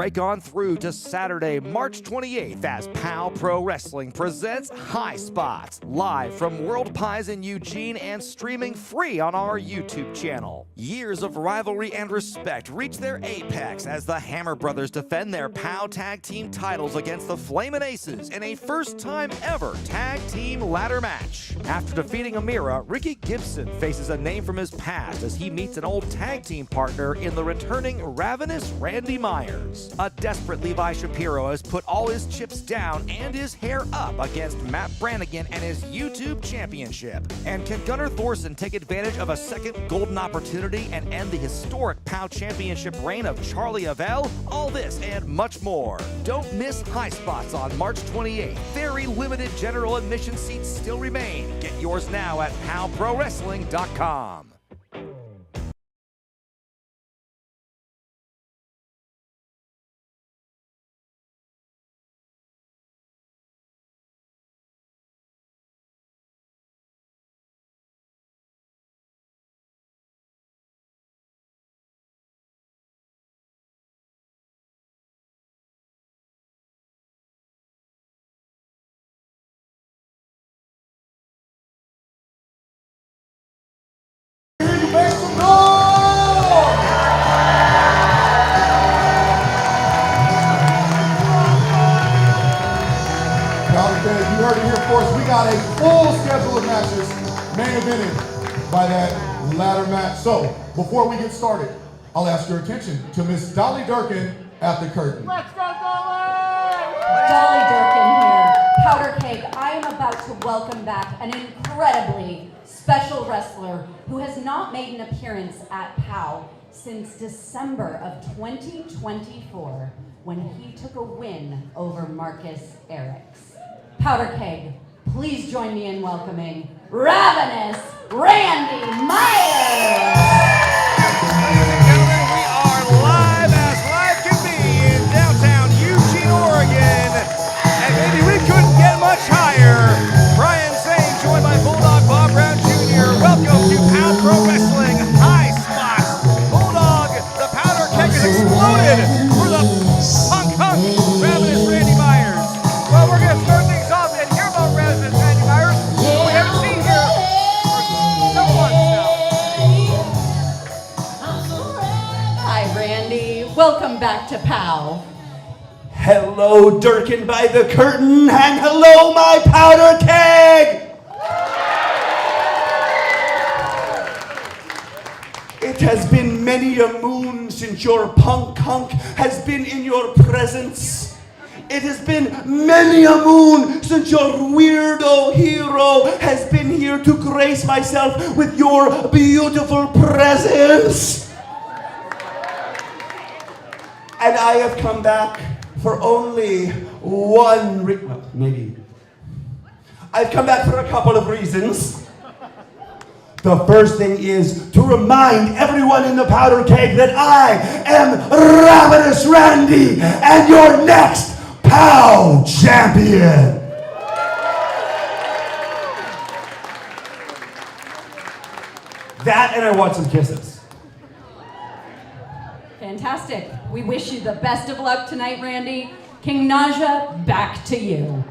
break on through to Saturday, March 28th as POW Pro Wrestling presents High Spots, live from World Pies in Eugene and streaming free on our YouTube channel. Years of rivalry and respect reach their apex as the Hammer Brothers defend their POW Tag Team titles against the Flamin' Aces in a first-time ever tag team ladder match. After defeating Amira, Ricky Gibson faces a name from his past as he meets an old tag team partner in the returning Ravenous Randy Myers. A desperate Levi Shapiro has put all his chips down and his hair up against Matt Brannigan and his YouTube championship. And can Gunnar Thorson take advantage of a second golden opportunity and end the historic POW championship reign of Charly Avell? All this and much more. Don't miss High Spots on March 28th. Very limited general admission seats still remain. Get yours now at powprowrestling.com. Make some noise! Okay, you heard it here first. We got a full schedule of matches, main evented by that ladder match. So, before we get started, I'll ask your attention to Miss Dolly Durkin at the curtain. Let's go, Dolly! Dolly Durkin here. Powder Cake, I am about to welcome back an incredibly special wrestler who has not made an appearance at POW since December of 2024 when he took a win over Marcus Eriks. Powder Keg, please join me in welcoming Ravenous Randy Myers! We are live as live can be in downtown Eugene, Oregon. And maybe we couldn't get much higher. Brian Zane joined by Bulldog Bob Brown Jr. Welcome to POW Pro Wrestling High Spots. Bulldog, the powder keg has exploded for the punk Ravenous Randy Myers. Well, we're going to start things off and hear about Ravenous Randy Myers, who we haven't seen here for several months now. Hi, Randy. Welcome back to POW. Hello, Durkin by the curtain, and hello, my powder keg! It has been many a moon since your punk hunk has been in your presence. It has been many a moon since your weirdo hero has been here to grace myself with your beautiful presence. And I have come back for only one well, maybe. I've come back for a couple of reasons. The first thing is to remind everyone in the powder keg that I am Ravenous Randy and your next POW champion. That and I want some kisses. Fantastic. We wish you the best of luck tonight, Randy. King Naja, back to you.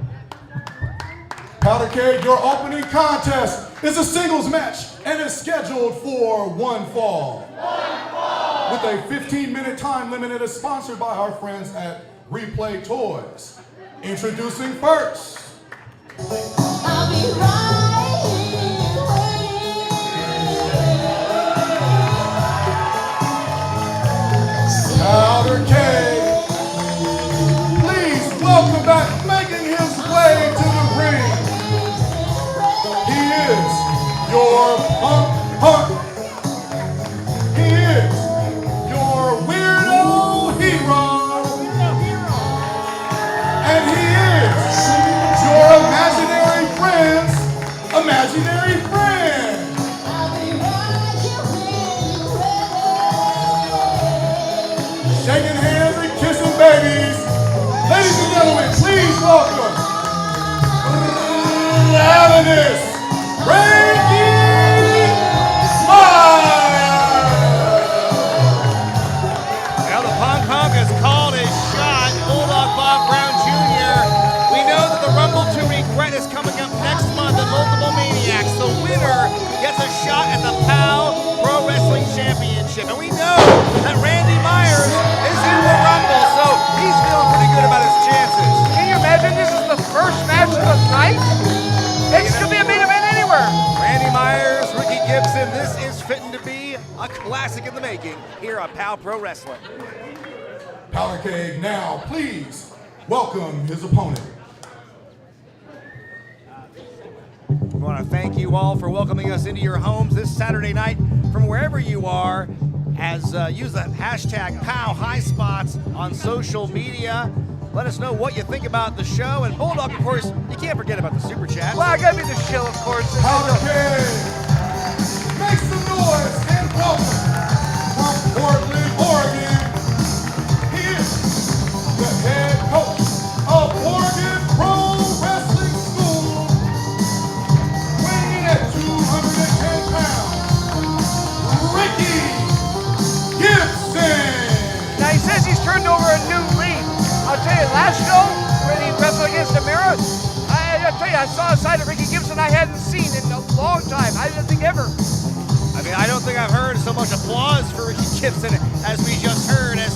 Powder Keg, your opening contest is a singles match and is scheduled for one fall. With a 15-minute time limit, it is sponsored by our friends at Replay Toys. Introducing first. I'll be right here waiting. Powder Keg, please welcome back, making his way to the ring. He is your punk. He is your weirdo hero. And he is your imaginary friend's imaginary friend. I'll be right here waiting. Shaking hands and kissing babies. Ladies and gentlemen, please welcome Ravenous Randy Myers. Now the punk hunk is called his Pro Wrestling. Powder Keg, now please welcome his opponent. We want to thank you all for welcoming us into your homes this Saturday night from wherever you are. As use the hashtag #PowHighSpots on social media. Let us know what you think about the show. And Bulldog, of course, you can't forget about the Super Chat. Well, I gotta be the shill, of course. Powder Keg, make some noise and welcome from Portland, Oregon. He is the head coach of Oregon Pro Wrestling School, weighing in at 210 pounds, Ricky Gibson. Now he says he's turned over a new leaf. I'll tell you, last show when he wrestled against the mirror, I'll tell you, I saw a side of Ricky Gibson I hadn't seen in a long time. I didn't think ever. I mean, I don't think I've heard so much applause for Ricky Gibson as we just heard as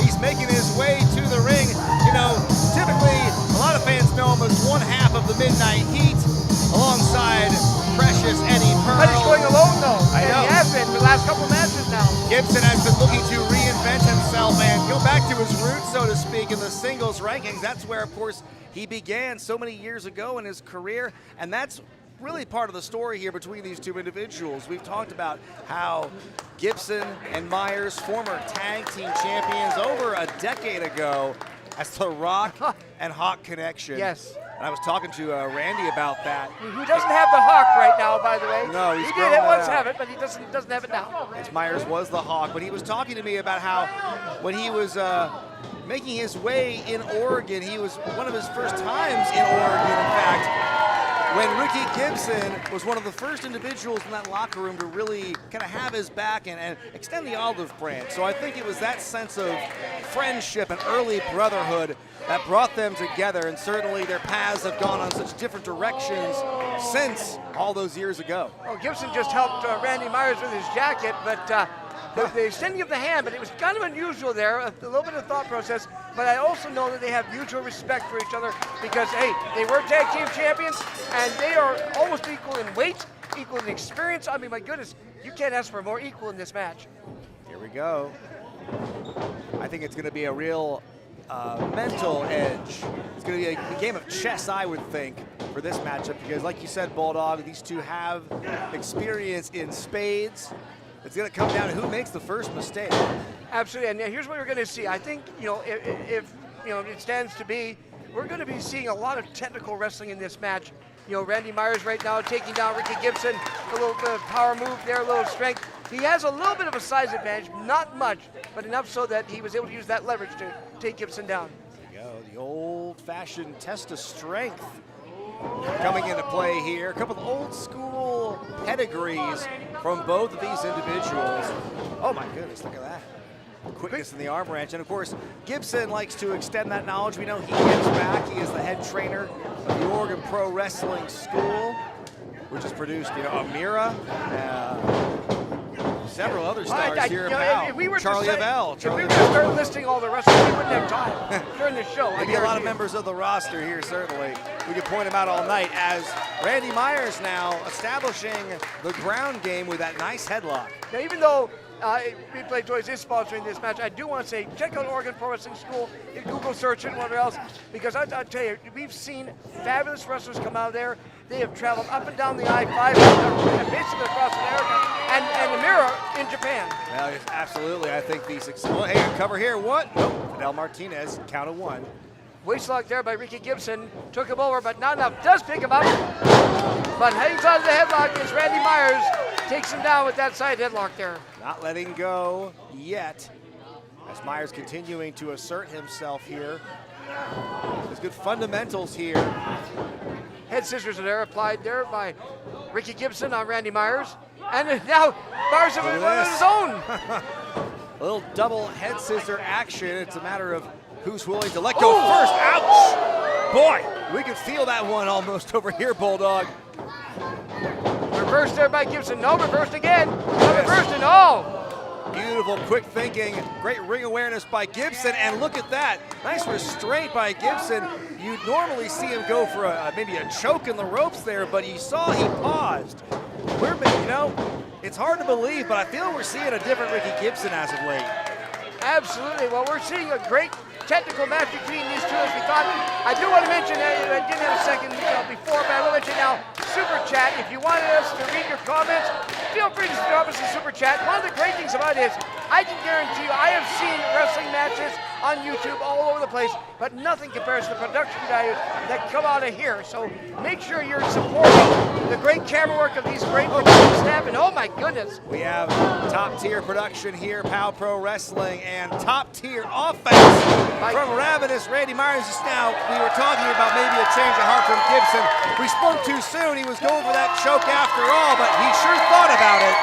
he's making his way to the ring. You know, typically, a lot of fans know him as one half of the Midnight Heat alongside Precious Eddie Pearl. But he's going alone, though. I know. And he has been for the last couple of matches now. Gibson has been looking to reinvent himself and go back to his roots, so to speak, in the singles rankings. That's where, of course, he began so many years ago in his career, and that's really part of the story here between these two individuals. We've talked about how Gibson and Myers, former tag team champions over a decade ago, as the Rock and Hawk connection. Yes. And I was talking to Randy about that. He doesn't have the Hawk right now, by the way. No, he's he grown did that once out. have it, but he doesn't have it now. As Myers was the Hawk, but he was talking to me about how when he was making his way in Oregon, he was one of his first times in Oregon, in fact, when Ricky Gibson was one of the first individuals in that locker room to really kind of have his back and extend the olive branch. So I think it was that sense of friendship and early brotherhood that brought them together, and certainly their paths have gone on such different directions since all those years ago. Well, Gibson just helped Randy Myers with his jacket, but the extending of the hand, but it was kind of unusual there, a little bit of thought process, but I also know that they have mutual respect for each other because, hey, they were tag team champions, and they are almost equal in weight, equal in experience. I mean, my goodness, you can't ask for more equal in this match. Here we go. I think it's going to be a real mental edge. It's going to be a game of chess, I would think, for this matchup because, like you said, Bulldog, these two have experience in spades. It's going to come down to who makes the first mistake. Absolutely, and here's what we're going to see. I think, you know, if you know, it stands to be, we're going to be seeing a lot of technical wrestling in this match. You know, Randy Myers right now taking down Ricky Gibson, a little bit of power move there, a little strength. He has a little bit of a size advantage, not much, but enough so that he was able to use that leverage to take Gibson down. There you go, the old-fashioned test of strength coming into play here. A couple of old-school pedigrees from both of these individuals. Oh my goodness, look at that. Quickness in the arm wrench. And of course, Gibson likes to extend that knowledge. We know he gives back. He is the head trainer of the Oregon Pro Wrestling School, which has produced, you know, Amira, several other stars here at Powell. If we were Charly to say, Avell. if we were to start listing all the wrestlers, we wouldn't have time during the show. Maybe a lot of members of the roster here, certainly. We could point them out all night as Randy Myers now establishing the ground game with that nice headlock. Now, even though Replay Toys is sponsoring this match, I do want to say check out Oregon Pro Wrestling School. You Google search it and whatever else, because I'll tell you, we've seen fabulous wrestlers come out of there. They have traveled up and down the I-5, basically across America, and Amira in Japan. Well, yes, absolutely. I think these. Well, hey, cover here. What? Nope. Fidel Martinez, count of one. Waistlock there by Ricky Gibson. Took him over, but not enough. Does pick him up, but hangs on to the headlock as Randy Myers takes him down with that side headlock there. Not letting go yet. As Myers continuing to assert himself here. There's good fundamentals here. Head scissors are there, applied there by Ricky Gibson on Randy Myers. And now Myers of his own. A little double head scissor action. It's a matter of who's willing to let go first. Ouch! Boy, we can feel that one almost over here, Bulldog. Reversed there by Gibson. No, reversed again. No, reversed and oh! Beautiful, quick thinking, great ring awareness by Gibson, and look at that. Nice restraint by Gibson. You'd normally see him go for maybe a choke in the ropes there, but you saw he paused. You know, it's hard to believe, but I feel we're seeing a different Ricky Gibson as of late. Absolutely. Well, we're seeing a great technical match between these two as we thought. I do want to mention, I didn't have a second before, but I will mention now, Super Chat. If you wanted us to read your comments, feel free to drop us a Super Chat. One of the great things about it is, I can guarantee you, I have seen wrestling matches on YouTube all over the place, but nothing compares to the production values that come out of here. So make sure you're supporting the great camera work of these great production staff, and oh my goodness. We have top tier production here, POW Pro Wrestling, and top tier offense from Ravenous. Randy Myers just now, we were talking about maybe a change of heart from Gibson. We spoke too soon. He was going for that choke after all, but he sure thought about it.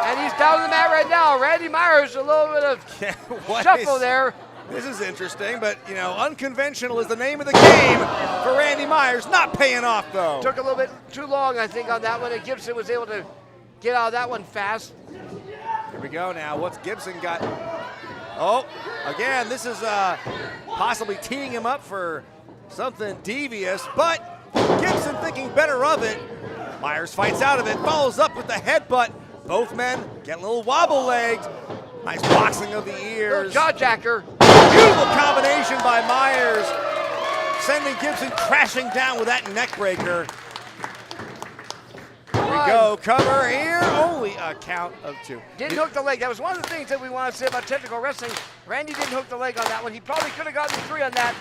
And he's down on the mat right now. Randy Myers, a little bit of shuffle there. This is interesting, but you know, unconventional is the name of the game for Randy Myers. Not paying off though. Took a little bit too long, I think, on that one, and Gibson was able to get out of that one fast. Here we go now. What's Gibson got? Oh, again, this is possibly teeing him up for something devious, but Gibson thinking better of it. Myers fights out of it, follows up with the headbutt. Both men getting a little wobble-legged. Nice boxing of the ears. Jaw jacker. Beautiful combination by Myers, sending Gibson crashing down with that neck breaker. Here we go, cover here, only a count of 2. Didn't hook the leg. That was one of the things that we want to say about technical wrestling. Randy didn't hook the leg on that one. He probably could have gotten 3 on that,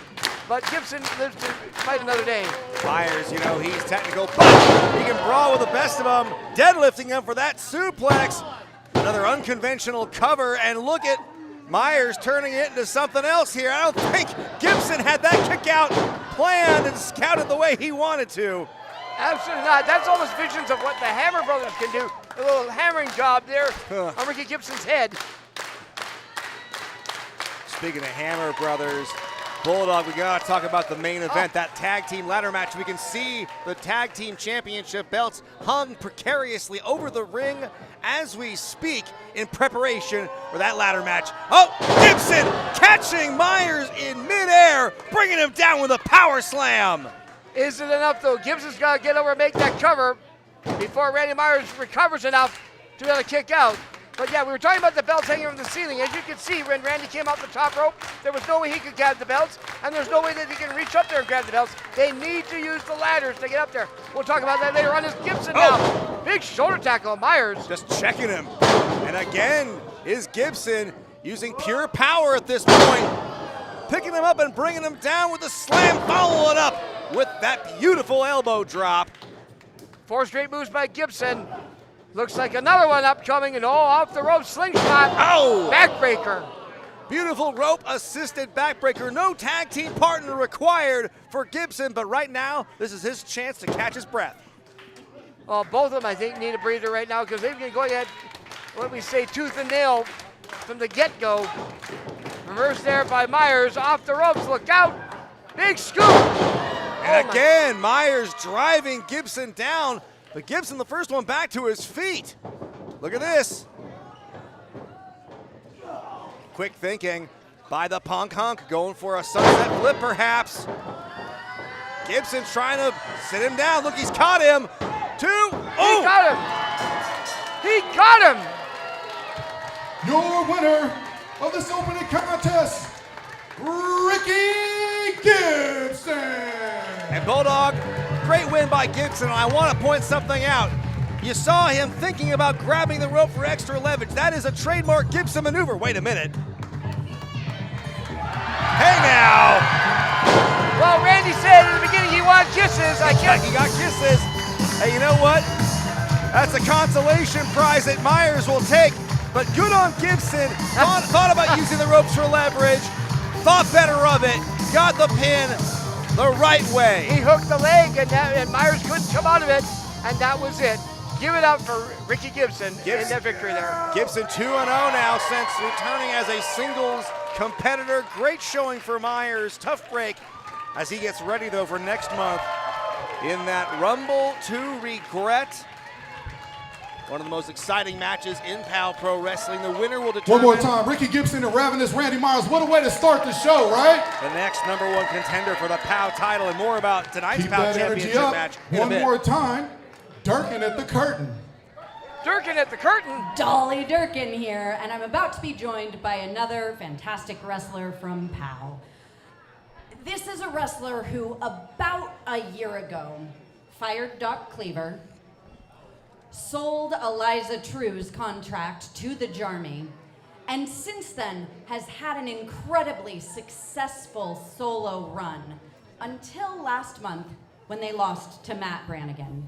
but Gibson lives to fight another day. Myers, you know, he's technical, but he can brawl with the best of them, deadlifting him for that suplex. Another unconventional cover, and look at Myers turning it into something else here. I don't think Gibson had that kick out planned and scouted the way he wanted to. Absolutely not. That's almost visions of what the Hammer Brothers can do. A little hammering job there on Ricky Gibson's head. Speaking of Hammer Brothers, Bulldog, we gotta talk about the main event, that tag team ladder match. We can see the tag team championship belts hung precariously over the ring as we speak in preparation for that ladder match. Oh, Gibson catching Myers in midair, bringing him down with a power slam. Is it enough though? Gibson's gotta get over and make that cover before Randy Myers recovers enough to be able to kick out. But yeah, we were talking about the belts hanging from the ceiling. As you can see, when Randy came out the top rope, there was no way he could grab the belts, and there's no way that he can reach up there and grab the belts. They need to use the ladders to get up there. We'll talk about that later on. As Gibson now. Big shoulder tackle on Myers. Just checking him. And again is Gibson using pure power at this point. Picking him up and bringing him down with a slam, following up with that beautiful elbow drop. 4 straight moves by Gibson. Looks like another one upcoming, and off the rope slingshot. Oh! Backbreaker. Beautiful rope-assisted backbreaker. No tag team partner required for Gibson, but right now, this is his chance to catch his breath. Well, both of them, I think, need a breather right now because they've been going at, what we say, tooth and nail from the get-go. Reverse there by Myers. Off the ropes. Look out. Big scoop. And again, Myers driving Gibson down. But Gibson, the first one back to his feet. Look at this. Quick thinking by the punk hunk, going for a sunset flip perhaps. Gibson's trying to sit him down. Look, he's caught him. 2. Oh! He got him. He got him. Your winner of this opening contest, Ricky Gibson. And Bulldog, great win by Gibson, and I want to point something out. You saw him thinking about grabbing the rope for extra leverage. That is a trademark Gibson maneuver. Wait a minute. Hey now! Well, Randy said in the beginning he wanted kisses. I guess he got kisses. Hey, you know what? That's a consolation prize that Myers will take. But good on Gibson. Thought about using the ropes for leverage. Thought better of it. Got the pin the right way. He hooked the leg, and Myers couldn't come out of it, and that was it. Give it up for Ricky Gibson in that victory there. Gibson 2-0 now since returning as a singles competitor. Great showing for Myers. Tough break as he gets ready, though, for next month in that Rumble to Regret. One of the most exciting matches in POW Pro Wrestling. The winner will determine... One more time, Ricky Gibson and Ravenous Randy Myers. What a way to start the show, right? The next #1 contender for the POW title, and more about tonight's Keep POW that energy Championship up. match. One more time, Durkin at the curtain. Durkin at the curtain. Dolly Durkin here, and I'm about to be joined by another fantastic wrestler from POW. This is a wrestler who, about a year ago, fired Doc Cleaver, sold Eliza True's contract to the Jarmy, and since then has had an incredibly successful solo run until last month when they lost to Matt Brannigan.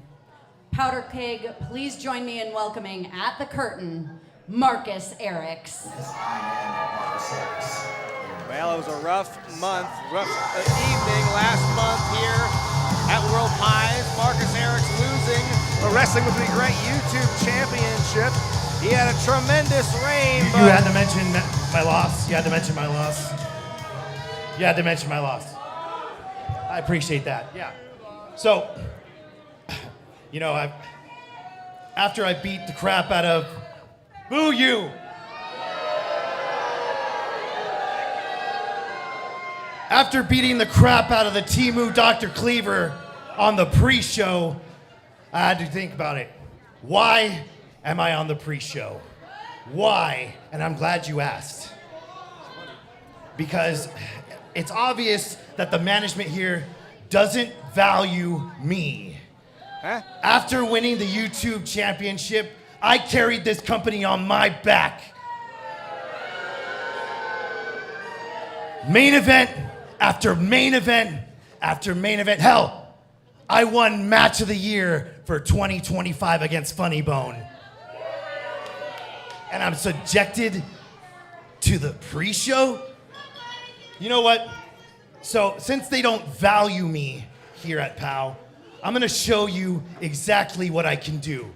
Powder Keg, please join me in welcoming at the curtain, Marcus Eriks. Well, it was a rough month, rough evening last month here at World Pies. Marcus Eriks losing the Wrestling with Wregret YouTube Championship. He had a tremendous reign. You had to mention my loss. You had to mention my loss. You had to mention my loss. I appreciate that. Yeah. So, you know, after I beat the crap out of Boo You. After beating the crap out of the Timu Dr. Cleaver on the pre-show, I had to think about it. Why am I on the pre-show? Why? And I'm glad you asked. Because it's obvious that the management here doesn't value me. Huh? After winning the YouTube championship, I carried this company on my back. Main event after main event after main event. Hell, I won match of the year for 2025 against Funny Bone. And I'm subjected to the pre-show? You know what? So since they don't value me here at POW, I'm gonna show you exactly what I can do.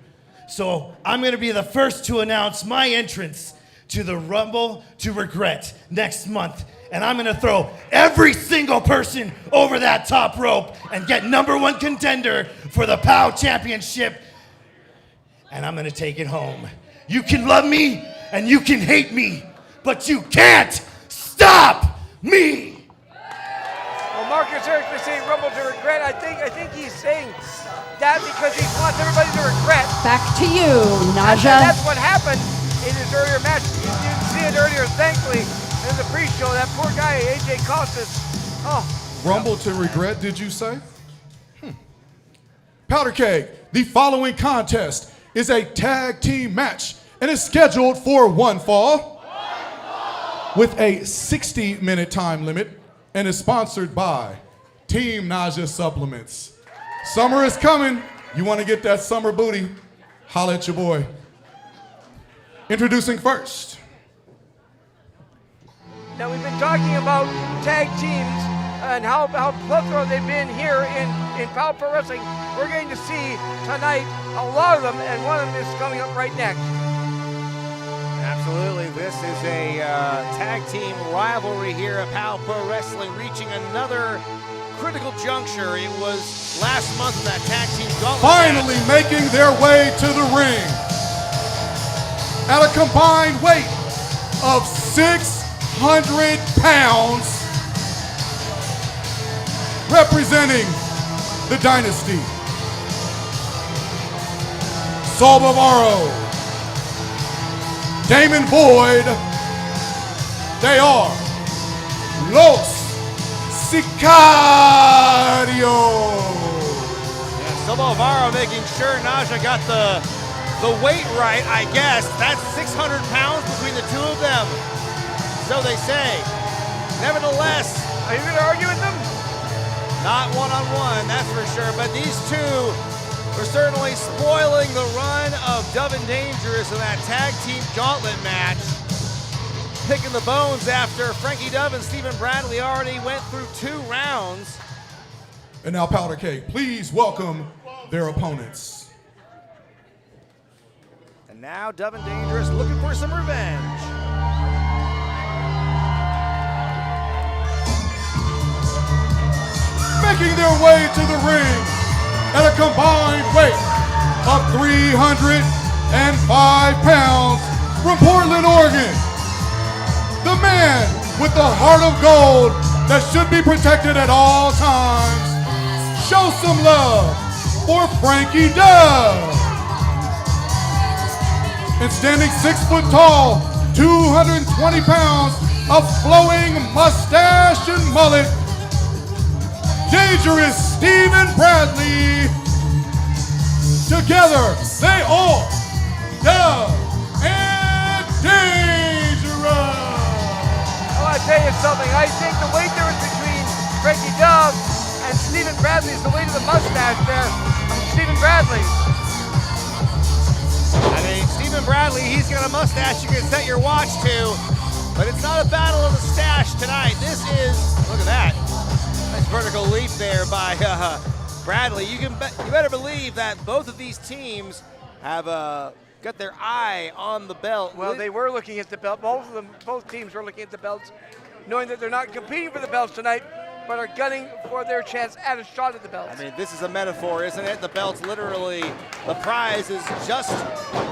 So I'm gonna be the first to announce my entrance to the Rumble to Wregret next month. And I'm gonna throw every single person over that top rope and get #1 contender for the POW championship. And I'm gonna take it home. You can love me and you can hate me, but you can't stop me. Well, Marcus Eriks is saying Rumble to Regret. I think he's saying that because he wants everybody to regret. Back to you, Naja. That's what happened in his earlier match. You didn't see it earlier, thankfully, in the pre-show. That poor guy, AJ Costas. Oh. Rumble to Regret, did you say? Powder Keg, the following contest is a tag team match and is scheduled for one fall with a 60-minute time limit and is sponsored by Team Naja Supplements. Summer is coming. You want to get that summer booty? Holla at your boy. Introducing first. Now we've been talking about tag teams and how plethora they've been here in POW Pro Wrestling. We're going to see tonight a lot of them, and one of them is coming up right next. Absolutely, this is a tag team rivalry here at POW Pro Wrestling, reaching another critical juncture. It was last month that tag team gauntlet Finally making their way to the ring at a combined weight of 600 pounds, representing the Dynasty, Saul Bavaro, Damon Boyd. They are Los Sicarios. Yeah, Silvaro making sure Naja got the weight right, I guess. That's 600 pounds between the two of them, so they say. Nevertheless, Are you going to argue with them? not one-on-one, that's for sure, but these two were certainly spoiling the run of Duv Dangerous in that tag team gauntlet match. Picking the bones after Frankie Dove and Stephen Bradley already went through 2 rounds. And now, Powder Keg, please welcome their opponents. And now Duv Dangerous looking for some revenge. Making their way to the ring at a combined weight of 305 pounds from Portland, Oregon. The man with the heart of gold that should be protected at all times. Show some love for Frankie Dove. And standing 6 foot tall, 220 pounds of flowing mustache and mullet, Dangerous Stephen Bradley. Together, they all Duv and Dangerous. I want to tell you something. I think the weight difference between Frankie Duv and Stephen Bradley is the weight of the mustache there. Stephen Bradley. I mean, Stephen Bradley, he's got a mustache you can set your watch to, but it's not a battle of the stash tonight. This is, look at that, nice vertical leap there by Bradley. You better believe that both of these teams have got their eye on the belt. Well, they were looking at the belt. Both teams were looking at the belts, knowing that they're not competing for the belts tonight, but are gunning for their chance at a shot at the belts. I mean, this is a metaphor, isn't it? The belt's literally, the prize is just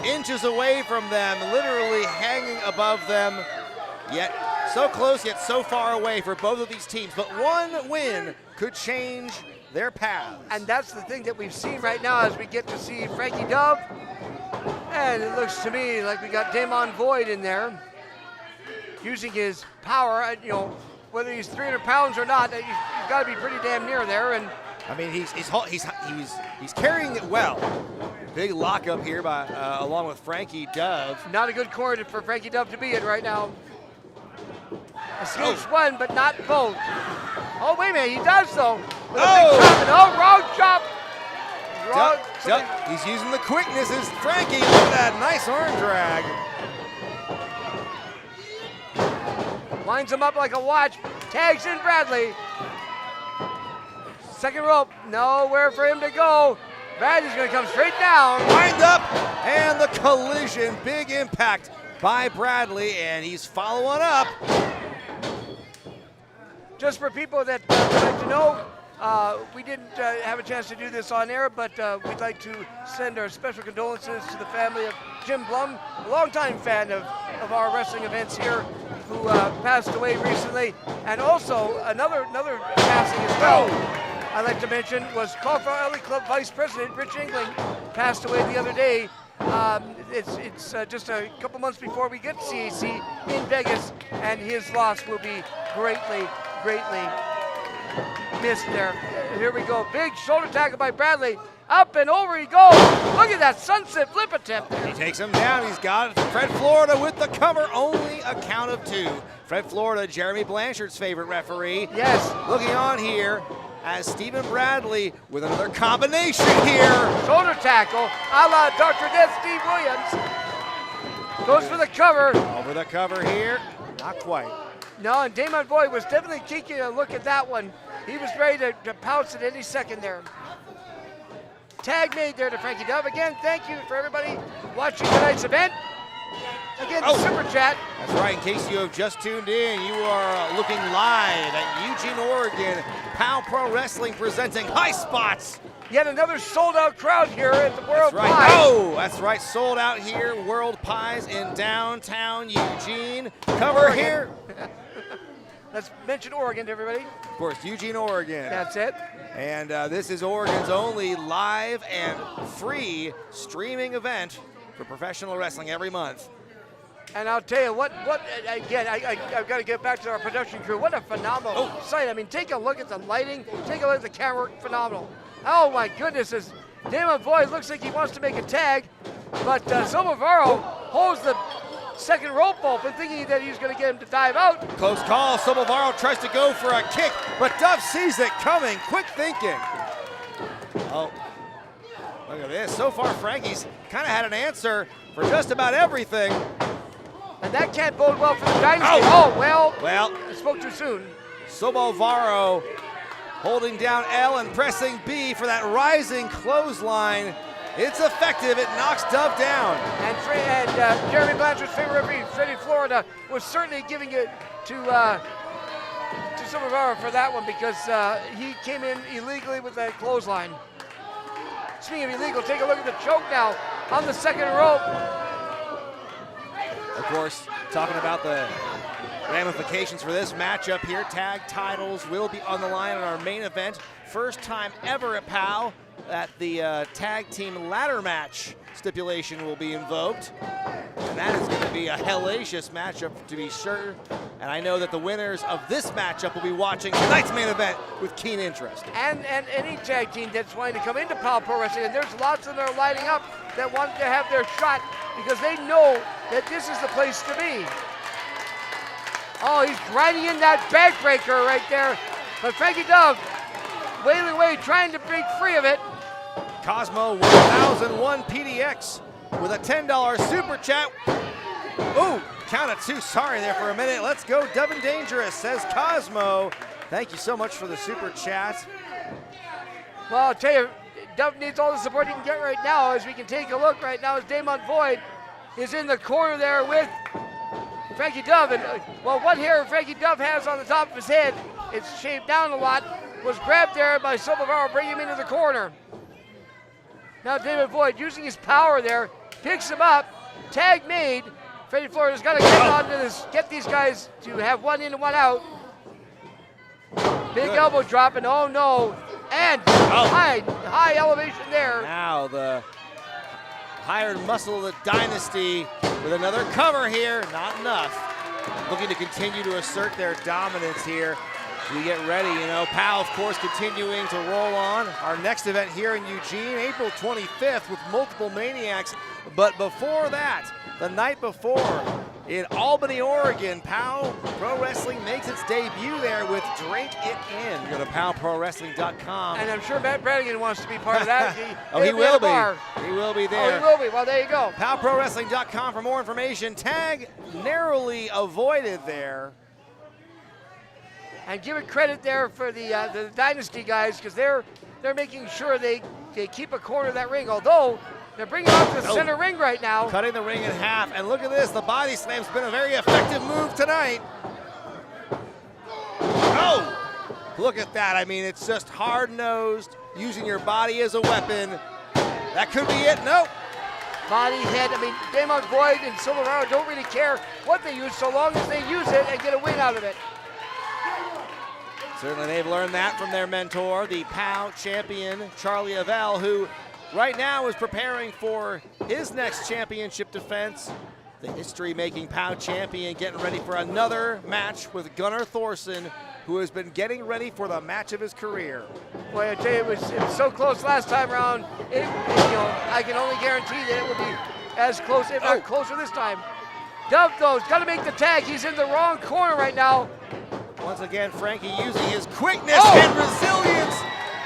inches away from them, literally hanging above them, yet so close, yet so far away for both of these teams. But one win could change their paths. And that's the thing that we've seen right now as we get to see Frankie Duv. And it looks to me like we got Damon Void in there, using his power, whether he's 300 pounds or not, he's got to be pretty damn near there. And I mean, he's carrying it well. Big lockup here by along with Frankie Duv. not a good corner for Frankie Duv to be in right now. Escapes one, but not both. Oh, wait a minute, he does though. With a big chop, and wrong chop. He's using the quickness as Frankie. Look at that nice arm drag. Lines him up like a watch. Tags in Bradley. Second rope. Nowhere for him to go. Bradley's going to come straight down. Wind up and the collision. Big impact by Bradley, and he's following up. Just for people that would like to know, we didn't have a chance to do this on air, but we'd like to send our special condolences to the family of Jim Blum, a longtime fan of our wrestling events here, who passed away recently. And also another passing as well, I'd like to mention, was Cauliflower Alley Club Vice President Rich England, passed away the other day. It's just a couple months before we get to CAC in Vegas, and his loss will be greatly missed there. Here we go. Big shoulder tackle by Bradley. Up and over he goes. Look at that sunset flip attempt there. He takes him down. He's got Fred Florida with the cover. Only a count of two. Fred Florida, Jeremy Blanchard's favorite referee. Yes. Looking on here as Stephen Bradley with another combination here. Shoulder tackle a la Dr. Death Steve Williams. Goes for the cover. Over the cover here. Not quite. No, and Damon Boyd was definitely taking a look at that one. He was ready to pounce at any second there. Tag made there to Frankie Duv. Again, thank you for everybody watching tonight's event. Again, the super chat. That's right. In case you have just tuned in, you are looking live at Eugene, Oregon. POW Pro Wrestling presenting High Spots. Yet another sold-out crowd here at the World That's right. Pies. Oh, that's right. Sold out here. World Pies in downtown Eugene. Cover Oregon. here. Let's mention Oregon to everybody. Of course, Eugene, Oregon. That's it. And this is Oregon's only live and free streaming event for professional wrestling every month. And I'll tell you what again, I've got to get back to our production crew. What a phenomenal sight. I mean, take a look at the lighting. Take a look at the camera work. Phenomenal. Oh, my goodness. As Damon Boyd looks like he wants to make a tag, but Silvaro holds the second rope open, thinking that he's going to get him to dive out. Close call. Silvaro tries to go for a kick, but Duv sees it coming. Quick thinking. Oh, look at this. So far, Frankie's kind of had an answer for just about everything. And that can't bode well for the Dynasty. Oh, well, I spoke too soon. Silvaro holding down L and pressing B for that rising clothesline. It's effective. It knocks Duv down. And Jeremy Blanchard's favorite referee, Freddie Florida, was certainly giving it to Silvaro for that one because he came in illegally with that clothesline. Speaking of illegal, take a look at the choke now on the second rope. Of course, talking about the ramifications for this matchup here. Tag titles will be on the line in our main event. First time ever at POW that the tag team ladder match stipulation will be invoked. And that is going to be a hellacious matchup to be sure. And I know that the winners of this matchup will be watching tonight's main event with keen interest. And any tag team that's wanting to come into Power Pro Wrestling, and there's lots of them that are lining up that want to have their shot because they know that this is the place to be. Oh, he's grinding in that backbreaker right there. But Frankie Duv wailing away, trying to break free of it. Cosmo 1001 PDX with a $10 super chat. Ooh, count of two. Sorry there for a minute. Let's go, Duv Dangerous, says Cosmo. Thank you so much for the super chat. Well, I'll tell you, Duv needs all the support he can get right now. As we can take a look right now, as Damon Void is in the corner there with Frankie Duv. And well, what hair Frankie Duv has on the top of his head, it's shaved down a lot, was grabbed there by Silvaro, bringing him into the corner. Now David Void using his power there, picks him up, tag made. Freddie Florida's got to get onto this, get these guys to have one in and one out. Big elbow drop, and oh no, and high elevation there. Now the hired muscle of the dynasty with another cover here, not enough. Looking to continue to assert their dominance here. We get ready, you know, POW, of course, continuing to roll on. Our next event here in Eugene, April 25th with multiple Maniacs. But before that, the night before, in Albany, Oregon, POW Pro Wrestling makes its debut there with Drink It In. Go to POWProWrestling.com. And I'm sure Matt Brannigan wants to be part of that. He will be. He will be there. Oh, he will be. Well, there you go. POWProWrestling.com for more information. Tag narrowly avoided there. And give it credit there for the Dynasty guys, because they're making sure they keep a corner of that ring, although they're bringing it up to the center ring right now. Cutting the ring in half, and look at this, the body slam's been a very effective move tonight. Oh, look at that, I mean, it's just hard-nosed, using your body as a weapon. That could be it, nope. Body, head, I mean, Damon Boyd and Silverado don't really care what they use so long as they use it and get a win out of it. Certainly they've learned that from their mentor, the POW champion, Charly Avell, who right now is preparing for his next championship defense. The history-making POW champion getting ready for another match with Gunnar Thorson, who has been getting ready for the match of his career. Boy, I tell you, it was so close last time around. You know, I can only guarantee that it will be as close, if not closer this time. Duv, though, has got to make the tag. He's in the wrong corner right now. Once again, Frankie using his quickness and resilience,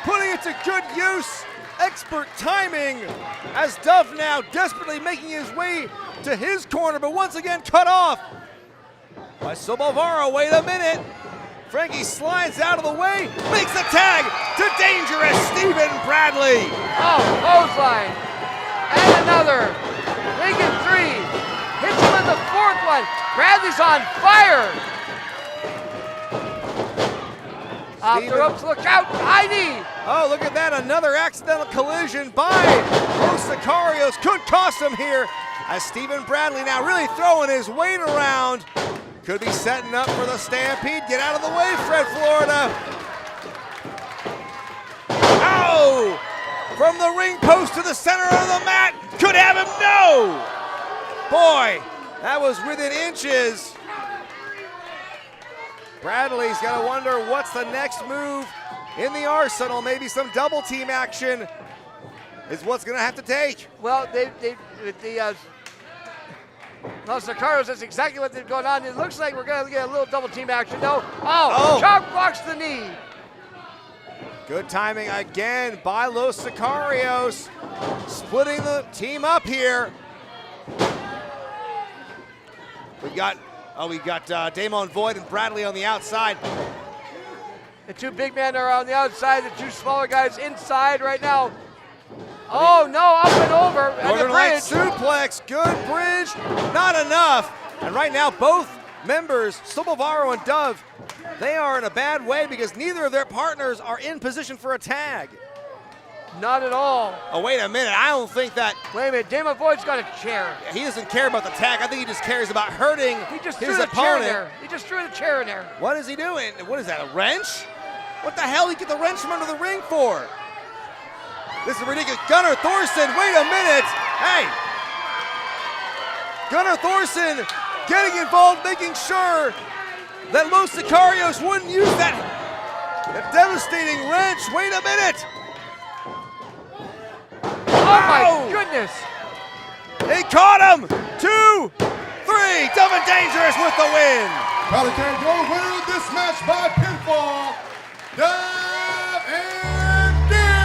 putting it to good use. Expert timing as Duv now desperately making his way to his corner, but once again cut off by Silvaro. Wait a minute. Frankie slides out of the way, makes the tag to Dangerous Stephen Bradley. Oh, clothesline. And another. Making three. Hits him with the fourth one. Bradley's on fire. Off the ropes, look out, high knee. Oh, look at that, another accidental collision by Los Sicarios. Could cost him here as Stephen Bradley now really throwing his weight around. Could be setting up for the stampede. Get out of the way, Fred Florida. Oh, from the ring post to the center of the mat. Could have him, no. Boy, that was within inches. Bradley's got to wonder what's the next move in the arsenal. Maybe some double team action is what's going to have to take. Well, Los Sicarios, that's exactly what they've gone on. It looks like we're going to get a little double team action. No. Oh, chop blocks the knee. Good timing again by Los Sicarios. Splitting the team up here. We got Damon Void and Bradley on the outside. The two big men are on the outside, the two smaller guys inside right now. Oh no, up and over, and the Northern Light bridge. suplex, good bridge, not enough. And right now both members, Silvaro and Duv, they are in a bad way because neither of their partners are in position for a tag. Not at all. Oh, wait a minute, I don't think that. Wait a minute, Damon Void's got a chair. He doesn't care about the tag, I think he just cares about hurting He just his threw the chair in opponent. there. He just threw the chair in there. What is he doing? What is that, a wrench? What the hell did he get the wrench from under the ring for? This is ridiculous. Gunnar Thorson, wait a minute. Hey! Gunnar Thorson getting involved, making sure that Los Sicarios wouldn't use that devastating wrench. Wait a minute! Oh my goodness! He caught him! 2, 3, Duv Dangerous with the win! Powder Keg, your winner of this match by pinfall, Duv Dangerous!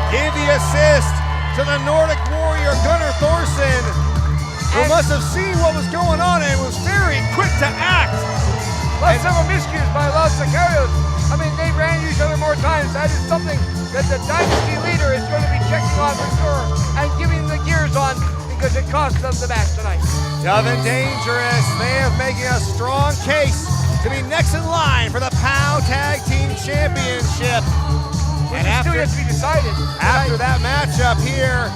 Give the assist to the Nordic warrior Gunnar Thorson, who must have seen what was going on and was very quick to act. Plus several miscues by Los Sicarios. I mean, they ran each other more times. That is something that the Dynasty leader is going to be checking on for sure and giving the gears on because it cost them the match tonight. Duv Dangerous, they are making a strong case to be next in line for the POW Tag Team Championship. And after, still yet to be decided. After that matchup here,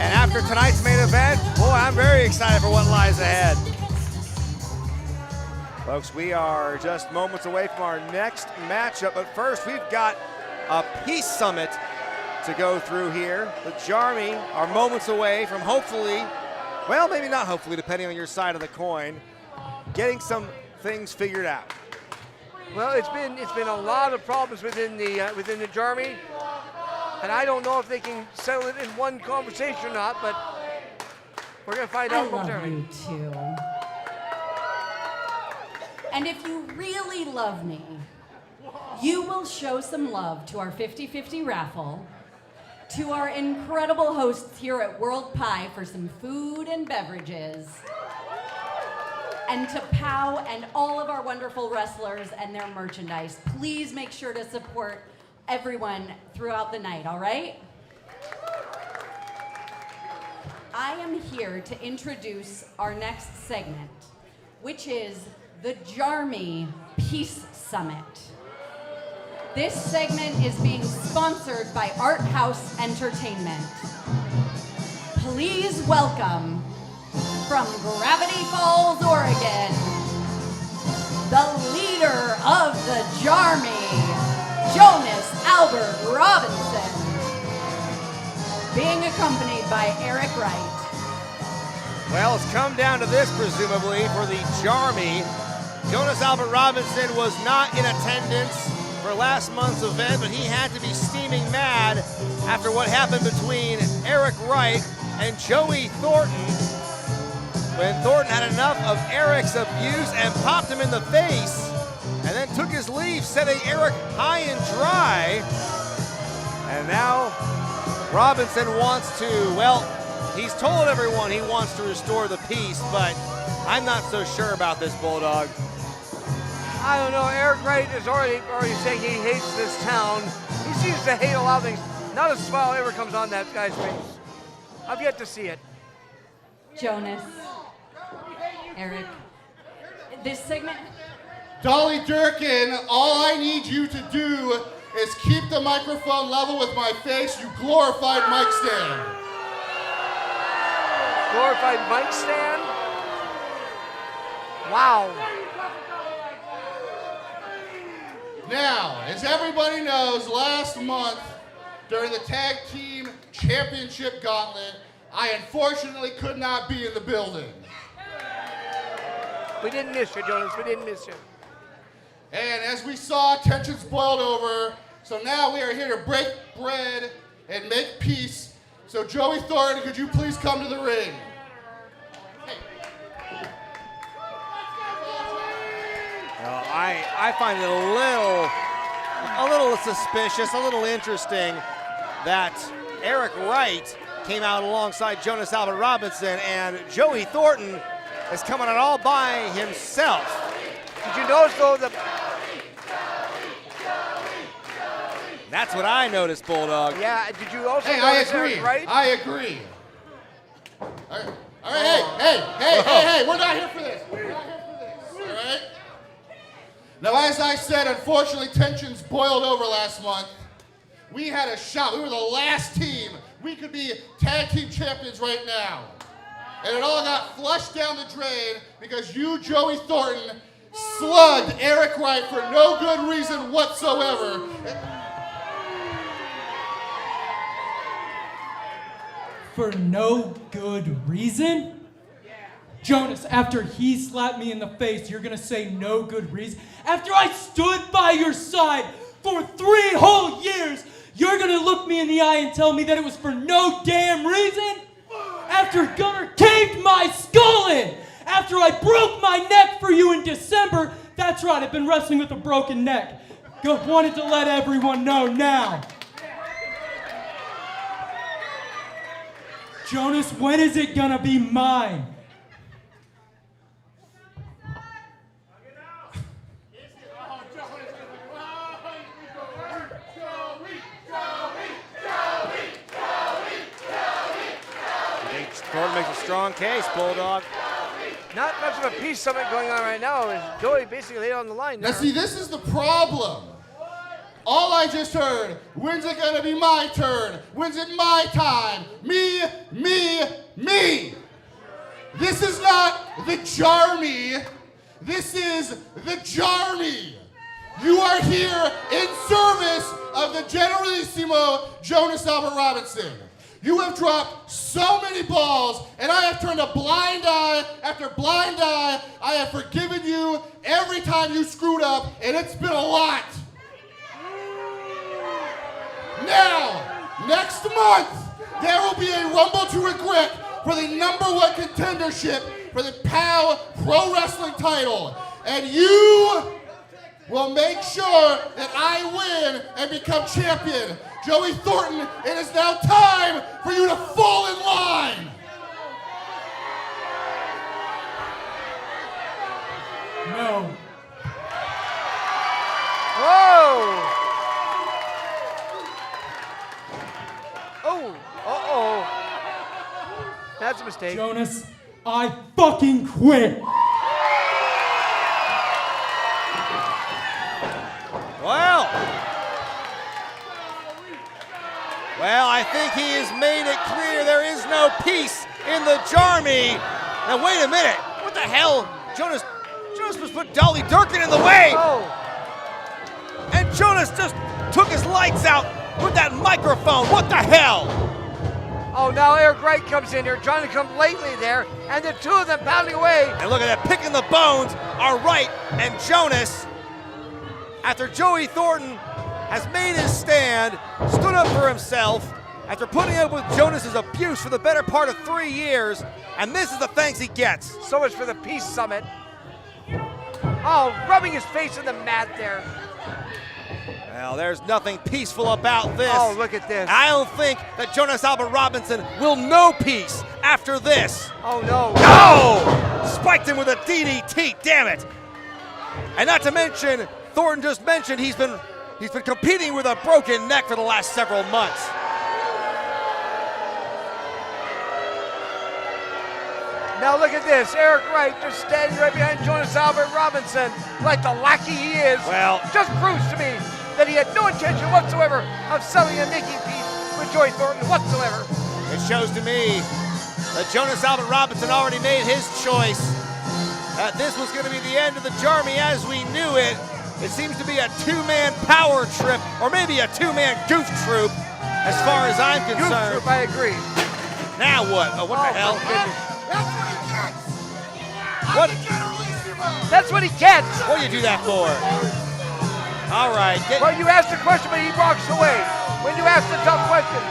and after tonight's main event, boy, I'm very excited for what lies ahead. Folks, we are just moments away from our next matchup, but first we've got a peace summit to go through here. The Jarmy are moments away from hopefully, well, maybe not hopefully, depending on your side of the coin, getting some things figured out. Well, it's been a lot of problems within the Jarmy, and I don't know if they can settle it in one conversation or not, but we're gonna find out momentarily. I love you too. And if you really love me, you will show some love to our 50-50 raffle, to our incredible hosts here at World Pie for some food and beverages, and to POW and all of our wonderful wrestlers and their merchandise. Please make sure to support everyone throughout the night, all right? I am here to introduce our next segment, which is the Jarmy Peace Summit. This segment is being sponsored by Art House Entertainment. Please welcome, from Gravity Falls, Oregon, the leader of the Jarmy, Jonas Albert Robinson, being accompanied by Eric Wright. Well, it's come down to this, presumably, for the Jarmy. Jonas Albert Robinson was not in attendance for last month's event, but he had to be steaming mad after what happened between Eric Wright and Joey Thornton, when Thornton had enough of Eric's abuse and popped him in the face, and then took his leave, setting Eric high and dry. And now Robinson wants to, well, he's told everyone he wants to restore the peace, but I'm not so sure about this, Bulldog. I don't know. Eric Wright is already saying he hates this town. He seems to hate a lot of things. Not a smile ever comes on that guy's face. I've yet to see it. Jonas, Eric, this segment. Dolly Durkin, all I need you to do is keep the microphone level with my face, you glorified mic stand. Glorified mic stand? Wow. Now, as everybody knows, last month during the Tag Team Championship Gauntlet, I unfortunately could not be in the building. We didn't miss you, Jonas. We didn't miss you. And as we saw, tensions boiled over. So now we are here to break bread and make peace. So Joey Thornton, could you please come to the ring? I find it a little suspicious, a little interesting that Eric Wright came out alongside Jonas Albert Robinson, and Joey Thornton is coming out all by himself. Did you notice, though, that... That's what I noticed, Bulldog. Yeah, did you also Hey, I notice agree. Eric Wright? I agree. All right, hey, we're not here for this. We're not here for this, all right? Now, as I said, unfortunately, tensions boiled over last month. We had a shot. We were the last team. We could be tag team champions right now. And it all got flushed down the drain because you, Joey Thornton, slugged Eric Wright for no good reason whatsoever. For no good reason? Jonas, after he slapped me in the face, you're gonna say no good reason? After I stood by your side for 3 whole years, you're gonna look me in the eye and tell me that it was for no damn reason? After Gunnar caved my skull in! After I broke my neck for you in December, that's right, I've been wrestling with a broken neck. Wanted to let everyone know now. Jonas, when is it gonna be mine? Thorson makes a strong case, Bulldog. Not much of a peace summit going on right now. Is Joey basically laid on the line Now there. see, this is the problem. All I just heard, when's it gonna be my turn? When's it my time? Me, me, me. This is not the Jarmy. This is the Jarmy. You are here in service of the Generalissimo Jonas Albert Robinson. You have dropped so many balls, and I have turned a blind eye after blind eye. I have forgiven you every time you screwed up, and it's been a lot. Now, next month, there will be a Rumble to Regret for the #1 contendership for the POW Pro Wrestling title. And you will make sure that I win and become champion. Joey Thornton, it is now time for you to fall in line. No. Whoa! Oh, uh-oh. That's a mistake. Jonas, I fucking quit. Well, I think he has made it clear there is no peace in the Jarmy. Now, wait a minute. What the hell? Jonas was put Dolly Durkin in the way. Oh. And Jonas just took his lights out with that microphone. What the hell? Oh, now Eric Wright comes in here, trying to come lately there, and the two of them pounding away. And look at that, picking the bones are Wright and Jonas. After Joey Thornton has made his stand, stood up for himself, after putting up with Jonas's abuse for the better part of 3 years, and this is the thanks he gets. So much for the Peace Summit. Oh, rubbing his face in the mat there. Well, there's nothing peaceful about this. Oh, look at this. I don't think that Jonas Albert Robinson will know peace after this. Oh, no. No! Spiked him with a DDT, damn it. And not to mention, Thornton just mentioned he's been competing with a broken neck for the last several months. Now look at this, Eric Wright just standing right behind Jonas Albert Robinson like the lackey he is. Well, just proves to me that he had no intention whatsoever of selling and making peace with Joey Thornton whatsoever. It shows to me that Jonas Albert Robinson already made his choice, that this was going to be the end of the Jarmy as we knew it. It seems to be a two-man power trip, or maybe a two-man goof troop, as far as I'm concerned. Goof troop, I agree. Now what? Oh, what the hell? That's what he gets. What? That's what he gets. What do you do that for? All right. Well, you asked a question, but he walks away. When you ask a tough question.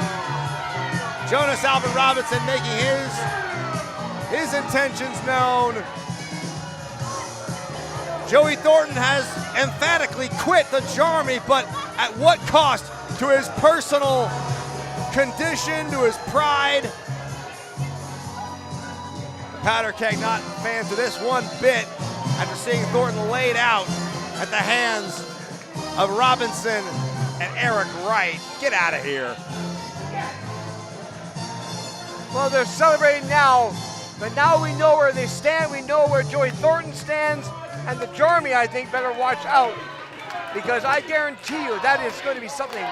Jonas Albert Robinson making his intentions known. Joey Thornton has emphatically quit the Jarmy, but at what cost to his personal condition, to his pride? Powder Keg not fans of this one bit after seeing Thornton laid out at the hands of Robinson and Eric Wright. Get out of here. Well, they're celebrating now, but now we know where they stand. We know where Joey Thornton stands, and the Jarmy, I think, better watch out, because I guarantee you that is going to be something.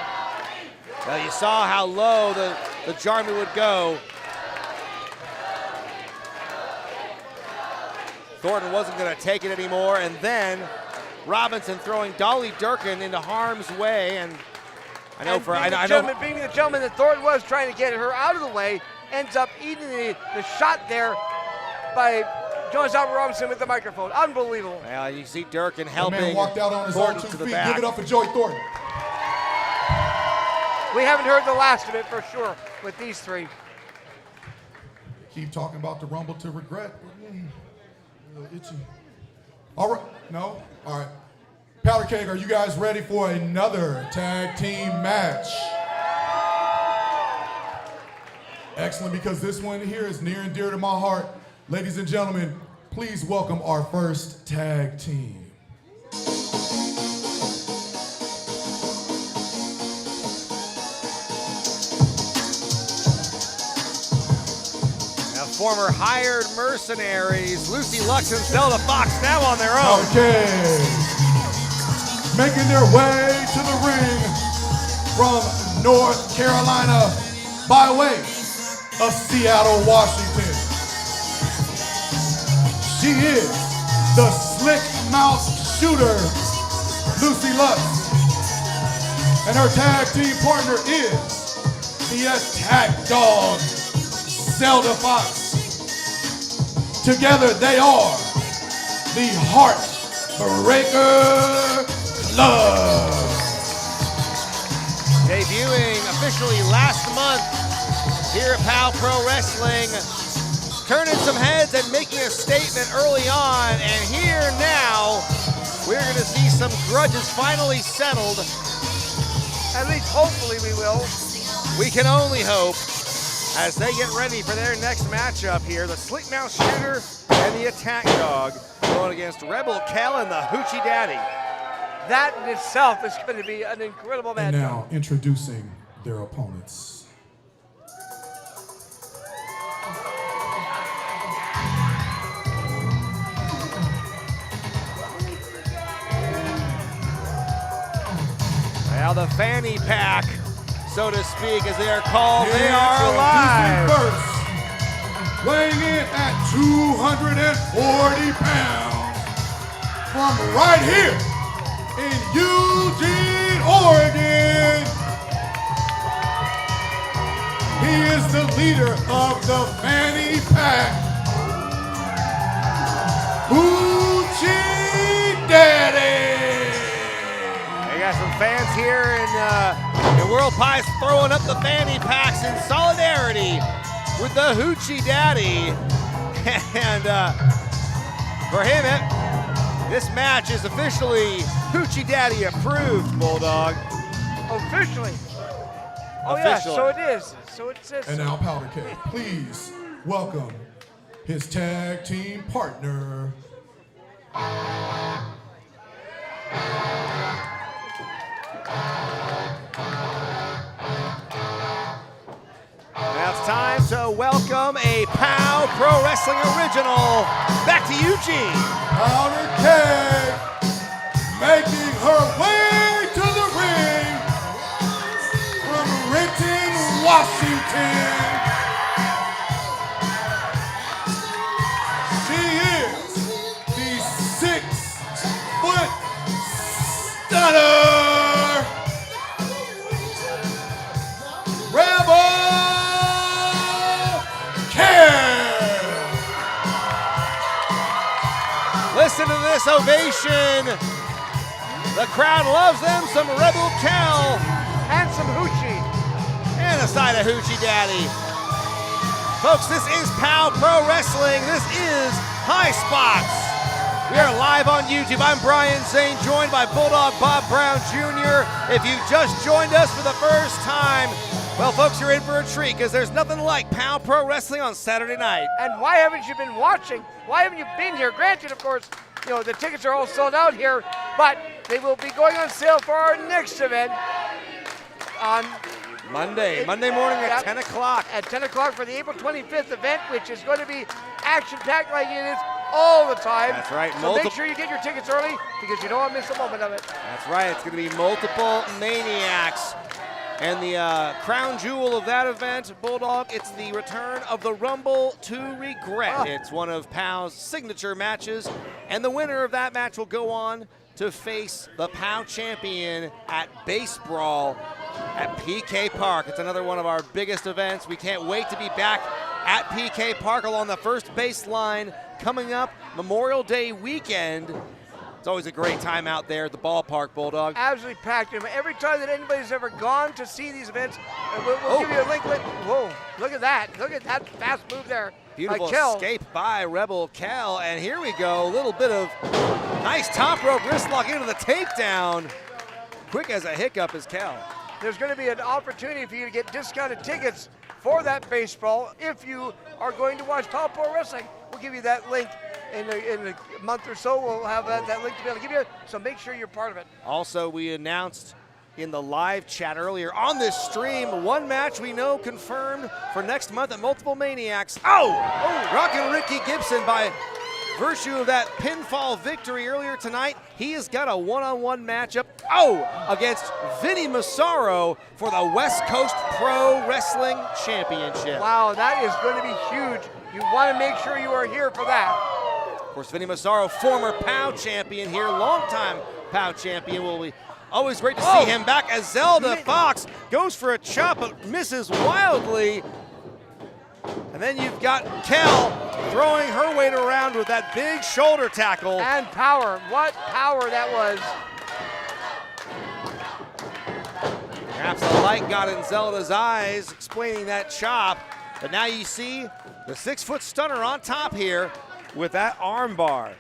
Well, you saw how low the Jarmy would go. Thornton wasn't going to take it anymore, and then Robinson throwing Dolly Durkin into harm's way, and I know being the gentleman that Thornton was trying to get her out of the way, ends up eating the shot there by Jonas Albert Robinson with the microphone. Unbelievable. Well, you see Durkin The helping man walked out on his own Thornton 2 to the feet. back. Give it up for Joey Thornton. We haven't heard the last of it for sure with these three. Keep talking about the Rumble to Regret. A little itchy. All right. No? All right. Powder Keg, are you guys ready for another tag team match? Excellent, because this one here is near and dear to my heart. Ladies and gentlemen, please welcome our first tag team. Now, former hired mercenaries, Lucy Lux and Zelda Fox, now on their own. Okay. Making their way to the ring from North Carolina by way of Seattle, Washington. She is the slick mouth shooter, Lucy Lux. And her tag team partner is the attack dog, Zelda Fox. Together they are the Heartbreaker Club. Debuting officially last month here at POW Pro Wrestling, turning some heads and making a statement early on, and here now, we're gonna see some grudges finally settled. At least hopefully we will. We can only hope as they get ready for their next matchup here. The Slick Mouth Shooter and the Attack Dog going against Rebel Kell and the Hoochie Daddy. That in itself is going to be an incredible match. And now introducing their opponents. Now the fanny pack, so to speak, as they are called, they are Introducing alive. first, weighing in at 240 pounds, from right here in Eugene, Oregon. He is the leader of the fanny pack, Hoochie Daddy. They got some fans here in World Pies throwing up the fanny packs in solidarity with the Hoochie Daddy. And for him, this match is officially Hoochie Daddy approved, Bulldog. Officially. Oh Officially. yeah, so it is. So it says. And now Powder Keg, please welcome his tag team partner. Now it's time to welcome a POW Pro Wrestling original back to Eugene. Powder Keg making her way to the ring from Renton, Washington. She is the 6-foot stunner, Rebel Kell. Listen to this ovation. The crowd loves them, some Rebel Kell. And some Hoochie. And a side of Hoochie Daddy. Folks, this is POW Pro Wrestling. This is High Spots. We are live on YouTube. I'm Brian Zane, joined by Bulldog Bob Brown Jr. If you just joined us for the first time, well, folks, you're in for a treat because there's nothing like POW Pro Wrestling on Saturday night. And why haven't you been watching? Why haven't you been here? Granted, of course, you know, the tickets are all sold out here, but they will be going on sale for our next event on Monday morning at 10 o'clock. At 10 o'clock for the April 25th event, which is going to be action-packed like it is all the time. That's right. So make sure you get your tickets early because you don't want to miss a moment of it. That's right. It's going to be multiple maniacs. And the crown jewel of that event, Bulldog, it's the return of the Rumble to Regret. It's one of POW's signature matches. And the winner of that match will go on to face the POW champion at Base Brawl at PK Park. It's another one of our biggest events. We can't wait to be back at PK Park along the first baseline coming up Memorial Day weekend. It's always a great time out there at the ballpark, Bulldog. Absolutely packed. Every time that anybody's ever gone to see these events, we'll give you a link. Whoa, look at that. Look at that fast move there. Beautiful by Kell. escape by Rebel Kell. And here we go, a little bit of nice top rope wrist lock into the takedown. Quick as a hiccup is Kell. There's going to be an opportunity for you to get discounted tickets for that baseball if you are going to watch POW Pro Wrestling. We'll give you that link in a month or so. We'll have that link to be able to give you, so make sure you're part of it. Also, we announced in the live chat earlier on this stream, one match we know confirmed for next month at Multiple Maniacs. Rockin' Ricky Gibson, by virtue of that pinfall victory earlier tonight, he has got a one-on-one matchup, against Vinny Massaro for the West Coast Pro Wrestling Championship. Wow, that is going to be huge. You want to make sure you are here for that. Of course, Vinny Massaro, former POW champion here, longtime POW champion. Will be always great to see him back as Zelda Fox goes for a chop but misses wildly. And then you've got Kell throwing her weight around with that big shoulder tackle. And power. What power that was. Perhaps the light got in Zelda's eyes, explaining that chop. But now you see the 6-foot stunner on top here with that arm bar.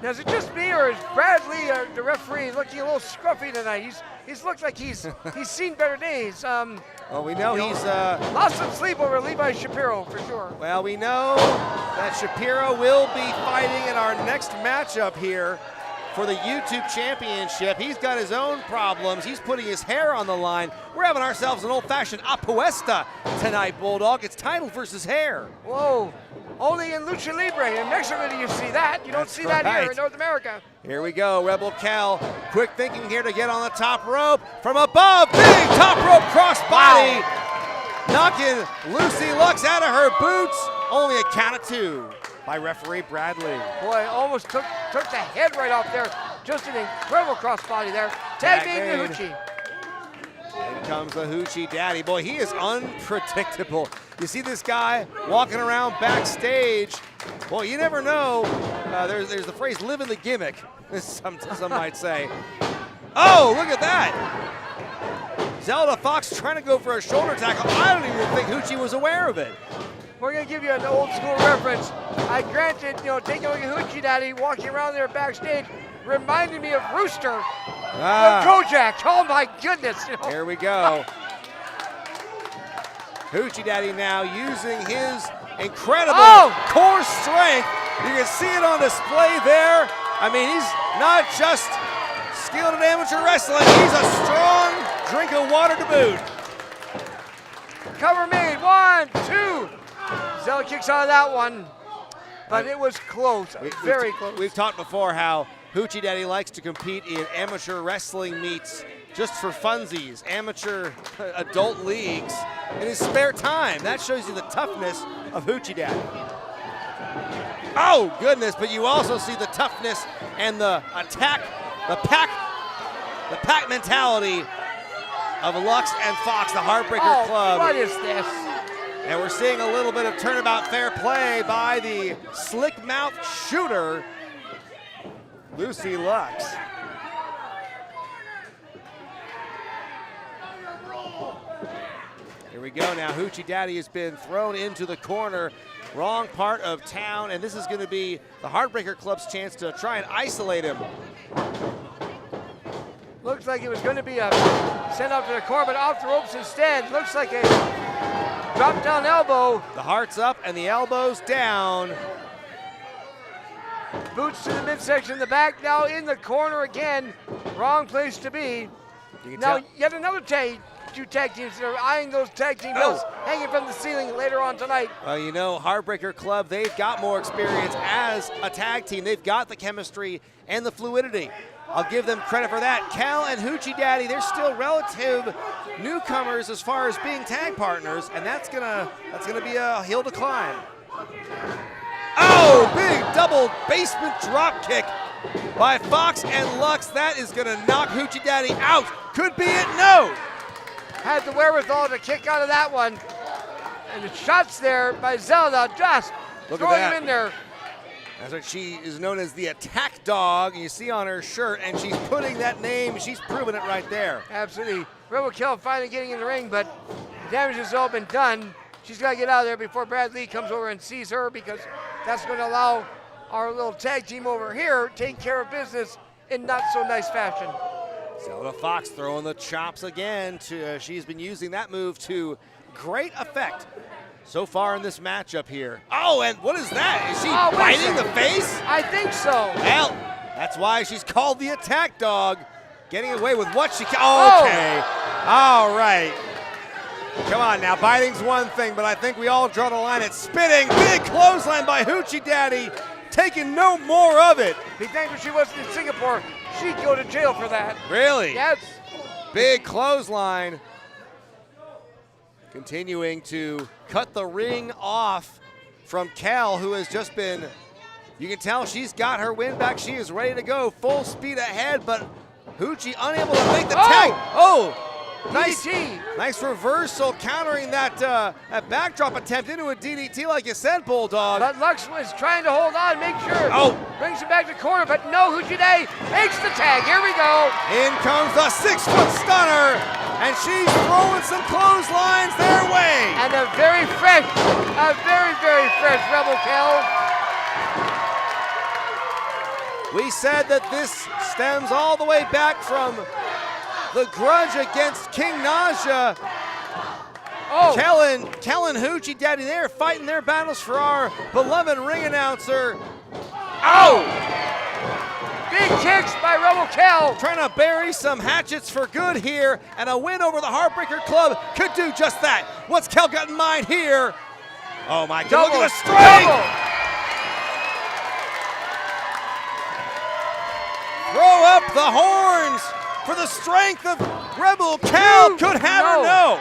Now, is it just me, or is Bradley, the referee, looking a little scruffy tonight? He's looked like he's seen better days. Well, we know he's lost some sleep over Levi Shapiro for sure. Well, we know that Shapiro will be fighting in our next matchup here for the YouTube Championship. He's got his own problems. He's putting his hair on the line. We're having ourselves an old-fashioned apuesta tonight, Bulldog. It's title versus hair. Whoa. Only in Lucha Libre. In Mexico do you see that. You don't see that here in North America. Here we go, Rebel Kell. Quick thinking here to get on the top rope. From above, big top rope crossbody. Knocking Lucy Lux out of her boots. Only a count of 2 by referee Bradley. Boy, almost took the head right off there. Just an incredible crossbody there. Tag made the Hoochie. In comes the Hoochie Daddy. Boy, he is unpredictable. You see this guy walking around backstage. Well, you never know. There's the phrase "live in the gimmick," some might say. Oh, look at that. Zelda Fox trying to go for a shoulder tackle. I don't even think Hoochie was aware of it. We're going to give you an old school reference. I granted, taking a look at Hoochie Daddy walking around there backstage reminded me of Rooster of Kojak. Oh my goodness. Here we go. Hoochie Daddy now using his incredible core strength. You can see it on display there. I mean, he's not just skilled in amateur wrestling, he's a strong drink of water to boot. Cover made, 1, 2. Zell kicks out of that one, but it was close, very close. We've talked before how Hoochie Daddy likes to compete in amateur wrestling meets just for funsies, amateur adult leagues in his spare time. That shows you the toughness of Hoochie Daddy. Oh goodness, but you also see the toughness and the attack, the pack mentality of Lux and Fox, the Heartbreaker Club. What is this? And we're seeing a little bit of turnabout fair play by the slick mouth shooter, Lucy Lux. Here we go now. Hoochie Daddy has been thrown into the corner, wrong part of town, and this is going to be the Heartbreaker Club's chance to try and isolate him. Looks like it was going to be a send out to the corner, but off the ropes instead. Looks like a drop down elbow. The heart's up and the elbow's down. Boots to the midsection, the back now in the corner again. Wrong place to be. Now yet another two tag teams that are eyeing those tag team belts hanging from the ceiling later on tonight. Well, you know, Heartbreaker Club, they've got more experience as a tag team. They've got the chemistry and the fluidity. I'll give them credit for that. Kell and Hoochie Daddy, they're still relative newcomers as far as being tag partners, and that's gonna be a hill to climb. Oh, big double basement drop kick by Fox and Lux. That is going to knock Hoochie Daddy out. Could be it, no. Had the wherewithal to kick out of that one. And the shots there by Zelda just throwing him in there. That's what she is known as, the attack dog. You see on her shirt, and she's putting that name, she's proving it right there. Absolutely. Rebel Kell finally getting in the ring, but the damage has all been done. She's got to get out of there before Brad Lee comes over and sees her, because that's going to allow our little tag team over here taking care of business in not so nice fashion. Zelda Fox throwing the chops again. She's been using that move to great effect so far in this matchup here. Oh, and what is that? Is she biting the face? I think so. Well, that's why she's called the attack dog. Getting away with what she can. Okay. All right. Come on now, biting's one thing, but I think we all draw the line at spitting. Big clothesline by Hoochie Daddy, taking no more of it. He thinks if she wasn't in Singapore, she'd go to jail for that. Really? Yes. Big clothesline. Continuing to cut the ring off from Kell, who has just been, you can tell she's got her win back. She is ready to go, full speed ahead, but Hoochie unable to make the tag. Oh, nice reversal, countering that backdrop attempt into a DDT like you said, Bulldog. But Lux was trying to hold on, make sure. Brings him back to the corner, but no, Hoochie Daddy makes the tag. Here we go. In comes the 6-foot stunner, and she's throwing some clotheslines their way. And a very fresh Rebel Kell. We said that this stems all the way back from the grudge against King Naja. Kell and Hoochie Daddy there fighting their battles for our beloved ring announcer. Big kicks by Rebel Kell. Trying to bury some hatchets for good here, and a win over the Heartbreaker Club could do just that. What's Kell got in mind here? Oh my God, look at the strength! Throw up the horns for the strength of Rebel Kell. Could have her, no.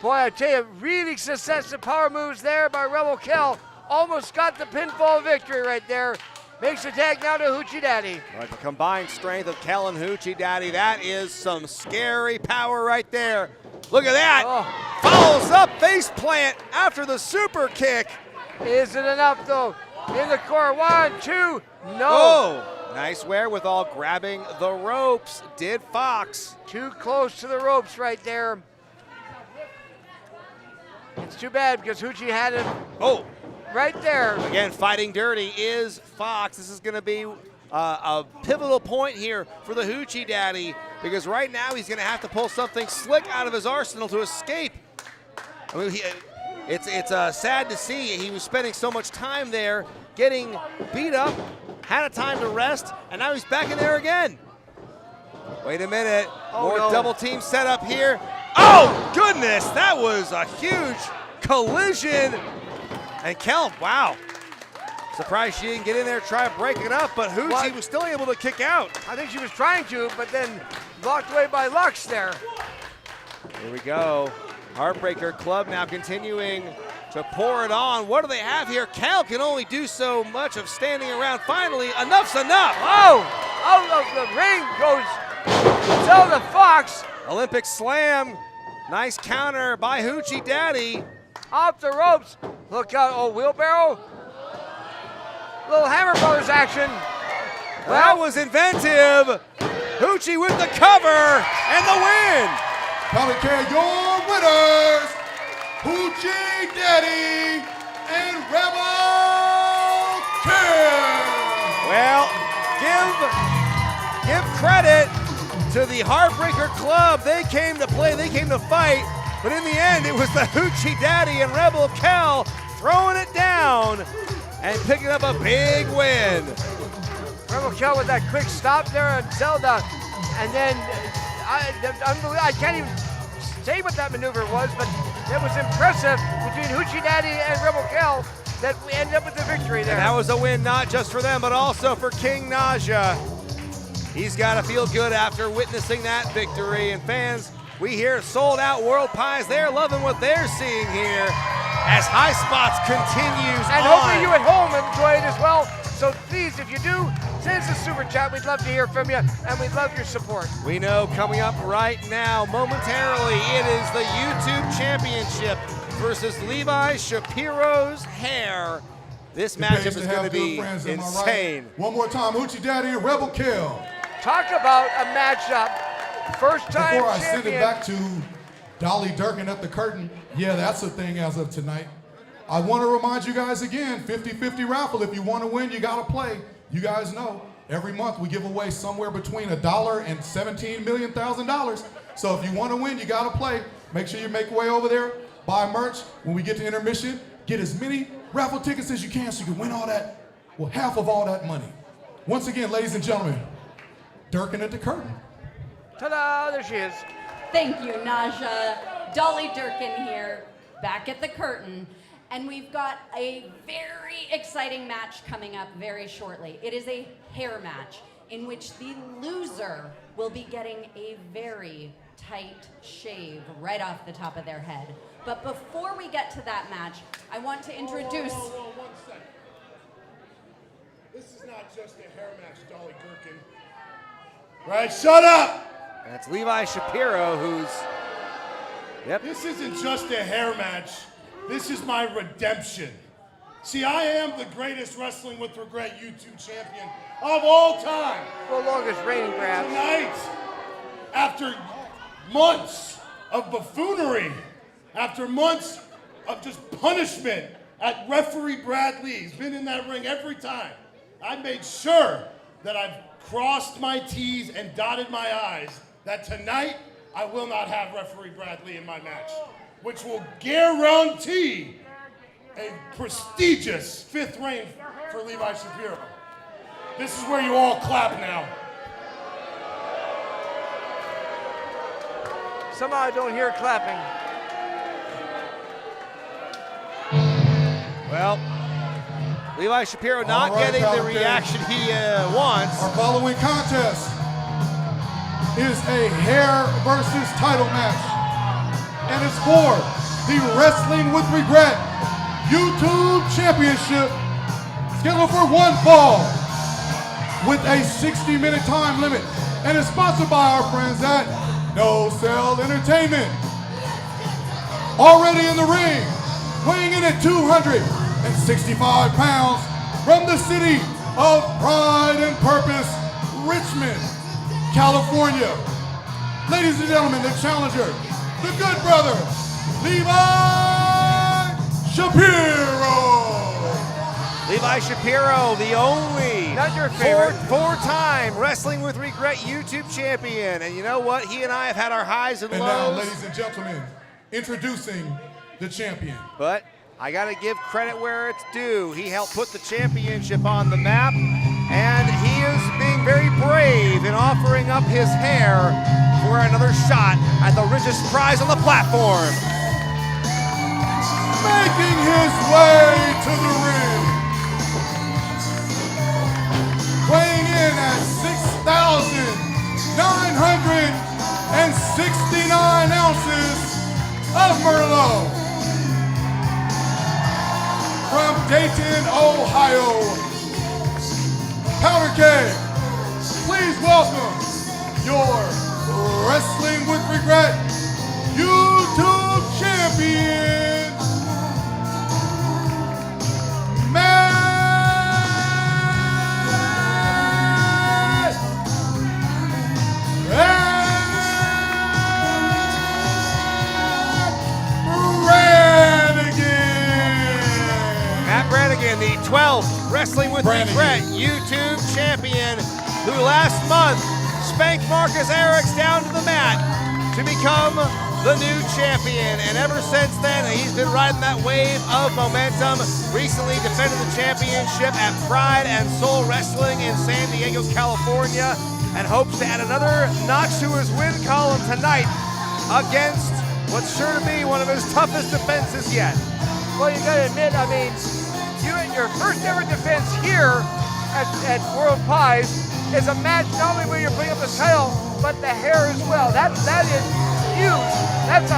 Boy, I tell you, really successive power moves there by Rebel Kell. Almost got the pinfall victory right there. Makes the tag now to Hoochie Daddy. All right, the combined strength of Kell and Hoochie Daddy, that is some scary power right there. Look at that. Follows up face plant after the super kick. Is it enough though? In the corner, 1, 2, no. Oh, nice wherewithal grabbing the ropes, did Fox. Too close to the ropes right there. It's too bad because Hoochie had him right there. Again, fighting dirty is Fox. This is going to be a pivotal point here for the Hoochie Daddy, because right now he's going to have to pull something slick out of his arsenal to escape. I mean, it's sad to see. He was spending so much time there getting beat up, had a time to rest, and now he's back in there again. Wait a minute. More double team set up here. Oh, goodness. That was a huge collision. And Kell, wow. Surprised she didn't get in there, try to break it up, but Hoochie was still able to kick out. I think she was trying to, but then blocked away by Lux there. Here we go. Heartbreaker Club now continuing to pour it on. What do they have here? Kell can only do so much of standing around. Finally, enough's enough. Out of the ring goes Zelda Fox. Olympic slam. Nice counter by Hoochie Daddy. Off the ropes. Look out, wheelbarrow. Little Hammer Brothers action. That was inventive. Hoochie with the cover and the win. Coming your winners, Hoochie Daddy and Rebel Kell. Well, give credit to the Heartbreaker Club. They came to play, they came to fight, but in the end, it was the Hoochie Daddy and Rebel Kell throwing it down and picking up a big win. Rebel Kell with that quick stop there on Zelda, and then I can't even say what that maneuver was, but it was impressive between Hoochie Daddy and Rebel Kell that we ended up with the victory there. And that was a win not just for them, but also for King Naja. He's got to feel good after witnessing that victory. And fans, we hear sold out World Pies. They're loving what they're seeing here as High Spots continues and on. hopefully you at home enjoy it as well. So please, if you do, send us a super chat. We'd love to hear from you, and we'd love your support. We know coming up right now, momentarily, it is the YouTube Championship versus Levi Shapiro's hair. This matchup is going to be insane. Right? One more time, Hoochie Daddy and Rebel Kell. Talk about a matchup. First time Before I champion. send it back to Dolly Durkin at the curtain, yeah, that's a thing as of tonight. I want to remind you guys again, 50-50 raffle. If you want to win, you got to play. You guys know, every month we give away somewhere between $1 and $17 million. So if you want to win, you got to play. Make sure you make your way over there, buy merch. When we get to intermission, get as many raffle tickets as you can so you can win all that, well, half of all that money. Once again, ladies and gentlemen, Durkin at the curtain. Ta-da, there she is. Thank you, Naja. Dolly Durkin here, back at the curtain. And we've got a very exciting match coming up very shortly. It is a hair match in which the loser will be getting a very tight shave right off the top of their head. But before we get to that match, I want to introduce... Whoa, 1 second. This is not just a hair match, Dolly Durkin. Right, shut up! That's Levi Shapiro, who's... Yep. This isn't just a hair match. This is my redemption. See, I am the greatest Wrestling with Regret YouTube champion of all time. The longest reigning grabs. Tonight, after months of buffoonery, after months of just punishment at referee Bradley, he's been in that ring every time, I made sure that I've crossed my T's and dotted my I's that tonight I will not have referee Bradley in my match, which will guarantee a prestigious 5th reign for Levi Shapiro. This is where you all clap now. Somehow I don't hear clapping. Well, Levi Shapiro not getting the reaction he wants. Our following contest is a hair versus title match. And it's for the Wrestling with Regret YouTube Championship, scheduled for 1 fall with a 60-minute time limit. And it's sponsored by our friends at No Cell Entertainment. Already in the ring, weighing in at 265 pounds, from the city of Pride and Purpose, Richmond, California. Ladies and gentlemen, the challenger, the good brother, Levi Shapiro. Levi Shapiro, the only Not your favorite. four-time Wrestling with Regret YouTube champion. And you know what? He and I have had our highs and And lows. now, ladies and gentlemen, introducing the champion. But I got to give credit where it's due. He helped put the championship on the map, and he is being very brave in offering up his hair for another shot at the richest prize on the platform. Making his way to the ring, weighing in at 6,969 ounces of Merlot. From Dayton, Ohio, Powder Keg, please welcome your Wrestling with Regret YouTube champion, Brannigan, the 12th Wrestling with Regret YouTube champion, who last month spanked Marcus Erics down to the mat to become the new champion. And ever since then, he's been riding that wave of momentum. Recently defended the championship at Pride and Soul Wrestling in San Diego, California, and hopes to add another notch to his win column tonight against what's sure to be one of his toughest defenses yet. Well, you gotta admit, I mean, your first ever defense here at World Pies is a match not only where you're putting up the title, but the hair as well. That is huge. That's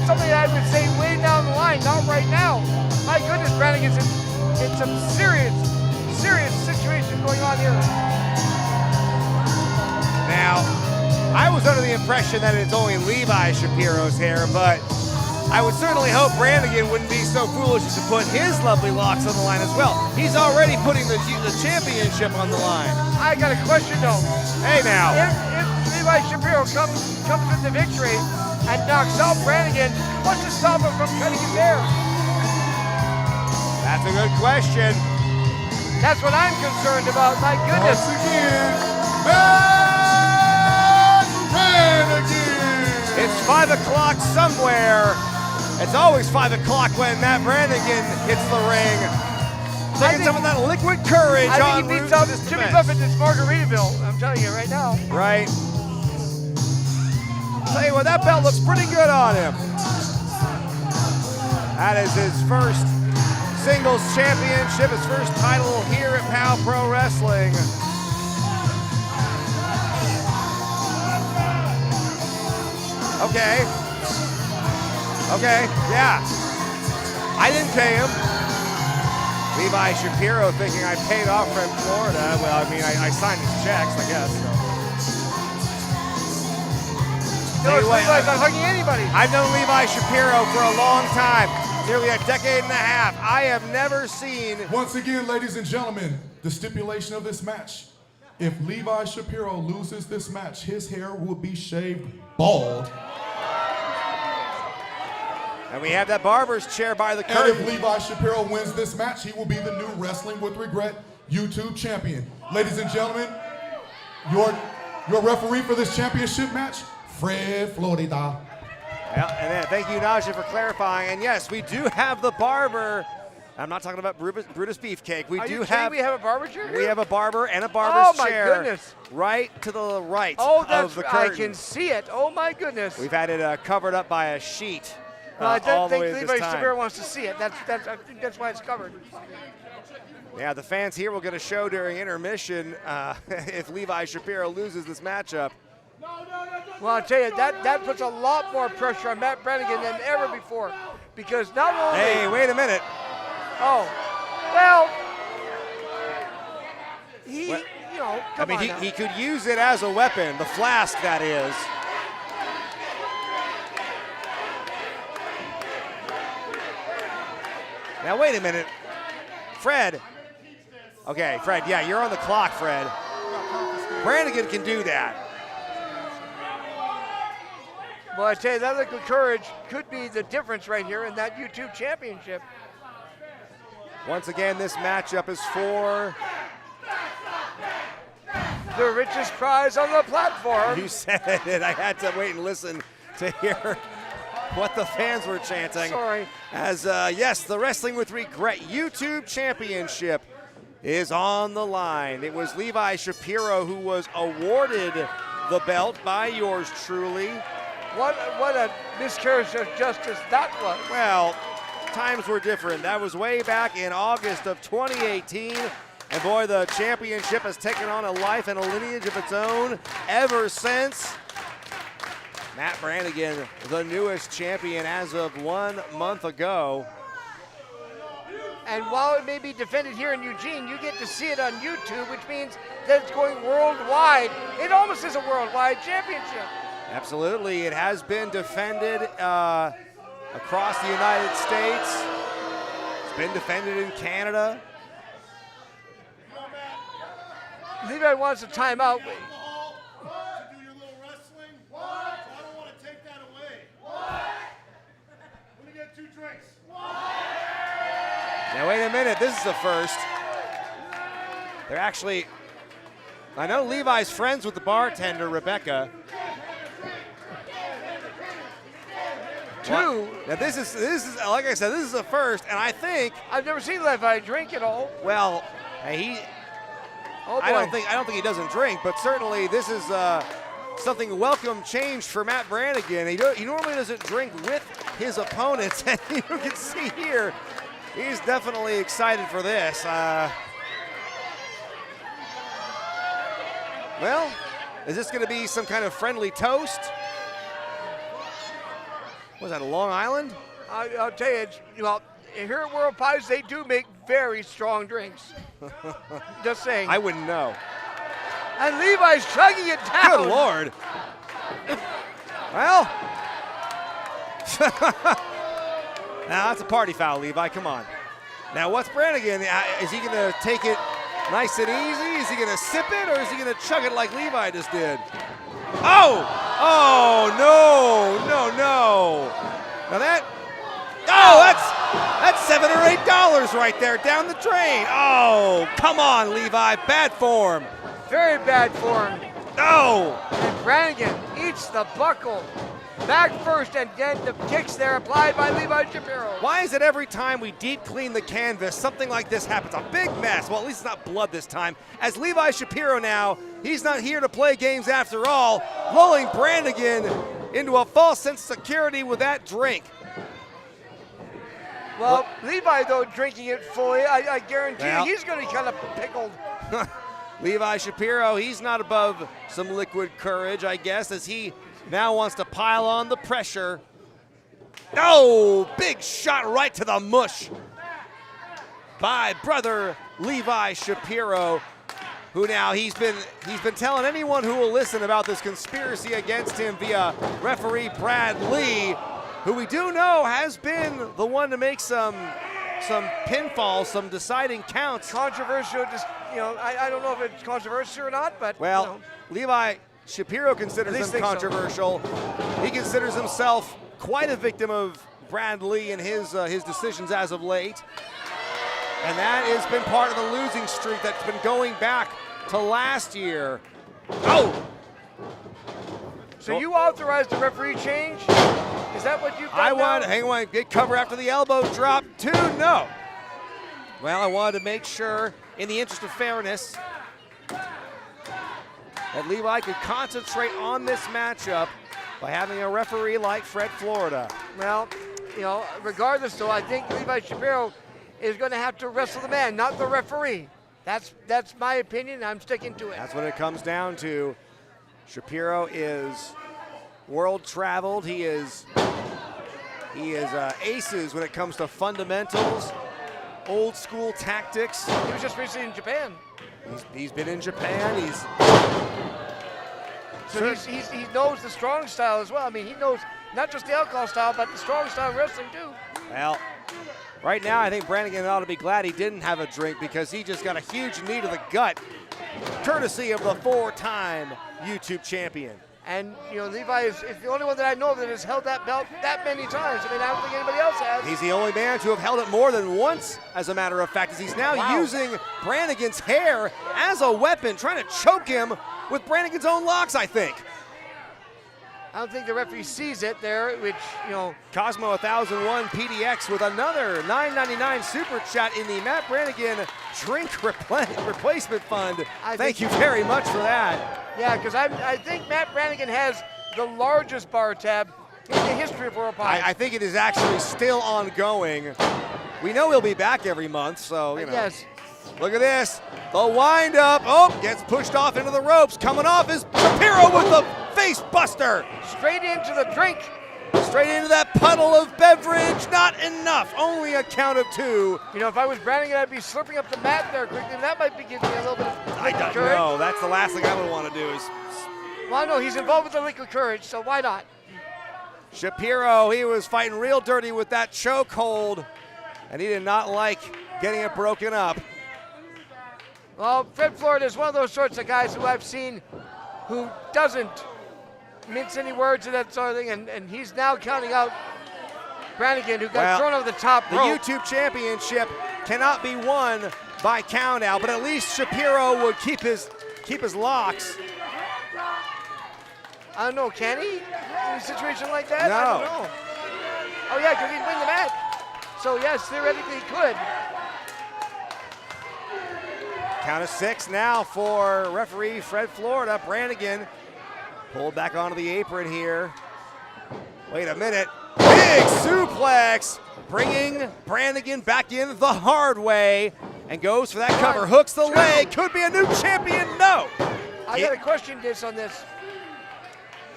something that I would say way down the line, not right now. My goodness, Brannigan's in some serious serious situation going on here. Now, I was under the impression that it's only Levi Shapiro's hair, but I would certainly hope Brannigan wouldn't be so foolish as to put his lovely locks on the line as well. He's already putting the championship on the line. I got a question though. Hey now. If Levi Shapiro comes with the victory and knocks out Brannigan, what's to stop him from cutting his hair? That's a good question. That's what I'm concerned about. My goodness. Once again, Matt Brannigan. It's 5 o'clock somewhere. It's always 5 o'clock when Matt Brannigan hits the ring. Taking some of that liquid courage I on think he beats route out to this Jimmy defense. Buffett in Margaritaville. I'm telling you right now. Right. Tell you what, that belt looks pretty good on him. That is his first singles championship, his first title here at POW Pro Wrestling. Okay. Okay, yeah. I didn't pay him. Levi Shapiro thinking I paid off from Florida. Well, I mean, I signed his checks, I guess. So. No, Tell you what, Levi's not hugging anybody. I've known Levi Shapiro for a long time, nearly a decade and a half. I have never seen. Once again, ladies and gentlemen, the stipulation of this match. If Levi Shapiro loses this match, his hair will be shaved bald. And we have that barber's chair by the And curtain. if Levi Shapiro wins this match, he will be the new Wrestling with Regret YouTube champion. Ladies and gentlemen, your referee for this championship match, Fred Florida. Yeah, and then thank you, Naja, for clarifying. And yes, we do have the barber. I'm not talking about Brutus Beefcake. We Are do you kidding have. me? We have a barber chair here? We have a barber and a barber's Oh, my chair. goodness. Right to the right Oh, of that's the I curtain. can see it. Oh my goodness. We've had it covered up by a sheet. Well, I all don't the way think this Levi time. Shapiro wants to see it. I think that's why it's covered. Yeah, the fans here will get a show during intermission if Levi Shapiro loses this matchup. Well, I'll tell you, that puts a lot more pressure on Matt Brannigan than ever before. Because not only... Hey, wait a minute. Oh, well... What? You know, come on now. He could use it as a weapon, the flask, that is. Now, wait a minute. Fred. Okay, Fred, yeah, you're on the clock, Fred. Brannigan can do that. Well, I tell you, that liquid courage could be the difference right here in that YouTube championship. Once again, this matchup is for... the richest prize on the platform. You said it. I had to wait and listen to hear what the fans were chanting. Sorry. As, yes, the Wrestling with Regret YouTube Championship is on the line. It was Levi Shapiro who was awarded the belt by yours truly. What a miscarriage of justice that was. Well, times were different. That was way back in August of 2018. And boy, the championship has taken on a life and a lineage of its own ever since. Matt Brannigan, the newest champion as of 1 month ago. And while it may be defended here in Eugene, you get to see it on YouTube, which means that it's going worldwide. It almost is a worldwide championship. Absolutely, it has been defended across the United States. It's been defended in Canada. Levi wants a timeout. Now wait a minute, this is the first. They're actually, I know Levi's friends with the bartender, Rebecca. Two. Now this is like I said, this is the first, and I think I've never seen Levi drink at all. well, he. Oh boy. I don't think he doesn't drink, but certainly this is something welcome change for Matt Brannigan. He normally doesn't drink with his opponents, and you can see here he's definitely excited for this. Well, is this going to be some kind of friendly toast? Was that a Long Island? I'll tell you, here at World Pies, they do make very strong drinks. Just saying. I wouldn't know. And Levi's chugging it down. Good Lord. Well. Now that's a party foul, Levi. Come on. Now what's Brannigan? Is he going to take it nice and easy? Is he going to sip it, or is he going to chug it like Levi just did? Oh! Oh, no. Now that's $7 or $8 right there down the drain. Oh, come on, Levi. Bad form. Very bad form. No. And Brannigan eats the buckle. Back first, and then the kicks there applied by Levi Shapiro. Why is it every time we deep clean the canvas, something like this happens? A big mess. Well, at least it's not blood this time. As Levi Shapiro now, he's not here to play games after all, lulling Brannigan into a false sense of security with that drink. Well, Levi, though, drinking it fully, I guarantee you he's going to be kind of pickled. Levi Shapiro, he's not above some liquid courage, I guess, as he now wants to pile on the pressure. Oh, big shot right to the mush by brother Levi Shapiro, who now he's been telling anyone who will listen about this conspiracy against him via referee Brad Lee, who we do know has been the one to make some pinfalls, some deciding counts. Controversial, just, I don't know if it's controversial or not, but well, Levi Shapiro considers him controversial. So. He considers himself quite a victim of Brad Lee and his decisions as of late. And that has been part of the losing streak that's been going back to last year. Oh! So you authorized the referee change? Is that what you've done? Hang on, get cover after the elbow drop. 2, no. Well, I wanted to make sure, in the interest of fairness, that Levi could concentrate on this matchup by having a referee like Fred Florida. Well, regardless, though, I think Levi Shapiro is going to have to wrestle the man, not the referee. That's my opinion. I'm sticking to it. That's what it comes down to. Shapiro is world traveled. He is aces when it comes to fundamentals, old school tactics. He was just recently in Japan. He's been in Japan. So he knows the strong style as well. I mean, he knows not just the alcohol style, but the strong style wrestling too. Well, right now I think Brannigan ought to be glad he didn't have a drink, because he just got a huge knee to the gut, courtesy of the 4-time YouTube champion. And Levi is the only one that I know that has held that belt that many times. I mean, I don't think anybody else has. He's the only man to have held it more than once, as a matter of fact, as he's now using Brannigan's hair as a weapon, trying to choke him with Brannigan's own locks, I think. I don't think the referee sees it there, which, Cosmo 1001 PDX with another $9.99 super chat in the Matt Brannigan drink replacement fund. Thank you very much for that. Yeah, because I think Matt Brannigan has the largest bar tab in the history of World Pies. I think it is actually still ongoing. We know he'll be back every month, so, Yes. Look at this. The wind-up. Oh, gets pushed off into the ropes. Coming off is Shapiro with the face buster. Straight into the drink. Straight into that puddle of beverage. Not enough. Only a count of 2. If I was Brannigan, I'd be slurping up the mat there quickly. And that might be giving me a little bit of liquid courage. No, that's the last thing I would want to do is... Well, I know he's involved with the liquid courage, so why not? Shapiro, he was fighting real dirty with that chokehold, and he did not like getting it broken up. Well, Fred Florida is one of those sorts of guys who I've seen who doesn't mince any words and that sort of thing, and he's now counting out Brannigan, who got thrown over the top rope. The YouTube championship cannot be won by count out, but at least Shapiro would keep his locks. I don't know, can he? In a situation like that? No. I don't know. Oh yeah, because he'd win the match. So yes, theoretically he could. Count of 6 now for referee Fred Florida. Brannigan pulled back onto the apron here. Wait a minute. Big suplex, bringing Brannigan back in the hard way, and goes for that cover. Hooks the leg. Could be a new champion. No. I got a question on this.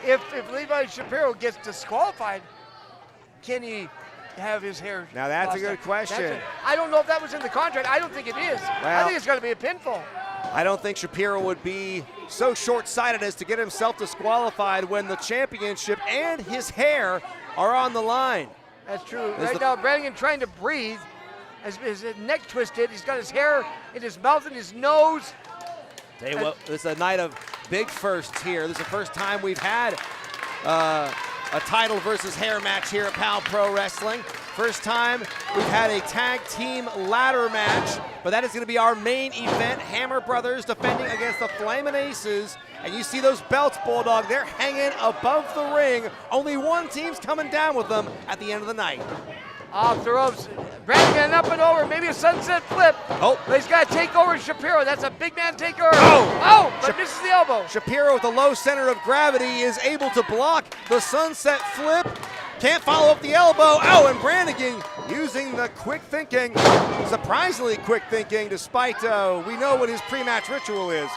If Levi Shapiro gets disqualified, can he have his hair. Now that's a lost good out. question. I don't know if that was in the contract. I don't think it is. I Well- think it's going to be a pinfall. I don't think Shapiro would be so short-sighted as to get himself disqualified when the championship and his hair are on the line. That's true. There's Right the- now, Brannigan trying to breathe. His neck twisted. He's got his hair in his mouth and his nose. Tell you what, this is a night of big firsts here. This is the first time we've had a title versus hair match here at PAL Pro Wrestling. First time we've had a tag team ladder match, but that is going to be our main event. Hammer Brothers defending against the Flamin' Aces. And you see those belts, Bulldog, they're hanging above the ring. Only one team's coming down with them at the end of the night. Off the ropes. Brannigan up and over. Maybe a sunset flip. Oh. But he's got to take over Shapiro. That's a big man takeover. Oh. But misses the elbow. Shapiro with the low center of gravity is able to block the sunset flip. Can't follow up the elbow. Oh, and Brannigan using the quick thinking, surprisingly quick thinking, despite we know what his pre-match ritual is.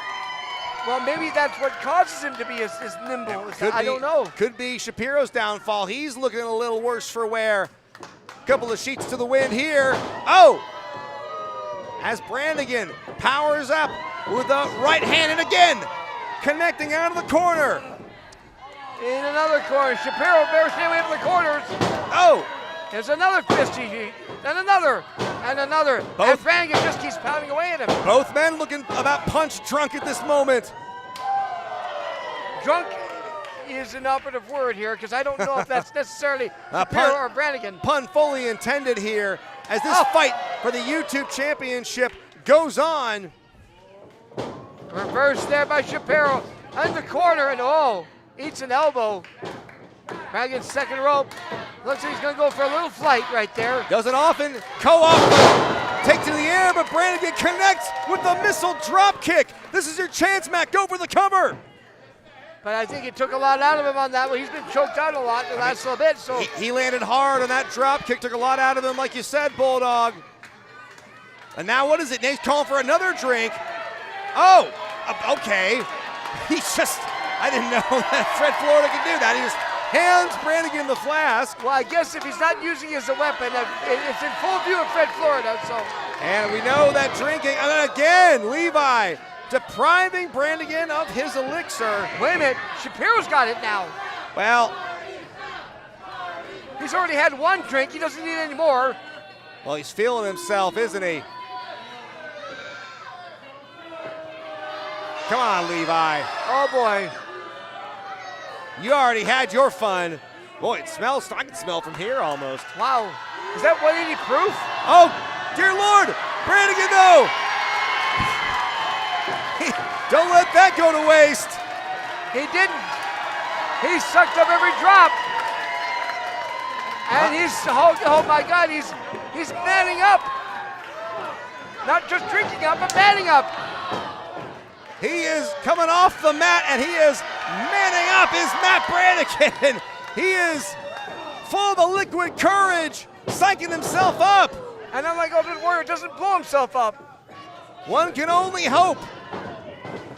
Well, maybe that's what causes him to be as nimble. I don't know. Could be Shapiro's downfall. He's looking a little worse for wear. Couple of sheets to the wind here. Oh! As Brannigan powers up with the right hand, and again, connecting out of the corner. In another corner. Shapiro better stay away from the corners. Oh! There's another fisty heat. And another. And another. Both- And Brannigan just keeps pounding away at him. Both men looking about punch drunk at this moment. Drunk is an operative word here because I don't know if that's necessarily Uh, Shapiro pun- or Brannigan. Pun fully intended here as this Oh. fight for the YouTube Championship goes on. Reverse there by Shapiro. In the corner and eats an elbow. Brannigan's second rope. Looks like he's going to go for a little flight right there. Doesn't often co-op, take to the air, but Brannigan connects with the missile drop kick. This is your chance, Matt. Go for the cover. But I think it took a lot out of him on that one. He's been choked out a lot the last little bit. So He landed hard on that drop kick, took a lot out of him, like you said, Bulldog. And now what is it? Nate's calling for another drink. Oh, okay. He's just, I didn't know that Fred Florida could do that. He just hands Brannigan the flask. well, I guess if he's not using it as a weapon, it's in full view of Fred Florida. So And we know that drinking, and then again, Levi depriving Brannigan of his elixir. wait a minute, Shapiro's got it now. Well, He's already had one drink. He doesn't need any more. he's feeling himself, isn't he? Come on, Levi. Oh boy. You already had your fun. Boy, it smells, I can smell from here almost. Wow. Is that 180 proof? Oh, dear Lord, Brannigan though. Don't let that go to waste. He didn't. He sucked up every drop. And he's, oh my God, he's manning up. Not just drinking up, but manning up. He is coming off the mat and he is manning up, is Matt Brannigan. He is full of the liquid courage, psyching himself up. And unlike Ultimate Warrior, doesn't blow himself up. One can only hope.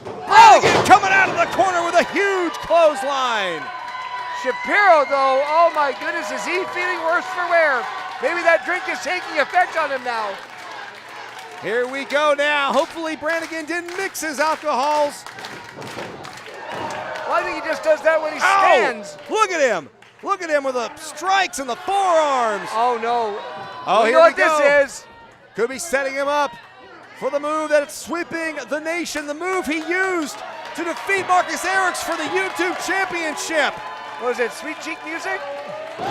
Brannigan coming out of the corner with a huge clothesline. Shapiro, though, oh my goodness, is he feeling worse for wear? Maybe that drink is taking effect on him now. Here we go now. Hopefully Brannigan didn't mix his alcohols. Well, I think he just does that when he stands. Look at him. Look at him with the strikes in the forearms. Oh no. Oh, We here know we what go. this is. Could be setting him up for the move that is sweeping the nation. The move he used to defeat Marcus Erics for the YouTube Championship. Was it Sweet Cheek Music?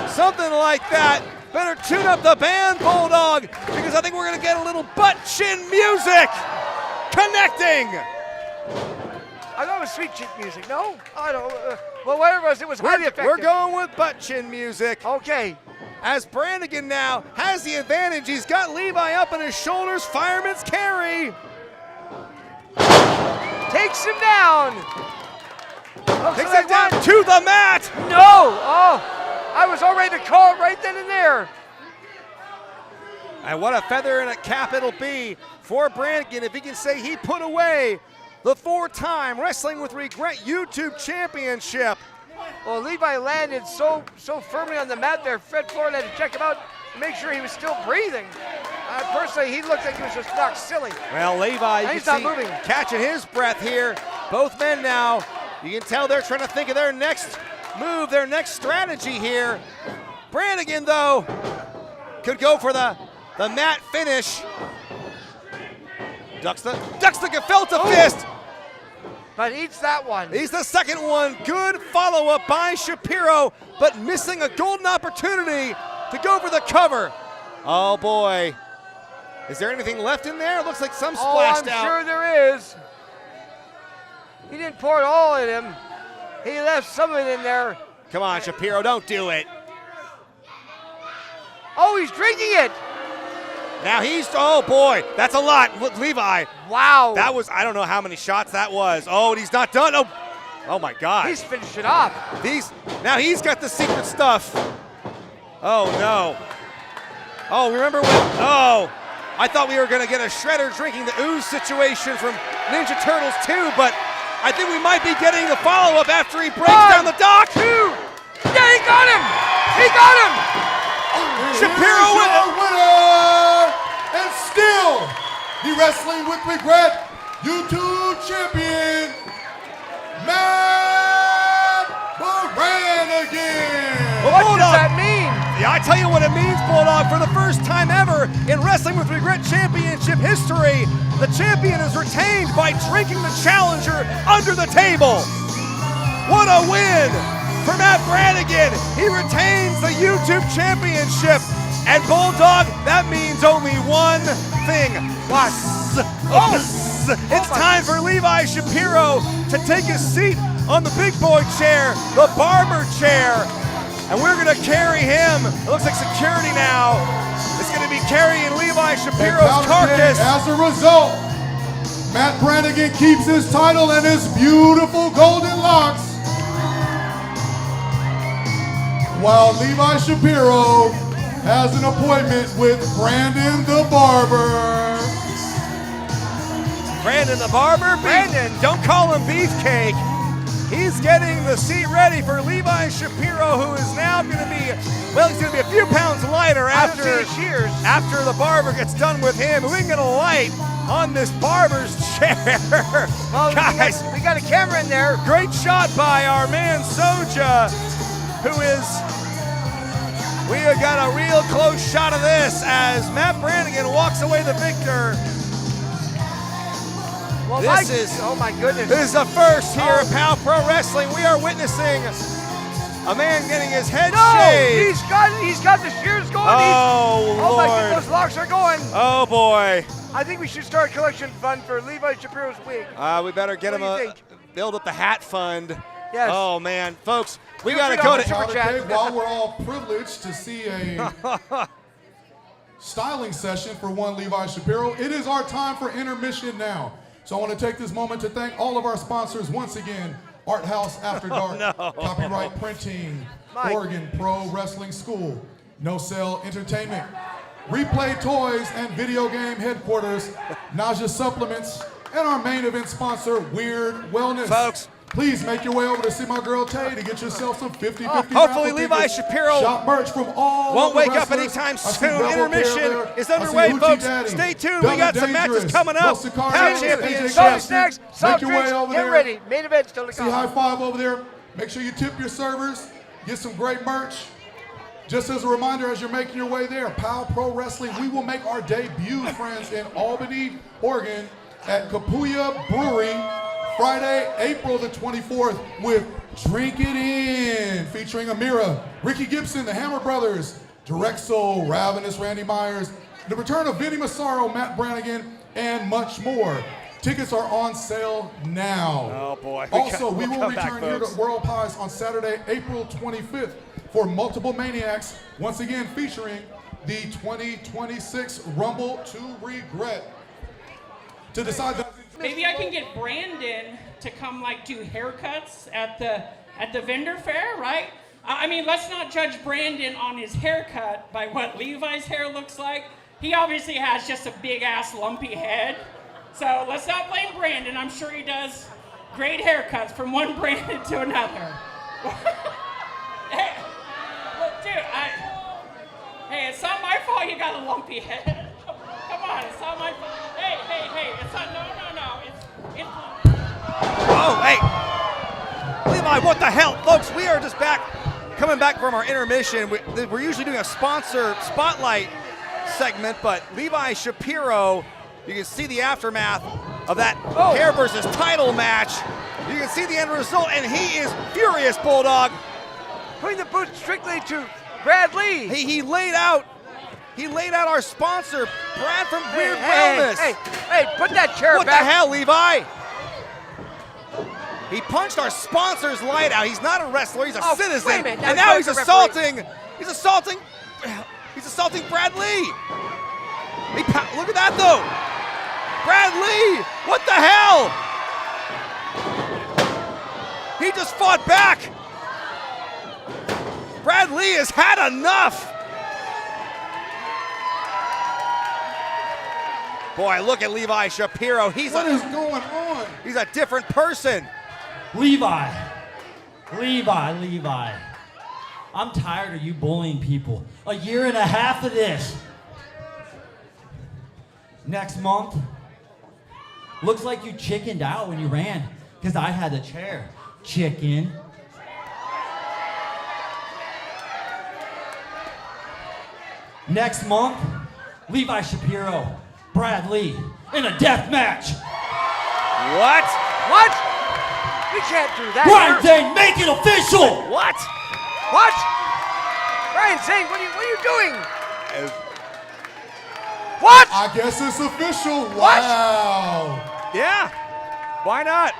Something like that. Better tune up the band, Bulldog, because I think we're going to get a little butt chin music connecting. I thought it was Sweet Cheek Music. No? I don't. Well, whatever it was highly effective. We're going with butt chin music. Okay. As Brannigan now has the advantage. He's got Levi up on his shoulders. Fireman's carry. Takes him down. Takes him down to the mat. No. Oh. I was all ready to call it right then and there. And what a feather in a cap it'll be for Brannigan if he can say he put away the 4-time Wrestling with Regret YouTube Championship. Well, Levi landed so firmly on the mat there. Fred Florida had to check him out to make sure he was still breathing. Personally, he looked like he was just knocked silly. Well, Levi, you He's can not see moving. catching his breath here. Both men now, you can tell they're trying to think of their next move, their next strategy here. Brannigan, though, could go for the mat finish. Ducks the gefilte fist. But eats that one. He's the second one. Good follow-up by Shapiro, but missing a golden opportunity to go for the cover. Oh boy. Is there anything left in there? It looks like some splashed out. I'm sure there is. He didn't pour it all in him. He left some of it in there. Come on, Shapiro, don't do it. Oh, he's drinking it. Now oh boy, that's a lot. Look, Levi. Wow. That was, I don't know how many shots that was. Oh, and he's not done. Oh my God. He's finished it off. Now he's got the secret stuff. Oh no. Oh, remember when, I thought we were gonna get a Shredder drinking the ooze situation from Ninja Turtles 2, but I think we might be getting the follow-up after he breaks down the dock. 2. Yeah, he got him. He got him. Shapiro with a winner, and still the Wrestling with Regret YouTube champion, Matt Brannigan. What does that mean? Yeah, I tell you what it means, Bulldog. For the first time ever in Wrestling with Regret Championship history, the champion is retained by drinking the challenger under the table. What a win for Matt Brannigan. He retains the YouTube championship. And Bulldog, that means only one thing. What? It's time for Levi Shapiro to take his seat on the big boy chair, the barber chair. And we're gonna carry him. It looks like security now is gonna be carrying Levi Shapiro's carcass. As a result, Matt Brannigan keeps his title and his beautiful golden locks, while Levi Shapiro has an appointment with Brandon the Barber. Brandon the Barber? Brandon. Don't call him Beefcake. He's getting the seat ready for Levi Shapiro, who is now going to be, well, he's going to be a few pounds lighter after the barber gets done with him. We can get a light on this barber's chair. Well, guys, we got a camera in there. Great shot by our man Soja, who is, we have got a real close shot of this as Matt Brannigan walks away the victor. Well, oh my goodness. This is a first here at POW Pro Wrestling. We are witnessing a man getting his head shaved. He's got the shears going. Oh, Oh my Lord. goodness, those locks are going. Oh boy. I think we should start a collection fund for Levi Shapiro's wig. We better get What do him you think? build up the hat fund. Yes. Oh man, folks, we Feel gotta free go to to. Super chat. Okay, while we're all privileged to see a styling session for one Levi Shapiro, it is our time for intermission now. So I want to take this moment to thank all of our sponsors once again. Art House After Dark, Copyright Printing, Mike. Oregon Pro Wrestling School, No Cell Entertainment, Replay Toys and Video Game Headquarters, Nausea Supplements, and our main event sponsor, Weird Wellness. Folks. Please make your way over to see my girl Tay to get yourself some 50-50 Hopefully raffle Levi tickets. Shapiro Shop merch from all won't of the wake up wrestlers. anytime I see soon. Rebel Intermission Care there. is I see underway, Hoochie folks. Daddy, Stay tuned. Duv We got some matches Dangerous, coming up. Sicarios, POW AJ Championship. Soft Jackson. snacks, Make soft your way drinks, over get there. ready. Main event still to See high come. five over there. Make sure you tip your servers. Get some great merch. Just as a reminder, as you're making your way there, POW Pro Wrestling, we will make our debut, friends, in Albany, Oregon, at Kapuya Brewery, Friday, April the 24th, with Drink It In, featuring Amira, Ricky Gibson, the Hammer Brothers, Direxo, Ravenous, Randy Myers, the return of Vinny Massaro, Matt Brannigan, and much more. Tickets are on sale now. Oh boy. Also, we will come back, return here to folks. World Pies on Saturday, April 25th for Multiple Maniacs, once again featuring the 2026 Rumble to Regret. To decide that. Maybe I can get Brandon to come like do haircuts at the vendor fair, right? I mean, let's not judge Brandon on his haircut by what Levi's hair looks like. He obviously has just a big ass lumpy head. So let's not blame Brandon. I'm sure he does great haircuts from one Brandon to another. it's not my fault you got a lumpy head. Come on, it's not my fault. Hey, it's not, no. It's Oh, hey. Levi, what the hell? Folks, we are just coming back from our intermission. We're usually doing a sponsor spotlight segment, but Levi Shapiro, you can see the aftermath of that hair versus title match. You can see the end result, and he is furious, Bulldog. Putting the boot strictly to Brad Lee. He laid out our sponsor, Brad from Weird Wellness. Hey, put that chair What back. the hell, Levi? He punched our sponsor's light out. He's not a wrestler, he's a citizen. Wait a minute, and now he's assaulting Brad Lee. Look at that though. Brad Lee, what the hell? He just fought back. Brad Lee has had enough. Boy, look at Levi Shapiro. What is going on? He's a different person. Levi. I'm tired of you bullying people. A year and a half of this. Next month, looks like you chickened out when you ran, because I had the chair. Chicken. Next month, Levi Shapiro, Brad Lee, in a death match. What? We can't do that. Brian Zane, make it official! What? Brian Zane, what are you doing? What? I guess it's official. Wow. Yeah. Why not?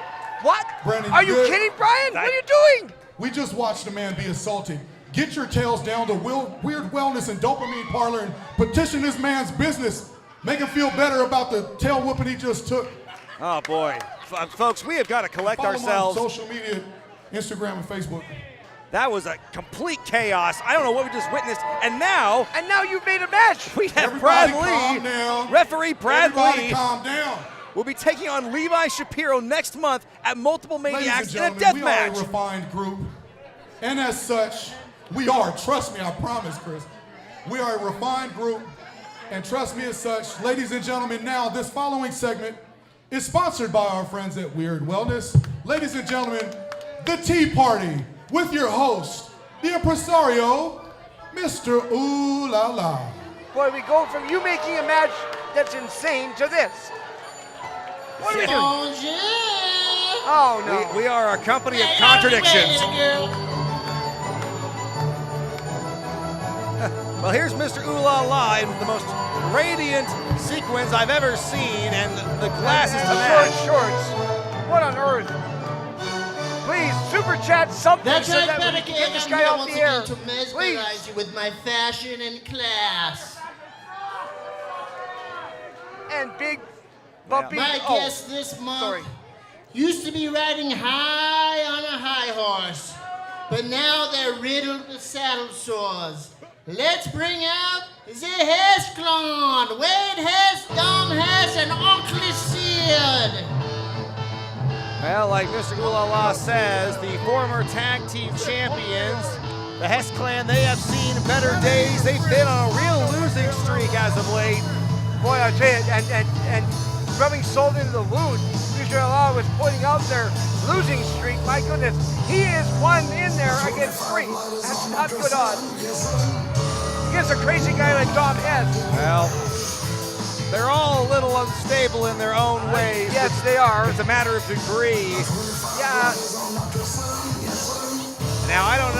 What? Brandon, are you good? kidding, Brian? What are you doing? We just watched a man be assaulted. Get your tails down to Weird Wellness and Dopamine Parlor and petition this man's business. Make him feel better about the tail whooping he just took. Oh boy. Folks, we have got to collect Follow him ourselves. on social media, Instagram and Facebook. That was a complete chaos. I don't know what we just witnessed. And now you've made a match. We have Everybody Brad calm Lee, down. referee Brad Everybody Lee, calm down. will be taking on Levi Shapiro next month at Multiple Maniacs in a Ladies and death gentlemen, we are match. a refined group. And as such, we are. Trust me, I promise, Chris. We are a refined group. And trust me as such, ladies and gentlemen, now this following segment is sponsored by our friends at Weird Wellness. Ladies and gentlemen, The Tea Party with your host, the impresario, Mr. Ooh La La. Boy, we go from you making a match that's insane to this. What are we doing? Oh, no. We are a company of contradictions. Well, here's Mr. Ooh La La in the most radiant sequence I've ever seen, and the glasses to match. Shorts. What on earth? Please, super chat something That's so right, that we Brannigan. can get this I'm guy here off once the air. again to mesmerize you with my fashion and class. And big, bumpy. My guest this month used to be riding high on a high horse, but now they're riddled with saddle sores. Let's bring out the Hess Clan, Wade Hess, Dom Hess, and Uncle Sid. Well, like Mr. Ooh La La says, the former tag team champions, the Hess Clan, they have seen better days. They've been on a real losing streak as of late. Boy, I tell you, and rubbing salt into the wound. Mr. Allah was pointing out their losing streak. My goodness, he is one in there against three. That's not good odds. Against a crazy guy like Dom Hess. Well, they're all a little unstable in their own ways. Yes, they are. It's a matter of degree. Yeah. Now I don't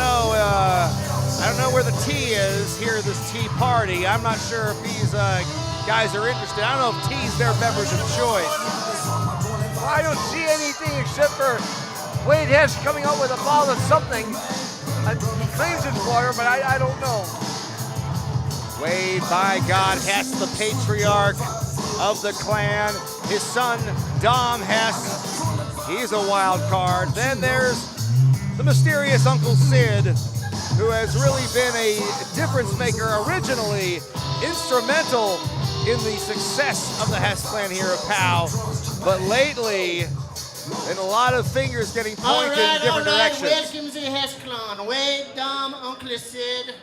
know where the tea is here at this tea party. I'm not sure if these guys are interested. I don't know if tea's their beverage of choice. Well, I don't see anything except for Wade Hess coming out with a bottle of something. He claims it's water, but I don't know. Wade, by God, Hess, the patriarch of the clan. His son, Dom Hess, he's a wild card. Then there's the mysterious Uncle Sid, who has really been a difference maker, originally instrumental in the success of the Hess Clan here at POW. But lately, been a lot of fingers getting pointed in different directions. Welcome to Hess Clan. Wade, Dom, Uncle Sid.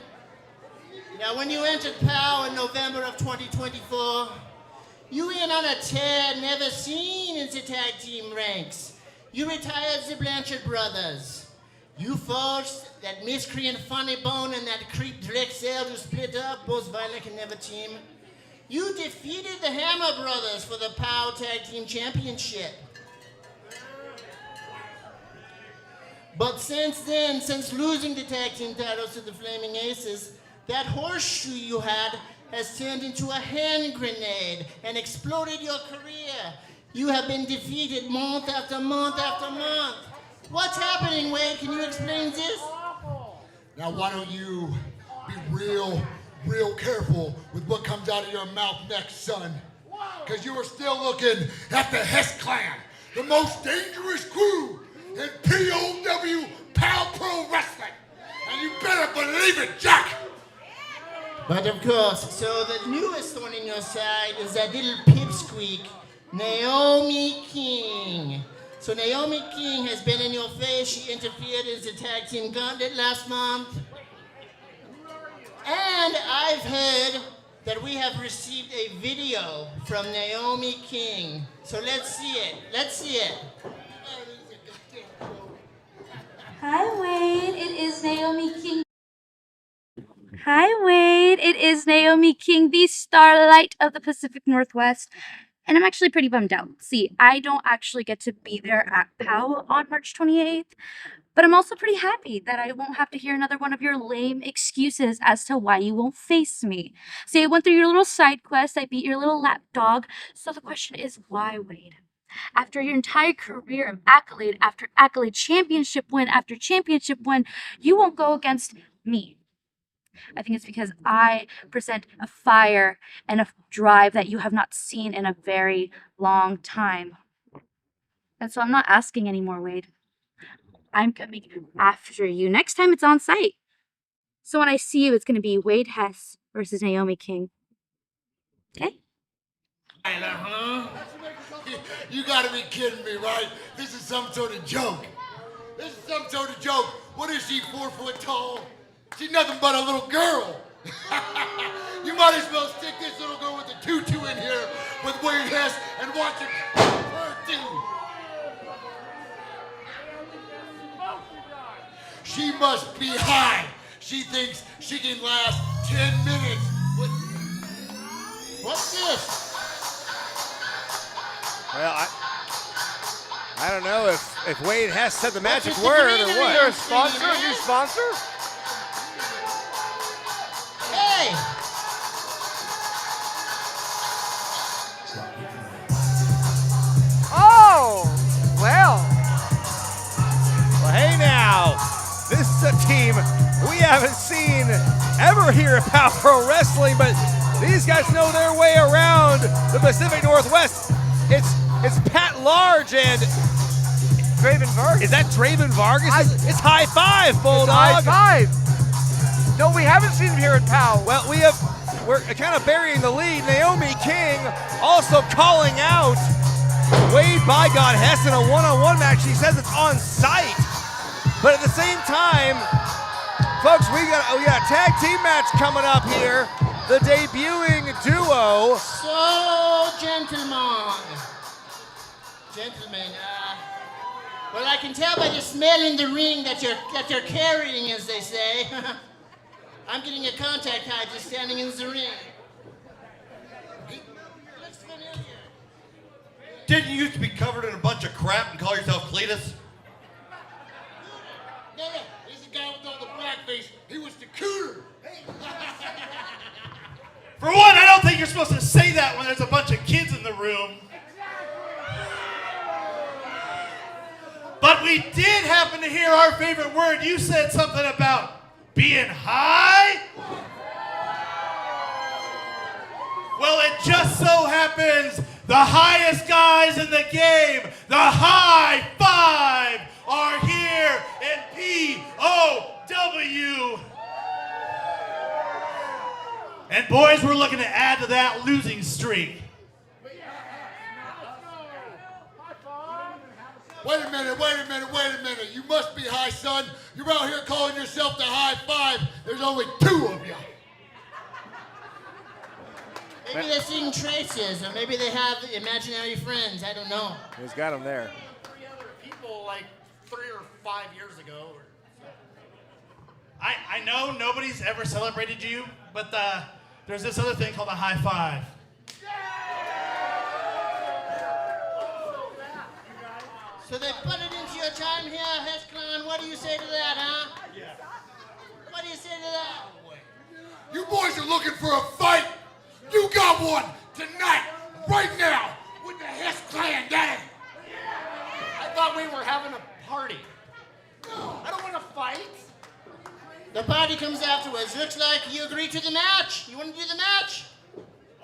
Now, when you entered POW in November of 2024, you went on a tear never seen in the tag team ranks. You retired the Blanchard brothers. You forced that miscreant Funny Bone and that creep Drexel to split up both Violent and Never team. You defeated the Hammer brothers for the POW Tag Team Championship. But since then, since losing the tag team titles to the Flaming Aces, that horseshoe you had has turned into a hand grenade and exploded your career. You have been defeated month after month after month. What's happening, Wade? Can you explain this? Now, why don't you be real careful with what comes out of your mouth next, son? Because you are still looking at the Hess Clan, the most dangerous crew in POW POW Pro Wrestling. And you better believe it, Jack! But of course, so the newest thorn in your side is that little pipsqueak, Naomi King. So Naomi King has been in your face. She interfered in the tag team gauntlet last month. And I've heard that we have received a video from Naomi King. So let's see it. Let's see it. Hi, Wade. It is Naomi King. Hi, Wade. It is Naomi King, the starlight of the Pacific Northwest. And I'm actually pretty bummed out. See, I don't actually get to be there at POW on March 28th, but I'm also pretty happy that I won't have to hear another one of your lame excuses as to why you won't face me. See, I went through your little side quest, I beat your little lapdog, so the question is why, Wade? After your entire career of accolade after accolade, championship win after championship win, you won't go against me. I think it's because I present a fire and a drive that you have not seen in a very long time. And so I'm not asking anymore, Wade. I'm coming after you. Next time it's on site. So when I see you, it's going to be Wade Hess versus Naomi King. Okay? You gotta be kidding me, right? This is some sort of joke. This is some sort of joke. What is she, 4 foot tall? She's nothing but a little girl. You might as well stick this little girl with a tutu in here with Wade Hess and watch it her do. She must be high. She thinks she can last 10 minutes with... What's this? Well, I don't know if Wade Hess said the magic word or what. Is there a sponsor? A new sponsor? Hey! Oh! Well. Well, hey now, this is a team we haven't seen ever here at POW Pro Wrestling, but these guys know their way around the Pacific Northwest. It's Pat Large and Draven Vargas. Is that Draven Vargas? It's high five, Bulldog. It's high five. No, we haven't seen him here at POW. Well, we're kind of burying the lead. Naomi King also calling out Wade by God Hess in a one-on-one match. She says it's on site, but at the same time, folks, we got a tag team match coming up here. The debuting duo. So, gentlemen, well, I can tell by the smell in the ring that you're carrying, as they say. I'm getting a contact high just standing in the ring. Looks familiar. Didn't you used to be covered in a bunch of crap and call yourself Cletus? No, he's the guy with all the blackface. He was the cooler. For one, I don't think you're supposed to say that when there's a bunch of kids in the room. But we did happen to hear our favorite word. You said something about being high? Well, it just so happens the highest guys in the game, the High Five, are here in POW. And boys, we're looking to add to that losing streak. Wait a minute. You must be high, son. You're out here calling yourself the High Five. There's only 2 of you. Maybe they're seeing traces, or maybe they have imaginary friends. I don't know. He's got him there. 3 other people like 3 or 5 years ago. I know nobody's ever celebrated you, but there's this other thing called a high five. So they put it into your time here, Hess Clan. What do you say to that, huh? Yeah. What do you say to that? You boys are looking for a fight? You got one tonight, right now, with the Hess Clan gang. I thought we were having a party. No, I don't want to fight. The party comes afterwards. Looks like you agreed to the match. You want to do the match?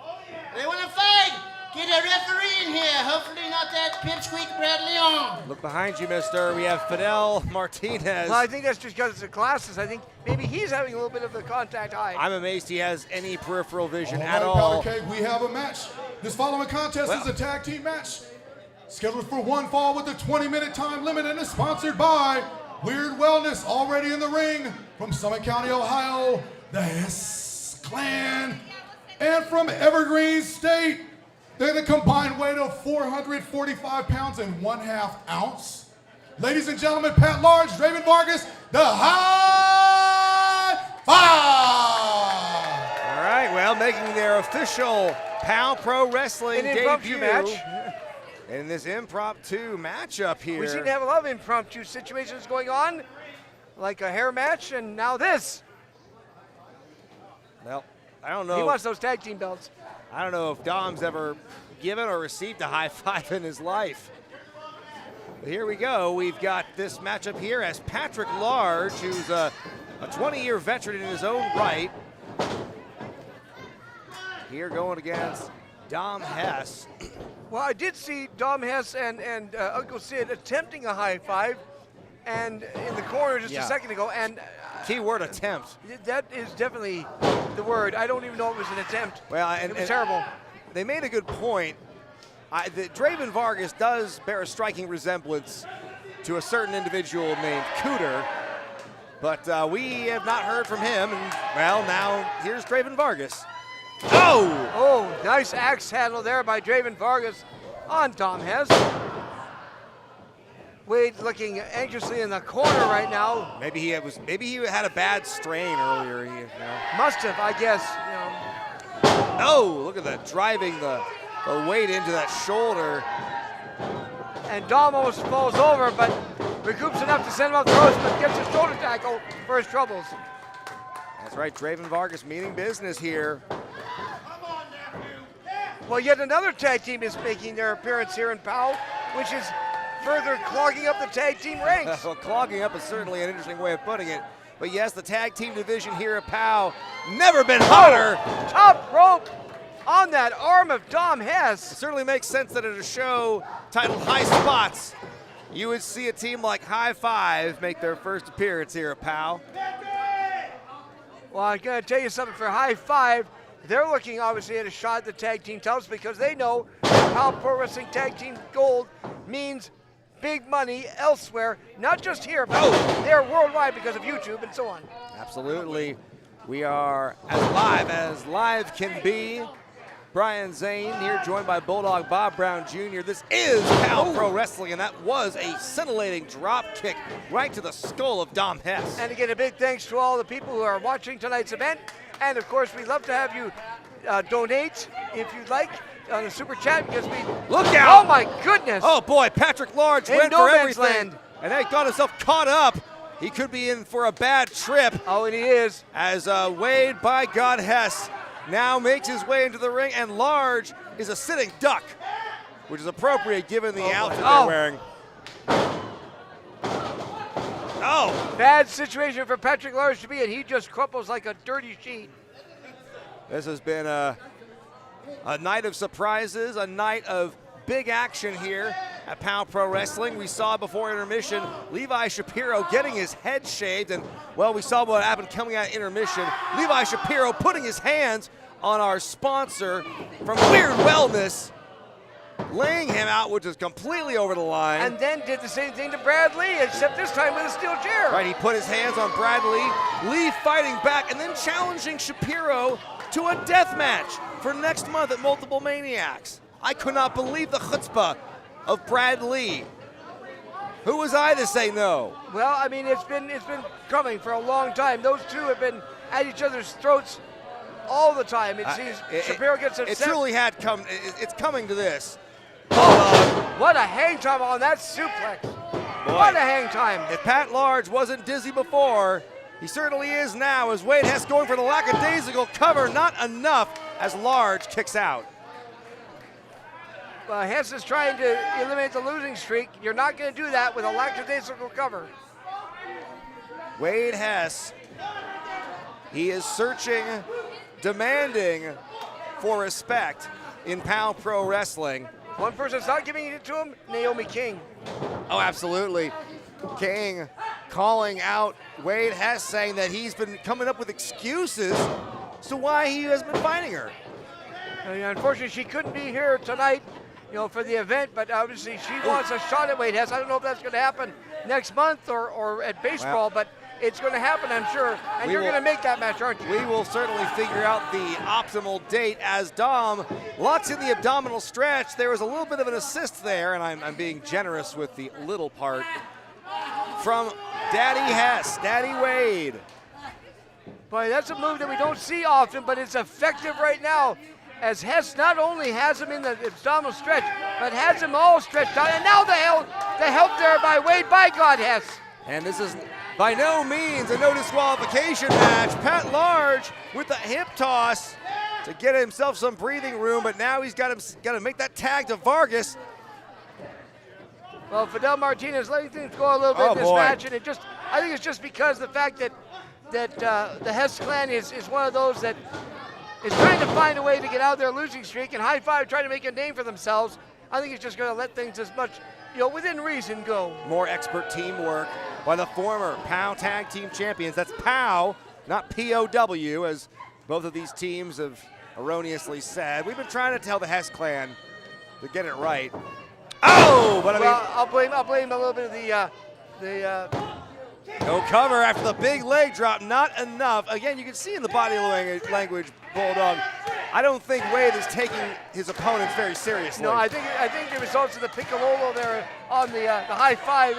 Oh, yeah. They want to fight. Get a referee in here. Hopefully not that pipsqueak Brad Leon. Look behind you, mister. We have Fidel Martinez. Well, I think that's just because it's the glasses. I think maybe he's having a little bit of the contact eye. I'm amazed he has any peripheral vision All at right, all. Powder Keg, we have a match. This following contest is a tag team match. Scheduled for one fall with a 20-minute time limit and is sponsored by Weird Wellness. Already in the ring from Summit County, Ohio, the Hess Clan. And from Evergreen State, they're the combined weight of 445 pounds and 1/2 ounce. Ladies and gentlemen, Pat Large, Draven Vargas, the High Five! All right, well, making their official POW Pro Wrestling An impromptu debut match. in this impromptu matchup here. We seem to have a lot of impromptu situations going on, like a hair match, and now this. Well, I don't know. He wants those tag team belts. I don't know if Dom's ever given or received a high five in his life. But here we go. We've got this matchup here as Patrick Large, who's a 20-year veteran in his own right. Here going against Dom Hess. Well, I did see Dom Hess and Uncle Sid attempting a high five, and in the corner just a second ago. And keyword attempt. That is definitely the word. I don't even know it was an attempt. Well, it was terrible. They made a good point. Draven Vargas does bear a striking resemblance to a certain individual named Cooter, but we have not heard from him. And well, now here's Draven Vargas. Oh! Oh, nice axe handle there by Draven Vargas on Dom Hess. Wade looking anxiously in the corner right now. Maybe he had a bad strain earlier. Must have, I guess. Oh, look at that, driving the weight into that shoulder. And Dom almost falls over, but recoups enough to send him off the ropes, but gets a shoulder tackle for his troubles. That's right, Draven Vargas meaning business here. Well, yet another tag team is making their appearance here in POW, which is further clogging up the tag team ranks. Well, clogging up is certainly an interesting way of putting it. But yes, the tag team division here at POW, never been hotter. Top rope on that arm of Dom Hess. It certainly makes sense that at a show titled High Spots, you would see a team like High Five make their first appearance here at POW. Well, I'm going to tell you something for High Five. They're looking obviously at a shot at the tag team titles because they know POW Pro Wrestling Tag Team Gold means big money elsewhere, not just here, but they're worldwide because of YouTube and so on. Absolutely. We are as live can be. Brian Zane here, joined by Bulldog Bob Brown Jr. This is POW Pro Wrestling, and that was a scintillating drop kick right to the skull of Dom Hess. And again, a big thanks to all the people who are watching tonight's event. And of course, we'd love to have you donate if you'd like on the super chat because we look out! Oh my goodness! Oh boy, Patrick Large in went no for man's everything, land. And then he got himself caught up. He could be in for a bad trip. Oh, and he is. As Wade, by God, Hess now makes his way into the ring, and Large is a sitting duck, which is appropriate given the outfit they're wearing. Oh! Bad situation for Patrick Large to be in. He just crumples like a dirty sheet. This has been a night of surprises, a night of big action here at POW Pro Wrestling. We saw before intermission Levi Shapiro getting his head shaved, and well, we saw what happened coming out of intermission. Levi Shapiro putting his hands on our sponsor from Weird Wellness, laying him out, which is completely over the line. And then did the same thing to Brad Lee, except this time with a steel chair. Right, he put his hands on Brad Lee. Lee fighting back and then challenging Shapiro to a death match for next month at Multiple Maniacs. I could not believe the chutzpah of Brad Lee. Who was I to say no? Well, I mean, it's been coming for a long time. Those two have been at each other's throats all the time. It seems Shapiro gets upset. It truly had come. It's coming to this. What a hang time on that suplex. Boy, what a hang time. If Pat Large wasn't dizzy before, he certainly is now, as Wade Hess going for the lackadaisical cover. Not enough as Large kicks out. Hess is trying to eliminate the losing streak. You're not going to do that with a lackadaisical cover. Wade Hess, he is searching, demanding for respect in POW Pro Wrestling. One person's not giving it to him, Naomi King. Oh, absolutely. King calling out Wade Hess, saying that he's been coming up with excuses as to why he has been fighting her. Unfortunately, she couldn't be here tonight, for the event, but obviously she wants a shot at Wade Hess. I don't know if that's going to happen next month or at baseball, but it's going to happen, I'm sure. And you're going to make that match, aren't you? We will certainly figure out the optimal date as Dom locks in the abdominal stretch. There was a little bit of an assist there, and I'm being generous with the little part, from Daddy Hess, Daddy Wade. Boy, that's a move that we don't see often, but it's effective right now, as Hess not only has him in the abdominal stretch, but has him all stretched out. And now the help there by Wade. By God, Hess. And this is by no means a no disqualification match. Pat Large with the hip toss to get himself some breathing room, but now he's got to make that tag to Vargas. Well, Fidel Martinez letting things go a little bit in this match, and I think it's just because the fact that the Hess Clan is one of those that is trying to find a way to get out of their losing streak, and High Five trying to make a name for themselves. I think it's just going to let things as much, within reason go. More expert teamwork by the former POW Tag Team Champions. That's POW, not POW, as both of these teams have erroneously said. We've been trying to tell the Hess Clan to get it right. Oh, but I'll blame a little bit of the no cover after the big leg drop, not enough. Again, you can see in the body language, Bulldog, I don't think Wade is taking his opponents very seriously. No, I think the results of the Piccololo there on the High Five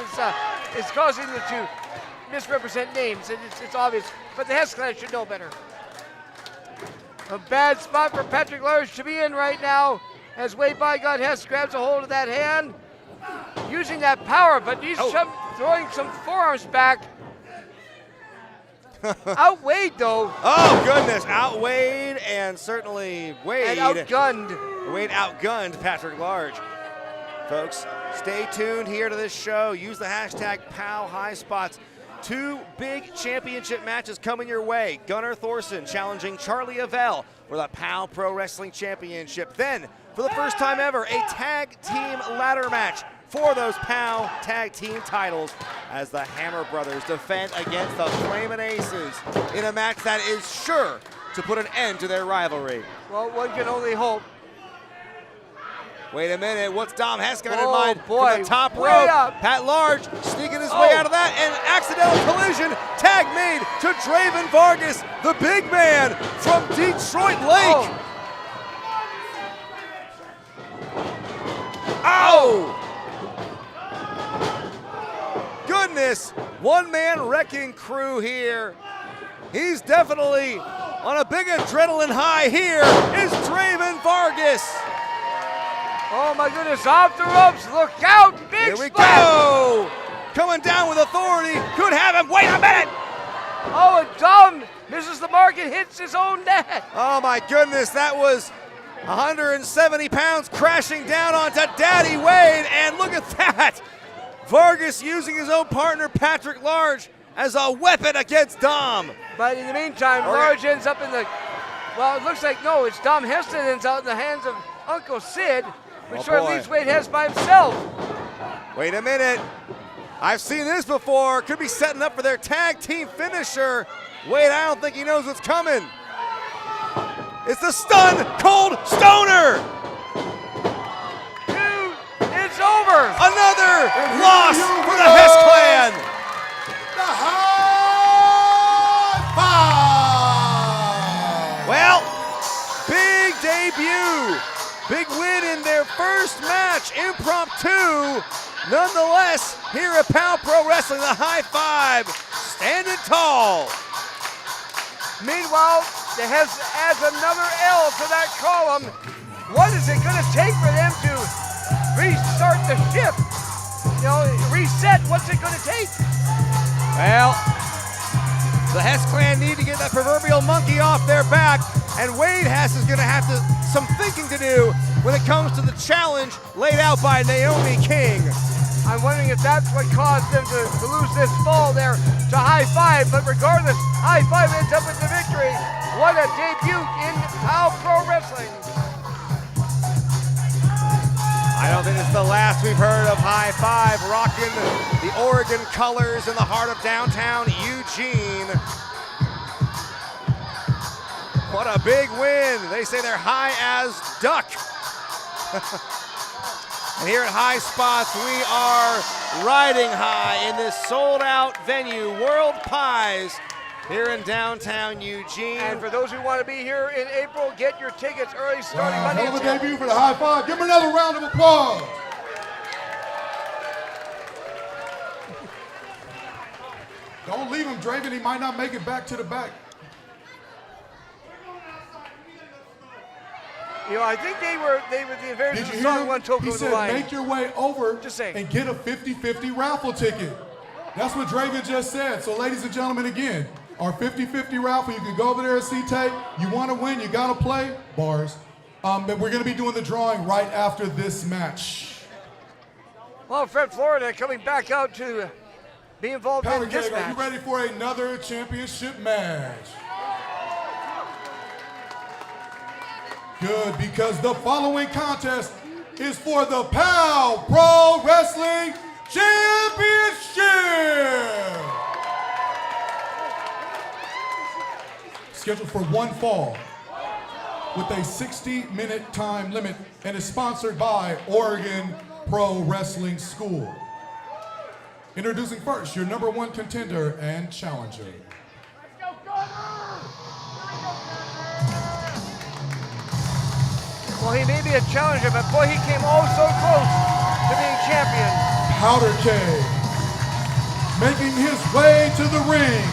is causing them to misrepresent names. It's obvious, but the Hess Clan should know better. A bad spot for Patrick Large to be in right now, as Wade by God Hess grabs a hold of that hand, using that power, but he's throwing some forearms back. Outweighed though. Oh goodness, outweighed, and certainly Wade. And outgunned. Wade outgunned Patrick Large. Folks, stay tuned here to this show. Use the hashtag #PowHighSpots. Two big championship matches coming your way. Gunnar Thorson challenging Charly Avell for the POW Pro Wrestling Championship. Then, for the first time ever, a tag team ladder match for those POW tag team titles as the Hammer Brothers defend against the Flamin' Aces in a match that is sure to put an end to their rivalry. Well, one can only hope. Wait a minute, what's Dom Hess got in mind boy, from the top way rope? up. Pat Large sneaking his way out of that, and accidental collision, tag made to Draven Vargas, the big man from Detroit Lake. Ow! Goodness, one-man wrecking crew here. He's definitely on a big adrenaline high here is Draven Vargas. Oh my goodness, off the ropes, look out, big Here we splash. go. Coming down with authority, could have him, wait a minute. Oh, and Dom misses the mark and hits his own net. Oh my goodness, that was 170 pounds crashing down onto Daddy Wade, and look at that. Vargas using his own partner, Patrick Large, as a weapon against Dom. But in the meantime, Large ends up in the, well, it looks like, no, it's Dom Hess that ends out in the hands of Uncle Sid, which sort of leaves Wade Hess by himself. Wait a minute. I've seen this before. Could be setting up for their tag team finisher. Wade, I don't think he knows what's coming. It's the Stun Cold Stoner. Dude, it's over. Another loss for the Hess Clan. The High Five. Well, Big win in their first match, impromptu. Nonetheless, here at POW Pro Wrestling, the high five, standing tall. Meanwhile, the Hess adds another L to that column. What is it going to take for them to restart the ship? You know, reset, what's it going to take? Well, the Hess Clan need to get that proverbial monkey off their back, and Wade Hess is going to have some thinking to do when it comes to the challenge laid out by Naomi King. I'm wondering if that's what caused them to lose this fall there to high five, but regardless, high five ends up with the victory. What a debut in POW Pro Wrestling. I don't think it's the last we've heard of high five rocking the Oregon colors in the heart of downtown Eugene. What a big win. They say they're high as duck. And here at High Spots, we are riding high in this sold-out venue, World Pies, here in downtown Eugene. And for those who want to be here in April, get your tickets early starting Monday. Hell of a debut for the high five. Give him another round of applause. Don't leave him, Draven. He might not make it back to the back. You know, I think they were the very Did you song hear one him? token He of the said, line. make your way over Just saying. and get a 50-50 raffle ticket. That's what Draven just said. So ladies and gentlemen, again, our 50-50 raffle, you can go over there and see tape. You want to win, you got to play. Bars. But we're going to be doing the drawing right after this match. Well, Fred Florida coming back out to be involved Powder in this Keg, are match. you ready for another championship match? Good, because the following contest is for the POW Pro Wrestling Championship! Scheduled for one fall with a 60-minute time limit and is sponsored by Oregon Pro Wrestling School. Introducing first your #1 contender and challenger. Well, he may be a challenger, but boy, he came oh so close to being champion. Powder Keg, making his way to the ring.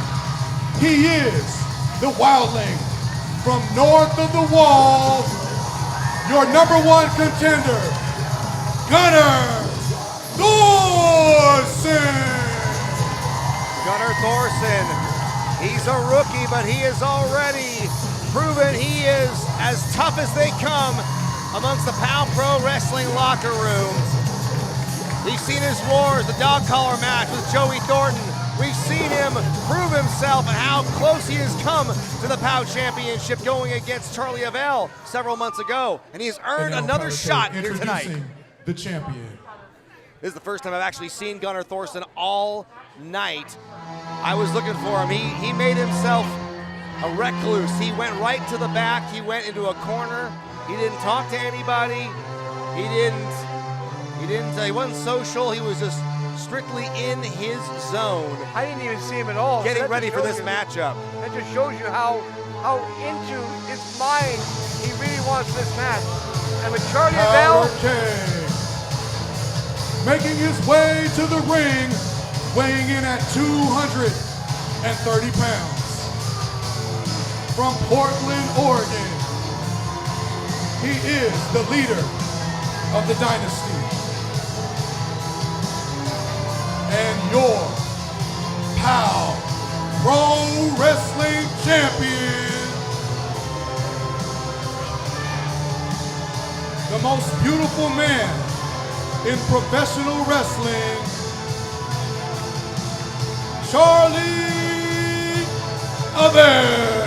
He is the wildling from north of the wall, your #1 contender, Gunnar Thorson. Gunnar Thorson, he's a rookie, but he is already proven he is as tough as they come amongst the POW Pro Wrestling locker room. We've seen his wars, the dog collar match with Joey Thornton. We've seen him prove himself and how close he has come to the POW Championship going against Charly Avell several months ago. And he has earned another shot here tonight. The champion. This is the first time I've actually seen Gunnar Thorson all night. I was looking for him. He made himself a recluse. He went right to the back. He went into a corner. He didn't talk to anybody. He wasn't social. He was just strictly in his zone. I didn't even see him at all. Getting So that ready just for shows this you- matchup. That just shows you how into his mind he really wants this match. And with Charly Avell, Powder Keg, making his way to the ring, weighing in at 230 pounds. From Portland, Oregon, he is the leader of the dynasty. And your POW Pro Wrestling Champion, the most beautiful man in professional wrestling, Charly Avell.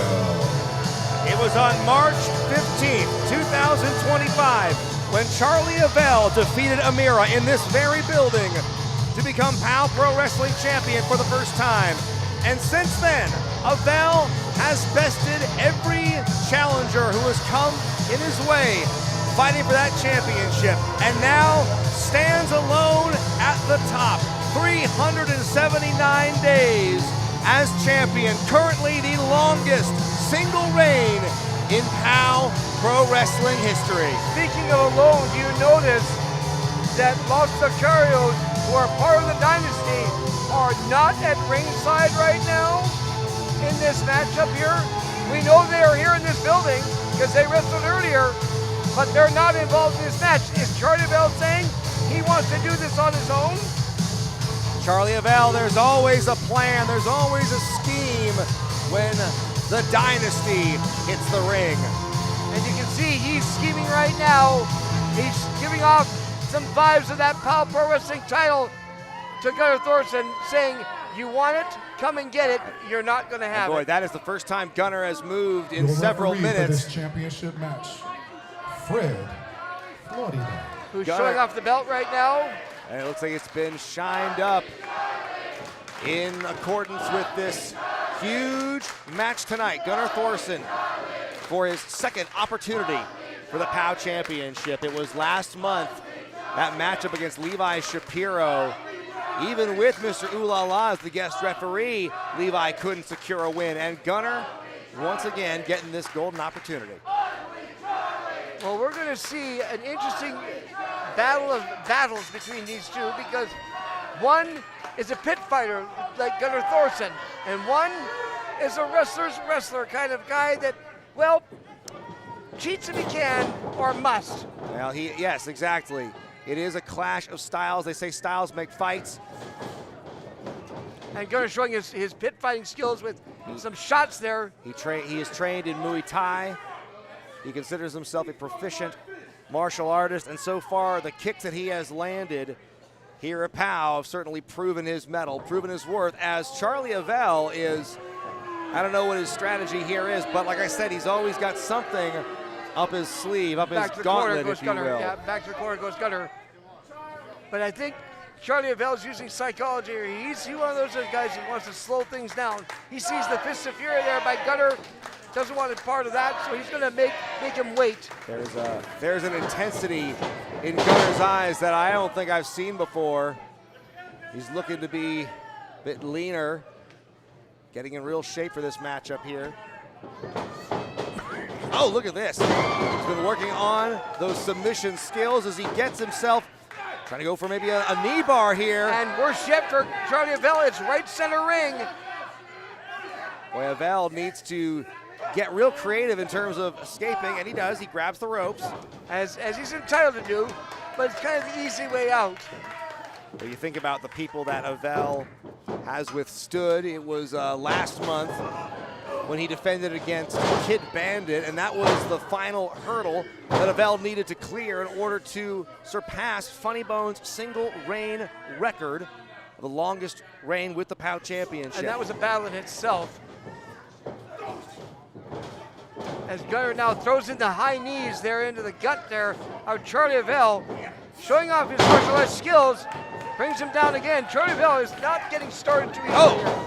It was on March 15th, 2025, when Charly Avell defeated Amira in this very building to become POW Pro Wrestling Champion for the first time. And since then, Avell has bested every challenger who has come in his way, fighting for that championship, and now stands alone at the top, 379 days as champion, currently the longest single reign in POW pro wrestling history. Speaking of alone, do you notice that Los Sicarios, who are part of the dynasty, are not at ringside right now in this matchup here? We know they are here in this building because they wrestled earlier, but they're not involved in this match. Is Charly Avell saying he wants to do this on his own? Charly Avell, there's always a plan, there's always a scheme when the dynasty hits the ring. And you can see he's scheming right now. He's giving off some vibes of that PAL Pro Wrestling title to Gunnar Thorson, saying, you want it? Come and get it. You're not going to have Boy, it. that is the first time Gunnar has moved in Your several referee for minutes. this championship match, Fred Florida. Who's Gunnar. showing off the belt right now? And it looks like it's been shined up in accordance with this huge match tonight. Gunnar Thorson for his second opportunity for the POW Championship. It was last month, that matchup against Levi Shapiro. Even with Mr. Ooh La La as the guest referee, Levi couldn't secure a win. And Gunnar, once again, getting this golden opportunity. Well, we're going to see an interesting battle of battles between these two, because one is a pit fighter like Gunnar Thorson, and one is a wrestler's wrestler kind of guy that, well, cheats if he can or must. Well, yes, exactly. It is a clash of styles. They say styles make fights. And Gunnar showing his pit fighting skills with some shots there. He is trained in Muay Thai. He considers himself a proficient martial artist, and so far the kicks that he has landed here at POW have certainly proven his mettle, proven his worth, as Charly Avell is, I don't know what his strategy here is, but like I said, he's always got something up his sleeve, up his gauntlet, if you will. Yeah, back to the corner goes Gunnar. But I think Charly Avell is using psychology. He's one of those guys who wants to slow things down. He sees the fist of fury there by Gunnar, doesn't want a part of that, so he's going to make him wait. There's an intensity in Gunnar's eyes that I don't think I've seen before. He's looking to be a bit leaner, getting in real shape for this matchup here. Oh, look at this. He's been working on those submission skills as he gets himself trying to go for maybe a knee bar here. And worse yet for Charly Avell, it's right center ring. Boy, Avell needs to get real creative in terms of escaping, and he does. He grabs the ropes. As he's entitled to do, but it's kind of the easy way out. When you think about the people that Avell has withstood, it was last month when he defended against Kid Bandit, and that was the final hurdle that Avell needed to clear in order to surpass Funny Bone's single reign record of the longest reign with the POW Championship. And that was a battle in itself. As Gunnar now throws in the high knees there into the gut there of Charly Avell, showing off his martial arts skills, brings him down again. Charly Avell is not getting started too easily here.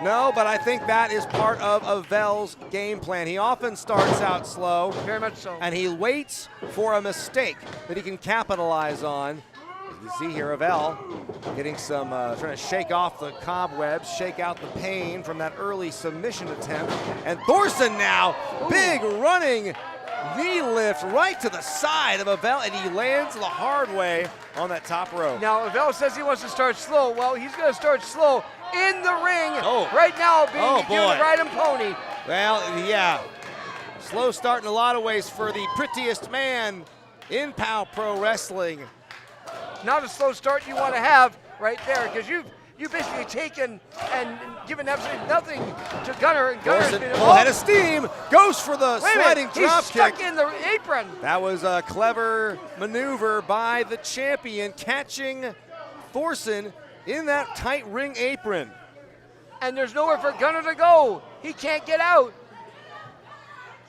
No, but I think that is part of Avell's game plan. He often starts out slow. Very much so. And he waits for a mistake that he can capitalize on. You see here Avell getting some, trying to shake off the cobwebs, shake out the pain from that early submission attempt. And Thorson now, big running knee lift right to the side of Avell, and he lands the hard way on that top rope. Now, Avell says he wants to start slow. Well, he's going to start slow in the ring right now, being given the ride and pony. Well, yeah, slow start in a lot of ways for the prettiest man in POW Pro Wrestling. Not a slow start you want to have right there, because you've basically taken and given absolutely nothing to Gunnar. And Gunnar has been full head of steam, goes for the sliding drop he's kick. Stuck in the apron. That was a clever maneuver by the champion, catching Thorson in that tight ring apron. And there's nowhere for Gunnar to go. He can't get out.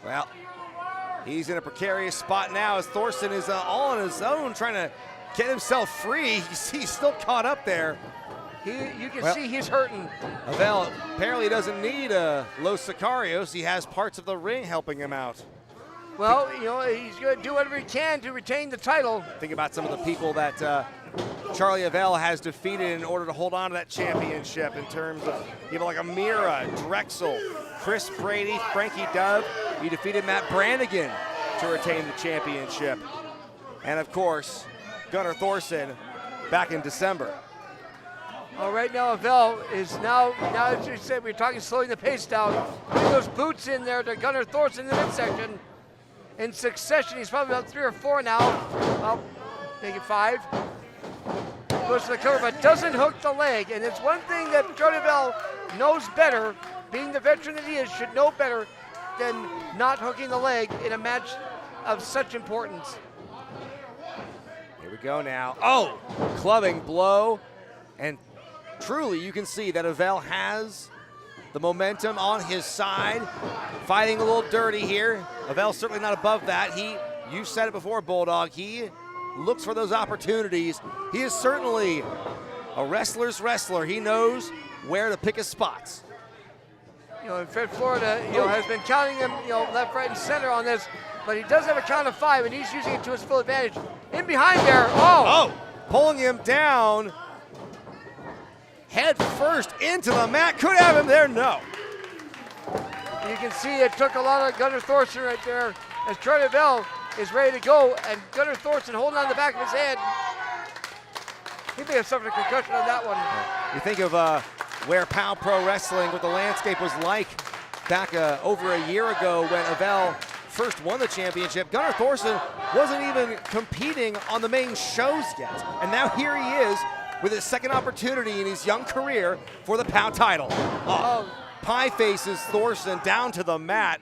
Well, he's in a precarious spot now as Thorson is all on his own trying to get himself free. He's still caught up there. You can see he's hurting. Avell apparently doesn't need Los Sicarios. He has parts of the ring helping him out. Well, you know, he's going to do whatever he can to retain the title. Think about some of the people that Charly Avell has defeated in order to hold on to that championship, in terms of people like Amira, Drexel, Chris Brady, Frankie Dove. He defeated Matt Brannigan to retain the championship. And of course, Gunnar Thorson back in December. Well, right now, Avell is now as you said, we're talking slowing the pace down. Putting those boots in there to Gunnar Thorson in the midsection. In succession, he's probably about 3 or 4 now. Well, make it 5. Goes to the cover, but doesn't hook the leg. And it's one thing that Charly Avell knows better, being the veteran that he is, should know better than not hooking the leg in a match of such importance. Here we go now. Oh, clubbing blow. And truly, you can see that Avell has the momentum on his side. Fighting a little dirty here. Avell's certainly not above that. You said it before, Bulldog. He looks for those opportunities. He is certainly a wrestler's wrestler. He knows where to pick his spots. And Fred Florida, has been counting him, left, right, and center on this, but he does have a count of 5, and he's using it to his full advantage. In behind there, pulling him down. Head first into the mat. Could have him there, no. You can see it took a lot of Gunnar Thorson right there as Charly Avell is ready to go, and Gunnar Thorson holding on the back of his head. He may have suffered a concussion on that one. You think of where POW Pro Wrestling, what the landscape was like back over a year ago when Avell first won the championship. Gunnar Thorson wasn't even competing on the main shows yet. And now here he is with his second opportunity in his young career for the POW title. Pie faces Thorson down to the mat.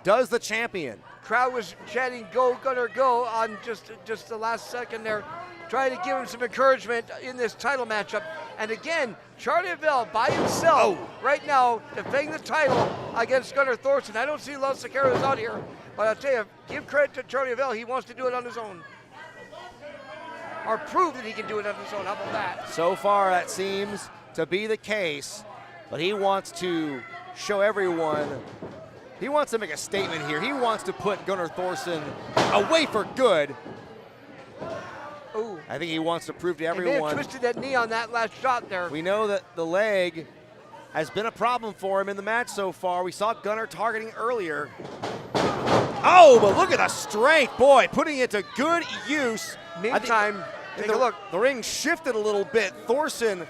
Does the champion. Crowd was chanting, "Go, Gunnar, go," on just the last second there, trying to give him some encouragement in this title matchup. And again, Charly Avell by himself right now defending the title against Gunnar Thorson. I don't see a lot of Sicarios out here, but I'll tell you, give credit to Charly Avell. He wants to do it on his own. Or prove that he can do it on his own. How about that? So far, that seems to be the case, but he wants to show everyone. He wants to make a statement here. He wants to put Gunnar Thorson away for good. Ooh. I think he wants to prove to everyone. He may have twisted that knee on that last shot there. We know that the leg has been a problem for him in the match so far. We saw Gunnar targeting earlier. Oh, but look at the strength, boy, putting it to good use. Meantime, take a look. The ring shifted a little bit. Thorson,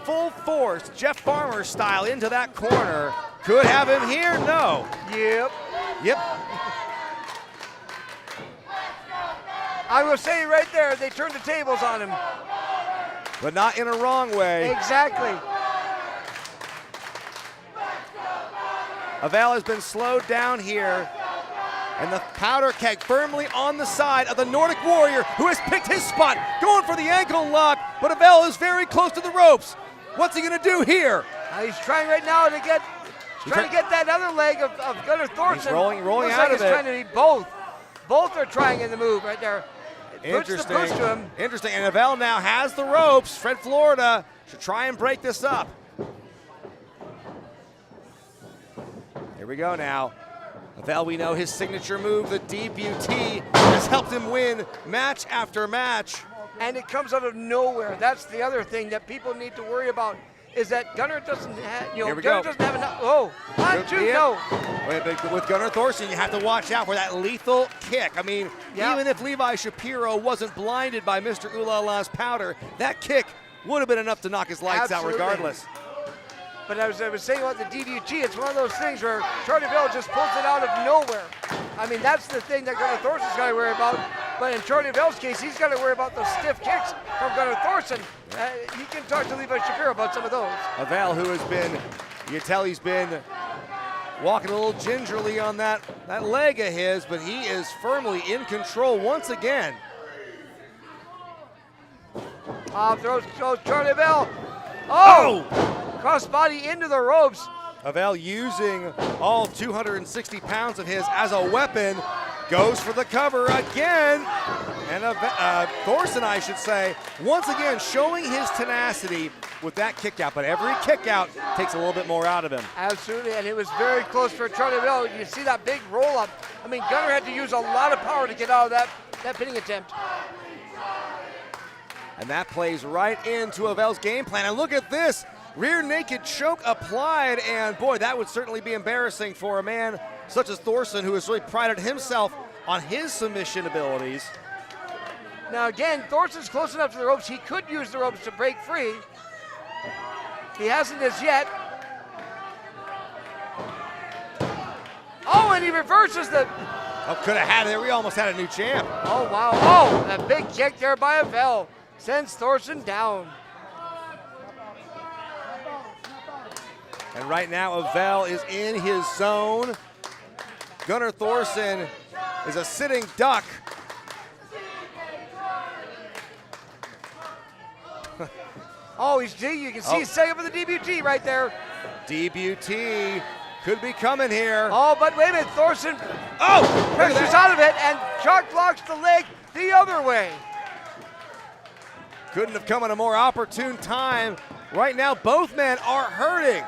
full force, Jeff Farmer style into that corner. Could have him here, no. Yep. I will say right there, they turned the tables on him. But not in a wrong way. Exactly. Avell has been slowed down here. And the powder keg firmly on the side of the Nordic Warrior, who has picked his spot, going for the ankle lock, but Avell is very close to the ropes. What's he gonna do here? He's trying right now to get, trying to get that other leg of Gunnar Thorson. He's rolling Looks out like of he's it. trying to be both. Both are trying in the move right there. Puts the push to him. Interesting, and Avell now has the ropes. Fred Florida should try and break this up. Here we go now. Avell, we know his signature move, the DBT, has helped him win match after match. And it comes out of nowhere. That's the other thing that people need to worry about, is that Gunnar doesn't have, Gunnar doesn't have enough. Oh, 1, 2, no. With Gunnar Thorson, you have to watch out for that lethal kick. I mean, even if Levi Shapiro wasn't blinded by Mr. Ooh La La's powder, that kick would have been enough to knock his lights out regardless. But as I was saying about the DDG, it's one of those things where Charly Avell just pulls it out of nowhere. I mean, that's the thing that Gunnar Thorson's got to worry about. But in Charly Avell's case, he's got to worry about those stiff kicks from Gunnar Thorson. You can talk to Levi Shapiro about some of those. Avell, who has been, you can tell he's been walking a little gingerly on that leg of his, but he is firmly in control once again. Throws Charly Avell. Oh! Crossbody into the ropes. Avell using all 260 pounds of his as a weapon, goes for the cover again. And Thorson, I should say, once again showing his tenacity with that kick out, but every kick out takes a little bit more out of him. Absolutely, and it was very close for Charly Avell. You see that big roll up. I mean, Gunnar had to use a lot of power to get out of that pinning attempt. And that plays right into Avell's game plan. And look at this. Rear naked choke applied, and boy, that would certainly be embarrassing for a man such as Thorson, who has really prided himself on his submission abilities. Now again, Thorson's close enough to the ropes. He could use the ropes to break free. He hasn't as yet. Oh, and he reverses the... Oh, could have had it there. We almost had a new champ. Oh, wow. Oh, a big kick there by Avell. Sends Thorson down. And right now, Avell is in his zone. Gunnar Thorson is a sitting duck. Oh, you can see he's setting up with the DBT right there. DBT could be coming here. Oh, but wait a minute, Thorson pressures out of it and Chuck blocks the leg the other way. Couldn't have come at a more opportune time. Right now, both men are hurting.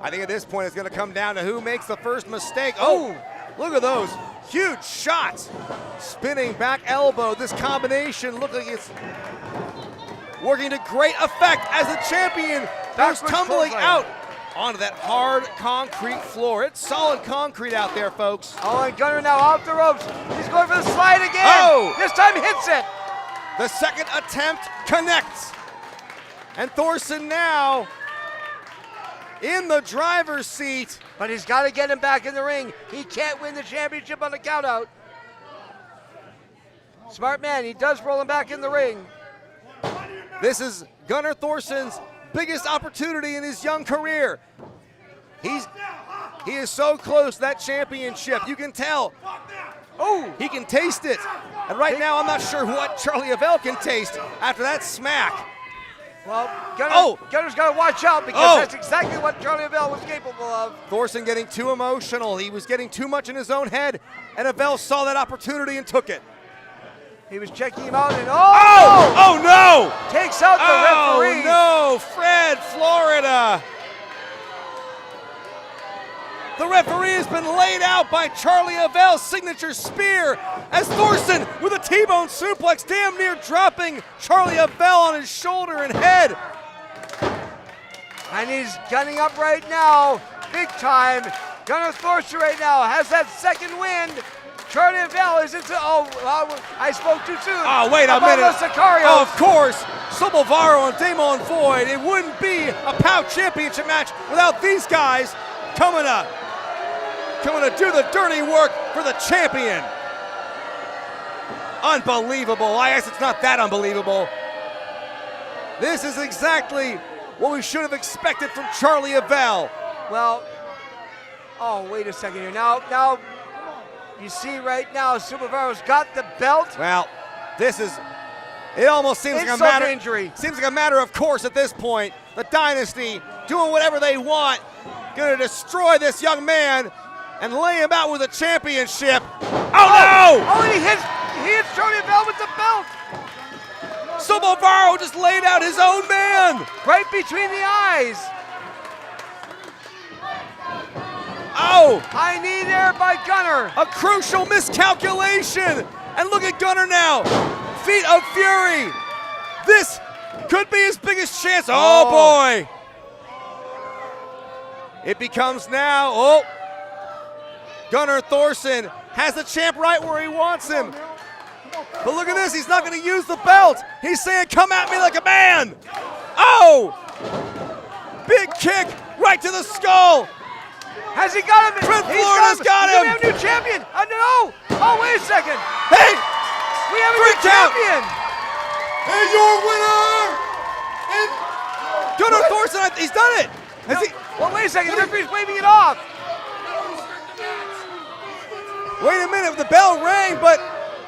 I think at this point it's going to come down to who makes the first mistake. Oh, look at those huge shots. Spinning back elbow. This combination looks like it's working to great effect as the champion goes tumbling out onto that hard concrete floor. It's solid concrete out there, folks. Oh, and Gunnar now off the ropes. He's going for the slide again. Oh! This time hits it. The second attempt connects. And Thorson now in the driver's seat. But he's got to get him back in the ring. He can't win the championship on the countout. Smart man, he does roll him back in the ring. This is Gunnar Thorson's biggest opportunity in his young career. He is so close to that championship. You can tell. Oh, he can taste it. And right now, I'm not sure what Charly Avell can taste after that smack. Well, Gunnar's got to watch out because that's exactly what Charly Avell was capable of. Thorson getting too emotional. He was getting too much in his own head, and Avell saw that opportunity and took it. He was checking him out, and oh no! Takes out the referee. Oh no, Fred Florida. The referee has been laid out by Charly Avell's signature spear as Thorson with a T-bone suplex, damn near dropping Charly Avell on his shoulder and head. And he's gunning up right now, big time. Gunnar Thorson right now has that second wind. Charly Avell is into, I spoke too soon. Oh, wait a minute. The Sicarios. Oh, of course, Sobelvaro and Damon Void. It wouldn't be a POW championship match without these guys coming to do the dirty work for the champion. Unbelievable. I guess it's not that unbelievable. This is exactly what we should have expected from Charly Avell. Well, wait a second here. Now, you see right now, Sobelvaro's got the belt. Well, it almost seems like a matter injury. Seems like a matter of course at this point. The Dynasty doing whatever they want, gonna destroy this young man and lay him out with a championship. Oh no! Oh, he hits Charly Avell with the belt. Sobelvaro just laid out his own man. Right between the eyes. Oh! High knee there by Gunnar. A crucial miscalculation. And look at Gunnar now. Feet of Fury. This could be his biggest chance. Oh boy. It becomes now, Gunnar Thorson has the champ right where he wants him. But look at this, he's not going to use the belt. He's saying, come at me like a man. Oh! Big kick right to the skull. Has he got him? Fred Florida's got him. We have a new champion. No. Oh, wait a second. Hey! We have a new champion. And your winner is Gunnar Thorson, he's done it. Well, wait a second, the referee's waving it off. Wait a minute, the bell rang, but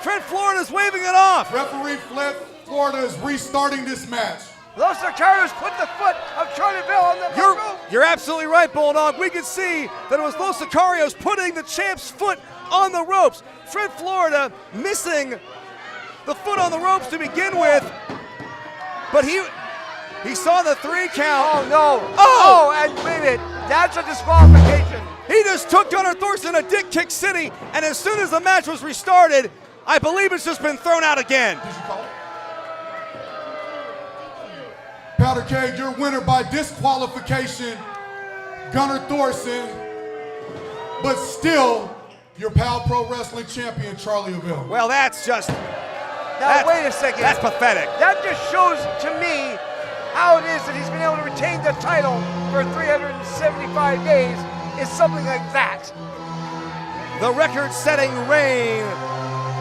Fred Florida's waving it off. Referee Fred Florida is restarting this match. Los Sicarios put the foot of Charly Avell on the rope. You're absolutely right, Bulldog. We can see that it was Los Sicarios putting the champ's foot on the ropes. Fred Florida missing the foot on the ropes to begin with, but he saw the 3 count. Oh no! Oh, and wait a minute, that's a disqualification. He just took Gunnar Thorson a Dick Kick City, and as soon as the match was restarted, I believe it's just been thrown out again. Did you call it? Powder Keg, your winner by disqualification, Gunnar Thorson, but still your PAL Pro Wrestling champion, Charly Avell. Well, that's just... Now, wait a second. That's pathetic. That just shows to me how it is that he's been able to retain the title for 375 days is something like that. The record-setting reign,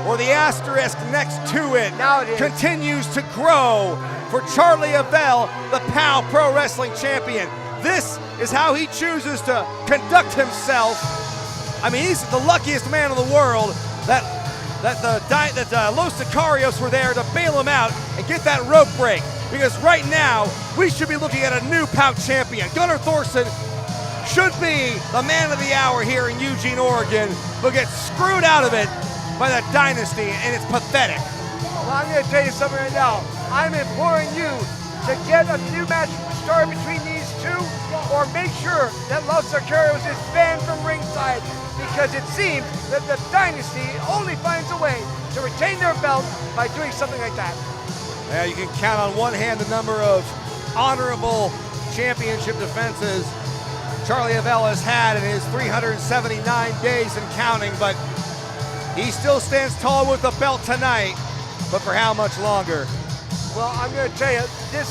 or the asterisk next to it, now it is. continues to grow for Charly Avell, the PAL Pro Wrestling champion. This is how he chooses to conduct himself. I mean, he's the luckiest man in the world that Los Sicarios were there to bail him out and get that rope break. Because right now, we should be looking at a new PAL champion. Gunnar Thorson should be the man of the hour here in Eugene, Oregon, but gets screwed out of it by that dynasty, and it's pathetic. Well, I'm going to tell you something right now. I'm imploring you to get a new match started between these two, or make sure that Los Sicarios is banned from ringside, because it seems that the dynasty only finds a way to retain their belt by doing something like that. Yeah, you can count on one hand the number of honorable championship defenses Charly Avell has had in his 379 days and counting, but he still stands tall with the belt tonight, but for how much longer? Well, I'm going to tell you, this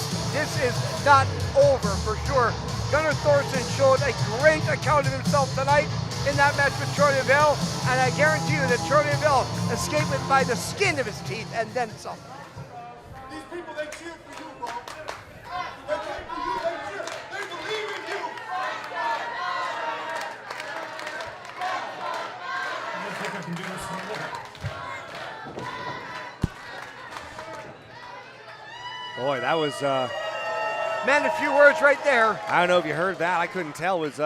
is not over for sure. Gunnar Thorson showed a great account of himself tonight in that match with Charly Avell, and I guarantee you that Charly Avell escaped it by the skin of his teeth and then some. These people, they cheer for you, bro. They cheer for you, they cheer. They believe in you. I don't think I can do this anymore. Boy, that was... Man, a few words right there. I don't know if you heard that. I couldn't tell. Was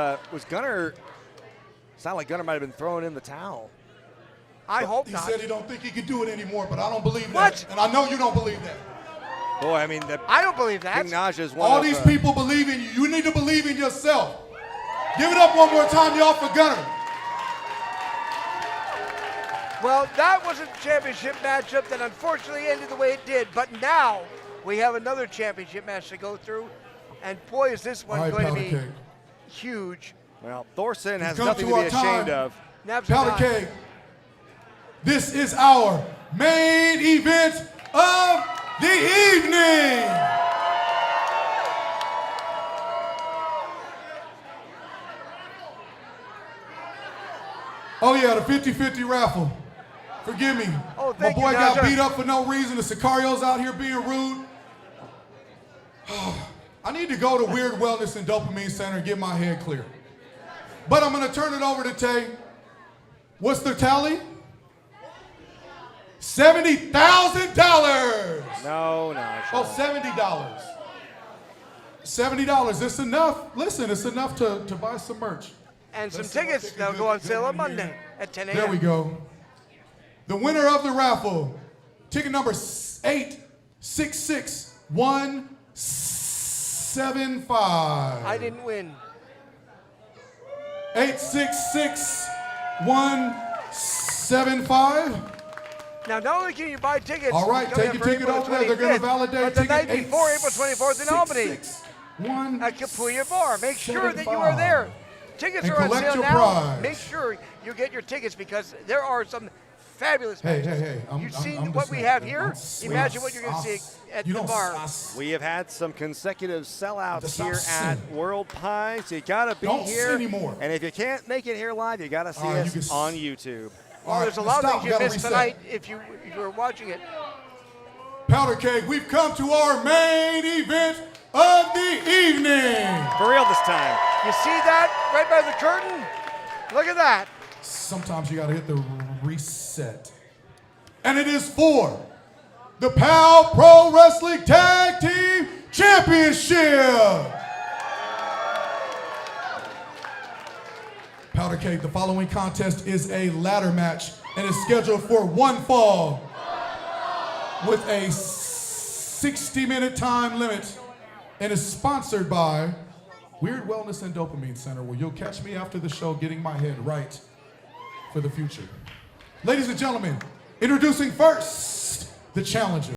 Gunnar... Sounded like Gunnar might have been throwing in the towel. I hope not. He said he don't think he can do it anymore, but I don't believe What? that. And I know you don't believe that. Boy, I mean... I don't believe that. King Naja is one All of, these people believe in you. You need to believe in yourself. Give it up one more time, y'all, for Gunnar. Well, that was a championship matchup that unfortunately ended the way it did, but now we have another championship match to go through, and boy, is this one going to be huge. Well, Thorson has Come nothing to to be our ashamed time. of. Powder Keg, this is our main event of the evening. Oh yeah, the 50-50 raffle. Forgive me. Oh, my thank boy you, got Naja. beat up for no reason. The Sicarios out here being rude. I need to go to Weird Wellness and Dopamine Center and get my head clear. But I'm gonna turn it over to Tay. What's the tally? $70,000. No. Oh, $70. $70. It's enough. Listen, it's enough to buy some merch. And some tickets that'll go on sale on Monday at 10 a.m. There we go. The winner of the raffle, ticket number 866175. I didn't win. 866175. Now, not only can you buy tickets, All right, take your ticket over there. They're going to validate but the ticket night before, April 24th in Albany, 866175. at Capuya Bar. Make sure that you are there. Tickets And are on collect sale your now. prize. Make sure you get your tickets because there are some fabulous matches. You've seen what we have here. Imagine what you're going to see at the bar. We have had some consecutive sellouts Stop here at singing. World Pie, so you gotta be Don't here. sing anymore. And if you can't make it here live, you gotta see All right, us you can on YouTube. Well, there's a lot of things you missed tonight if you were watching it. Powder Keg, we've come to our main event of the evening. For real this time. You see that right by the curtain? Look at that. Sometimes you gotta hit the reset. And it is for the PAL Pro Wrestling Tag Team Championship. Powder Keg, the following contest is a ladder match and is scheduled for one fall with a 60-minute time limit and is sponsored by Weird Wellness and Dopamine Center, where you'll catch me after the show getting my head right for the future. Ladies and gentlemen, introducing first the challenger.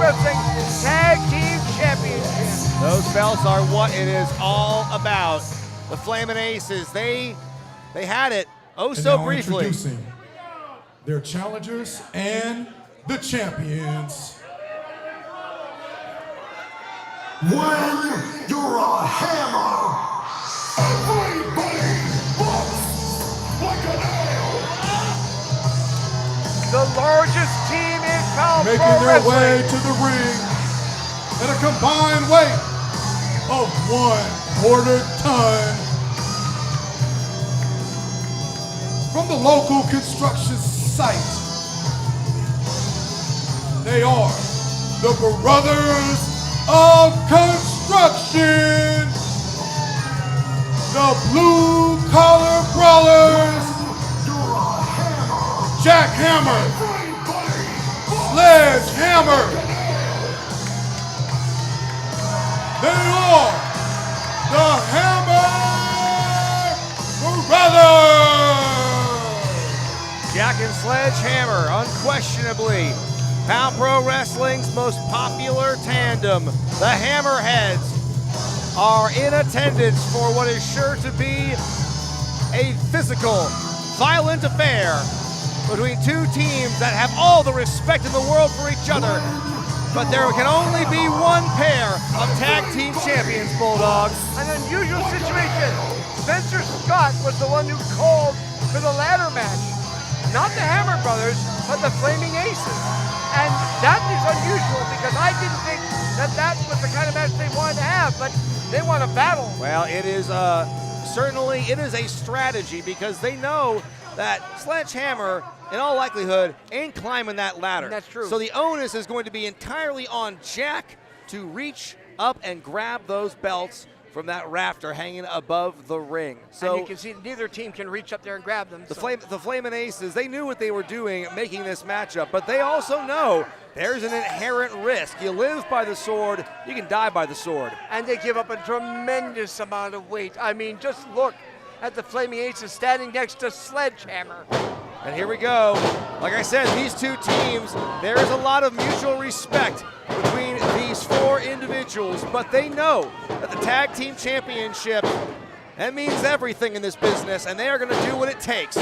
Wrestling Tag Team Championship. Those belts are what it is all about. The Flamin' Aces, they had it And so now briefly. Introducing their challengers and the champions. When you're a hammer, everybody bumps like an nail. The largest team in Power Making Pro their Wrestling. way to the ring at a combined weight of 1/4 ton. From the local construction site, they are the Brothers of Construction, the Blue Collar Brawlers, Jackhammer, Sledgehammer. They are the Hammer Brothers. Jack and Sledgehammer, unquestionably POW Pro Wrestling's most popular tandem. The Hammerheads are in attendance for what is sure to be a physical, violent affair between two teams that have all the respect in the world for each other. But there can only be one pair of tag team champions, Bulldogs. An unusual situation. Spencer Scott was the one who called for the ladder match. Not the Hammer Brothers, but the Flaming Aces. And that is unusual because I didn't think that was the kind of match they wanted to have, but they want a battle. Well, it is certainly it is a strategy because they know that Sledgehammer, in all likelihood, ain't climbing that ladder. That's true. So the onus is going to be entirely on Jack to reach up and grab those belts from that rafter hanging above the ring. So and you can see neither team can reach up there and grab them. the Flamin' Aces, they knew what they were doing making this matchup, but they also know there's an inherent risk. You live by the sword, you can die by the sword. And they give up a tremendous amount of weight. I mean, just look at the Flaming Aces standing next to Sledgehammer. And here we go. Like I said, these two teams, there is a lot of mutual respect between these four individuals, but they know that the tag team championship, that means everything in this business, and they are gonna do what it takes.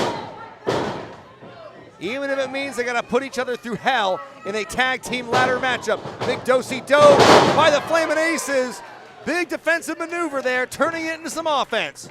Even if it means they gotta put each other through hell in a tag team ladder matchup. Big do-si-do by the Flamin' Aces. Big defensive maneuver there, turning it into some offense.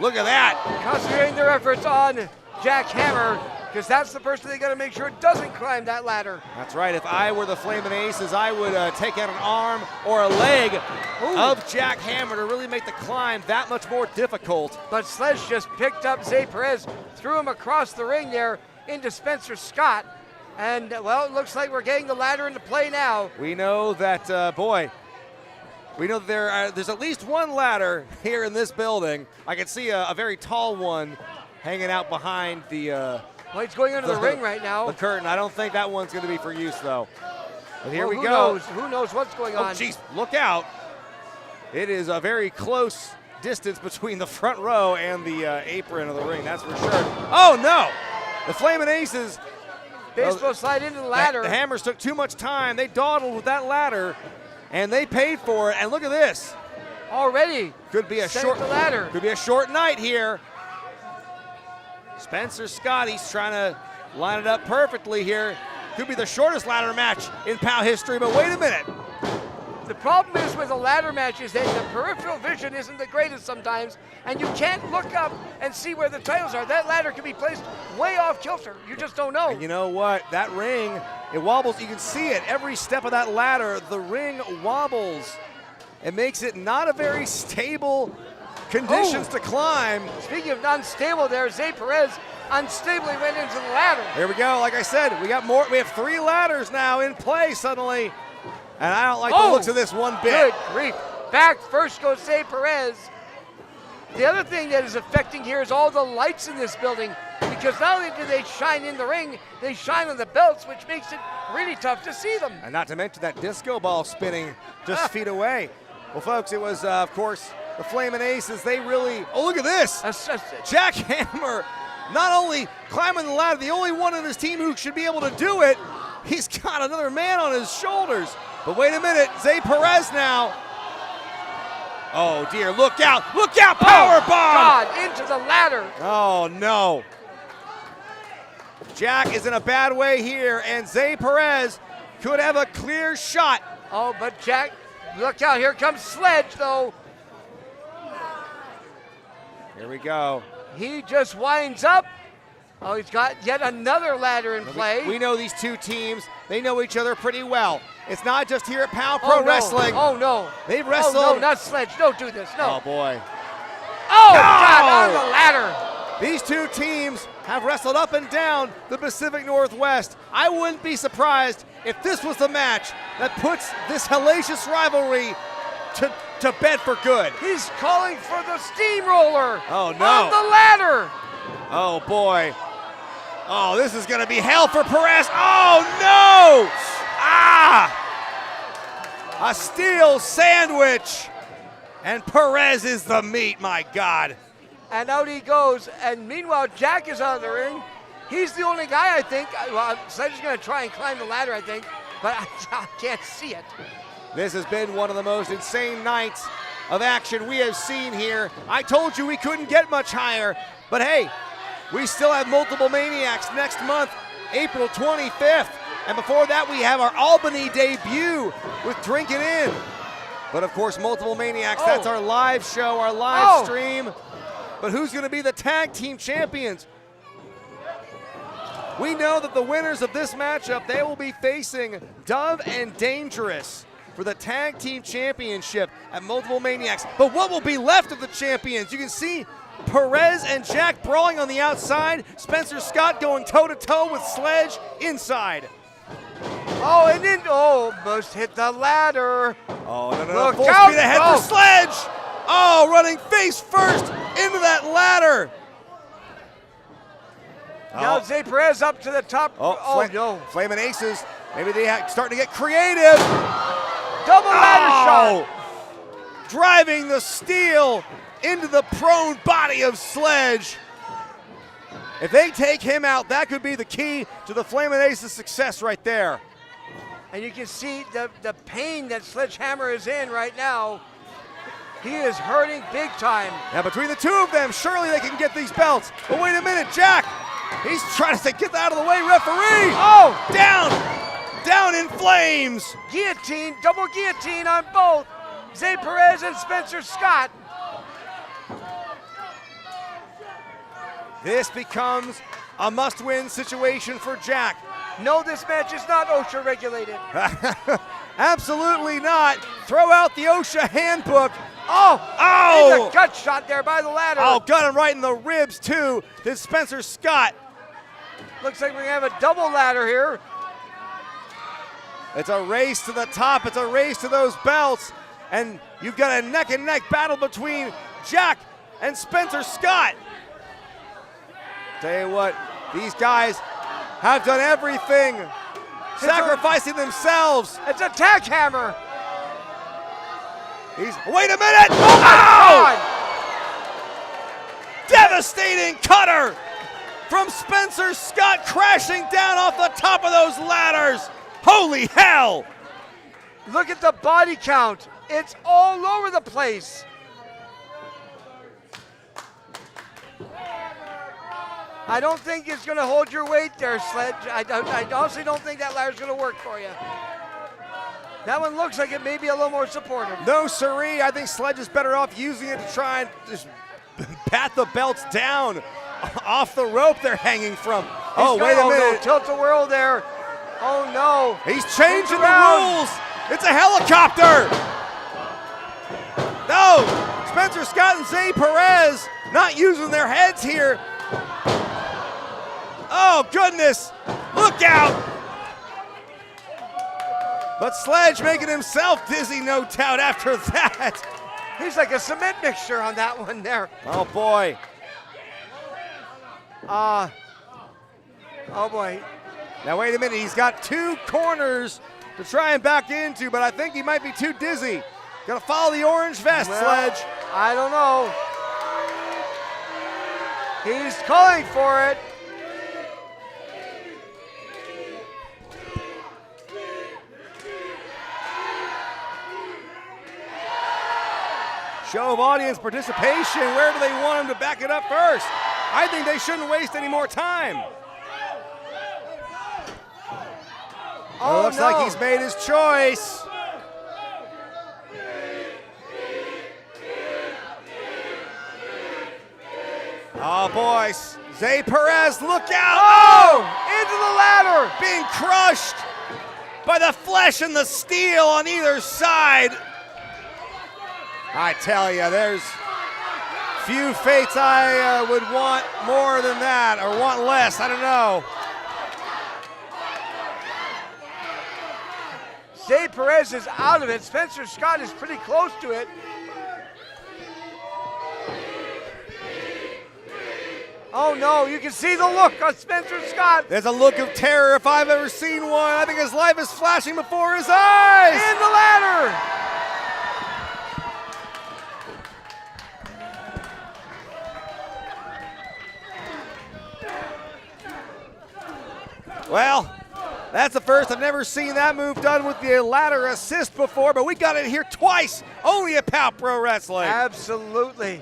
Look at that. Concentrating their efforts on Jack Hammer, because that's the person they got to make sure doesn't climb that ladder. That's right. If I were the Flamin' Aces, I would take out an arm or a leg of Jack Hammer to really make the climb that much more difficult. But Sledge just picked up Zay Perez, threw him across the ring there into Spencer Scott. And, well, it looks like we're getting the ladder into play now. We know that, we know that there's at least one ladder here in this building. I can see a very tall one hanging out behind the well, he's going under the ring right now. The curtain. I don't think that one's going to be for use, though. But here we who go. Who knows what's going on? Oh, jeez, look out. It is a very close distance between the front row and the apron of the ring, that's for sure. Oh, no. The Flamin' Aces. Baseball slide into the ladder. The Hammers took too much time. They dawdled with that ladder, and they paid for it. And look at this. Already. Could be a short ladder. Could be a short night here. Spencer Scott, he's trying to line it up perfectly here. Could be the shortest ladder match in POW history, but wait a minute. The problem is with a ladder match is that the peripheral vision isn't the greatest sometimes, and you can't look up and see where the titles are. That ladder can be placed way off kilter. You just don't know. And you know what? That ring, it wobbles. You can see it. Every step of that ladder, the ring wobbles. It makes it not a very stable conditions to climb. Speaking of unstable there, Zay Perez unstably went into the ladder. Here we go. Like I said, we got more. We have 3 ladders now in play suddenly. And I don't like the looks of this one bit. Good grief. Back first goes Zay Perez. The other thing that is affecting here is all the lights in this building, because not only do they shine in the ring, they shine on the belts, which makes it really tough to see them. And not to mention that disco ball spinning just feet away. Well, folks, it was, of course, the Flamin' Aces. They really, oh, look at this. Jack Hammer not only climbing the ladder, the only one on his team who should be able to do it, He's got another man on his shoulders. But wait a minute, Zay Perez now. Oh dear, look out, power bomb! God, into the ladder. Oh no. Jack is in a bad way here, and Zay Perez could have a clear shot. Oh, but Jack, look out, here comes Sledge though. Here we go. He just winds up. Oh, he's got yet another ladder in play. We know these two teams. They know each other pretty well. It's not just here at POW Pro no. Wrestling. Oh, no. They've wrestled. Oh, no, not Sledge. Don't do this. No. Oh, boy. Oh, God, on the ladder. These two teams have wrestled up and down the Pacific Northwest. I wouldn't be surprised if this was the match that puts this hellacious rivalry to bed for good. He's calling for the steamroller. Oh, no. On the ladder. Oh, boy. Oh, this is going to be hell for Perez. Oh, no! Ah! A steel sandwich. And Perez is the meat, my God. And out he goes. And meanwhile, Jack is out of the ring. He's the only guy, I think. Well, Sledge is going to try and climb the ladder, I think. But I can't see it. This has been one of the most insane nights of action we have seen here. I told you we couldn't get much higher. But hey, we still have multiple Maniacs next month, April 25th. And before that, we have our Albany debut with Drinking In. But of course, multiple Maniacs, that's our live show, our live stream. But who's going to be the tag team champions? We know that the winners of this matchup, they will be facing Duv and Dangerous for the tag team championship at multiple Maniacs. But what will be left of the champions? You can see Perez and Jack brawling on the outside. Spencer Scott going toe-to-toe with Sledge inside. Oh, and then, almost hit the ladder. Oh, no, Look full out. speed ahead for Sledge. Oh, running face first into that ladder. Now Zay Perez up to the top. No. Flamin' Aces, maybe they starting to get creative. Double ladder shot. Driving the steel into the prone body of Sledge. If they take him out, that could be the key to the Flamin' Aces' success right there. And you can see the pain that Sledgehammer is in right now. He is hurting big time. Now between the two of them, surely they can get these belts. But wait a minute, Jack. He's trying to say, get out of the way, referee. Oh, down in flames. Guillotine, double guillotine on both Zay Perez and Spencer Scott. This becomes a must-win situation for Jack. No, this match is not OSHA regulated. Absolutely not. Throw out the OSHA handbook. Oh! He's a gut shot there by the ladder. Oh, got him right in the ribs, too. This Spencer Scott. Looks like we're going to have a double ladder here. It's a race to the top. It's a race to those belts. And you've got a neck-and-neck battle between Jack and Spencer Scott. Tell you what, these guys have done everything, sacrificing themselves. It's a tag hammer. Wait a minute! Oh my God! Devastating cutter from Spencer Scott, crashing down off the top of those ladders. Holy hell! Look at the body count. It's all over the place. I don't think it's going to hold your weight there, Sledge. I honestly don't think that ladder's going to work for you. That one looks like it may be a little more supportive. No, siree. I think Sledge is better off using it to try and just pat the belts down off the rope they're hanging from. Wait a minute. No, tilt-a-whirl there. Oh, no. He's changing the rules. It's a helicopter. No, Spencer Scott and Zay Perez not using their heads here. Oh, goodness. Look out. But Sledge making himself dizzy, no doubt, after that. He's like a cement mixture on that one there. Oh, boy. Oh, boy. Now, wait a minute. He's got two corners to try and back into, but I think he might be too dizzy. Got to follow the orange vest, Sledge. I don't know. He's calling for it. Show of audience participation. Where do they want him to back it up first? I think they shouldn't waste any more time. Oh, looks no. like he's made his choice. Oh, boys. Zay Perez, look out! Oh! Into the ladder! Being crushed by the flesh and the steel on either side. I tell you, there's few fates I would want more than that, or want less, I don't know. Zay Perez is out of it. Spencer Scott is pretty close to it. Oh no, you can see the look on Spencer Scott. There's a look of terror if I've ever seen one. I think his life is flashing before his eyes. In the ladder. Well, that's the first. I've never seen that move done with the ladder assist before, but we got it here twice, only at POW Pro Wrestling. Absolutely.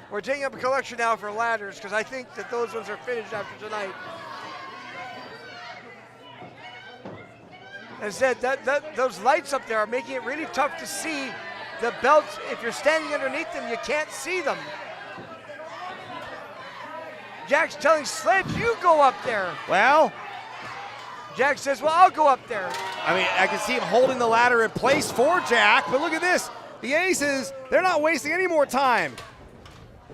We're taking up a collection now for ladders because I think that those ones are finished after tonight. As I said, those lights up there are making it really tough to see the belts. If you're standing underneath them, you can't see them. Jack's telling Sledge, you go up there. Well, Jack says, well, I'll go up there. I mean, I can see him holding the ladder in place for Jack, but look at this. The Aces, they're not wasting any more time.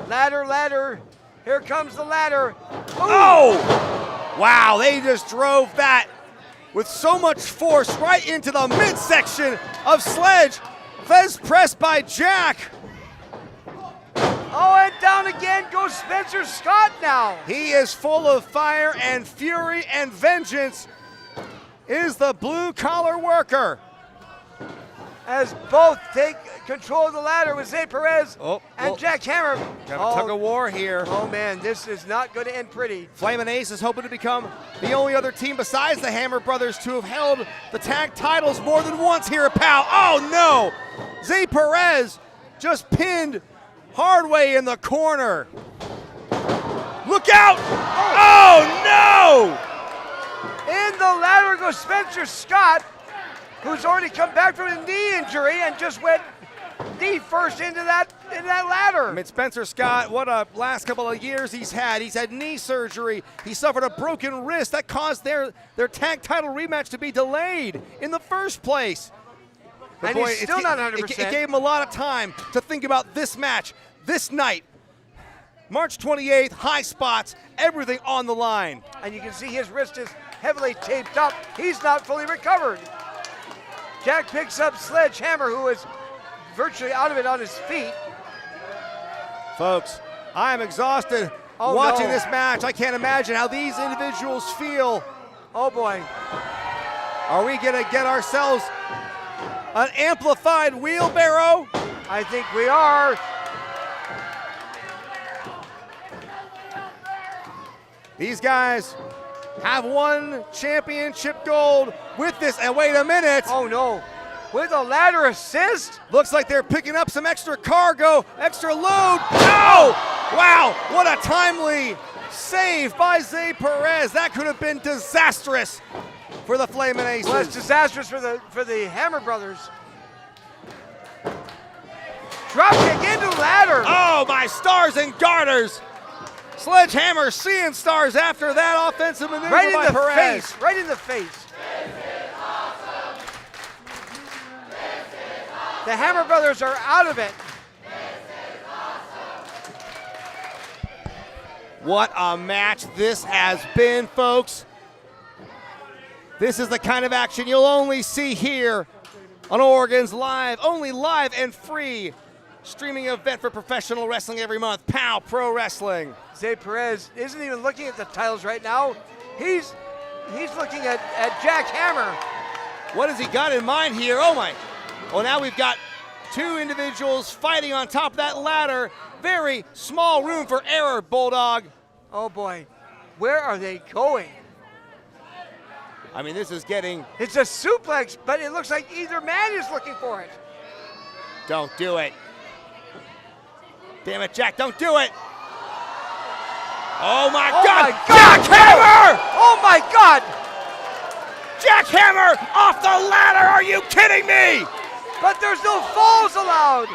Ladder, ladder. Here comes the ladder. Ooh. Oh! Wow, they just drove that with so much force right into the midsection of Sledge. Fez pressed by Jack. Oh, and down again goes Spencer Scott now. He is full of fire and fury and vengeance. Is the blue-collar worker. As both take control of the ladder with Zay Perez and Jack Hammer. Got a tug of war here. Oh man, this is not going to end pretty. Flamin' Ace is hoping to become the only other team besides the Hammer Brothers to have held the tag titles more than once here at POW. Oh no! Zay Perez just pinned Hardway in the corner. Look out! Oh no! In the ladder goes Spencer Scott, who's already come back from a knee injury and just went knee first into that ladder. I mean, Spencer Scott, what a last couple of years he's had. He's had knee surgery. He suffered a broken wrist. That caused their tag title rematch to be delayed in the first place. But and boy, he's still not 100%. It gave him a lot of time to think about this match, this night. March 28th, high spots, everything on the line. And you can see his wrist is heavily taped up. He's not fully recovered. Jack picks up Sledgehammer, who is virtually out of it on his feet. Folks, I am exhausted watching this match. I can't imagine how these individuals feel. Oh boy. Are we gonna get ourselves an amplified wheelbarrow? I think we are. These guys have won championship gold with this, and wait a minute. Oh no, with a ladder assist? Looks like they're picking up some extra cargo, extra load. Oh, wow, what a timely save by Zay Perez. That could have been disastrous for the Flamin' Aces. Well, it's disastrous for the Hammer Brothers. Drop kick into the ladder. Oh, my stars and garters. Sledgehammer seeing stars after that offensive maneuver right by in the Perez. face, right in the face. This is awesome. This is awesome. The Hammer Brothers are out of it. This is awesome. What a match this has been, folks. This is the kind of action you'll only see here on Oregon's live, only live and free streaming event for professional wrestling every month, POW Pro Wrestling. Zay Perez isn't even looking at the titles right now. He's looking at Jack Hammer. What has he got in mind here? Oh my. Well, now we've got two individuals fighting on top of that ladder. Very small room for error, Bulldog. Oh boy, where are they going? I mean, this is getting... It's a suplex, but it looks like either man is looking for it. Don't do it. Damn it, Jack, don't do it. Oh my Oh God, my God. Jackhammer! Oh my God! Jackhammer off the ladder, are you kidding me? But there's no falls allowed.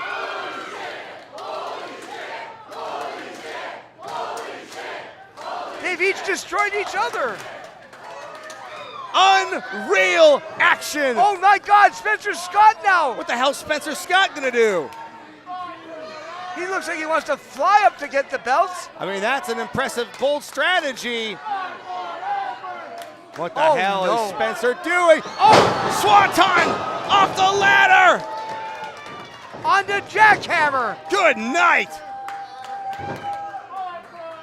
They've each destroyed each other. Unreal action. Oh my God, Spencer Scott now. What the hell's Spencer Scott gonna do? He looks like he wants to fly up to get the belts. I mean, that's an impressive, bold strategy. What the Oh, hell no. is Spencer doing? Oh, Swanton off the ladder. On to Jackhammer. Good night.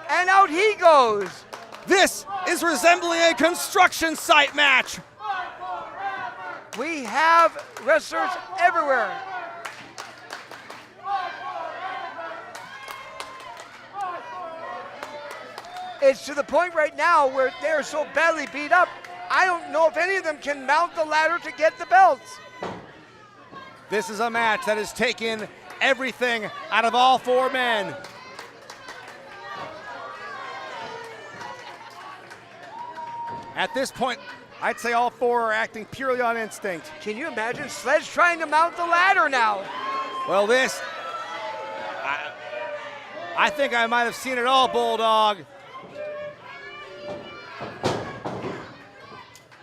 And out he goes. This is resembling a construction site match. We have wrestlers everywhere. It's to the point right now where they're so badly beat up, I don't know if any of them can mount the ladder to get the belts. This is a match that has taken everything out of all four men. At this point, I'd say all four are acting purely on instinct. Can you imagine Sledge trying to mount the ladder now? Well, this, I think I might have seen it all, Bulldog.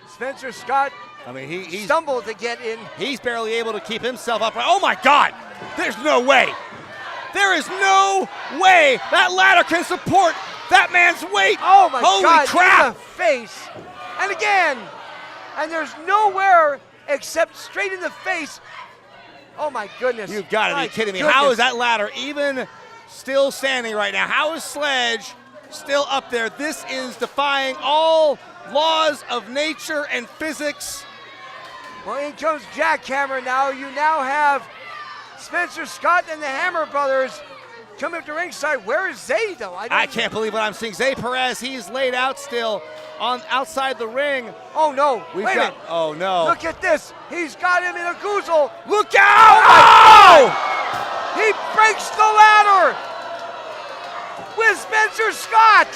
Spencer Scott, I mean, he stumbled to get in. He's barely able to keep himself upright. Oh my God, there's no way. There is no way that ladder can support that man's weight. Oh my Holy God, crap. in the face. And again. And there's nowhere except straight in the face. Oh my goodness. You've got to be kidding me. Goodness. How is that ladder even still standing right now? How is Sledge still up there? This is defying all laws of nature and physics. Well, in comes Jackhammer now. You now have Spencer Scott and the Hammer Brothers coming up to ringside. Where is Zay, though? I can't believe what I'm seeing. Zay Perez, he's laid out still on outside the ring. Oh no! We've Wait a got. minute. Oh no! Look at this. He's got him in a goozle. Look out! Oh! He breaks the ladder with Spencer Scott.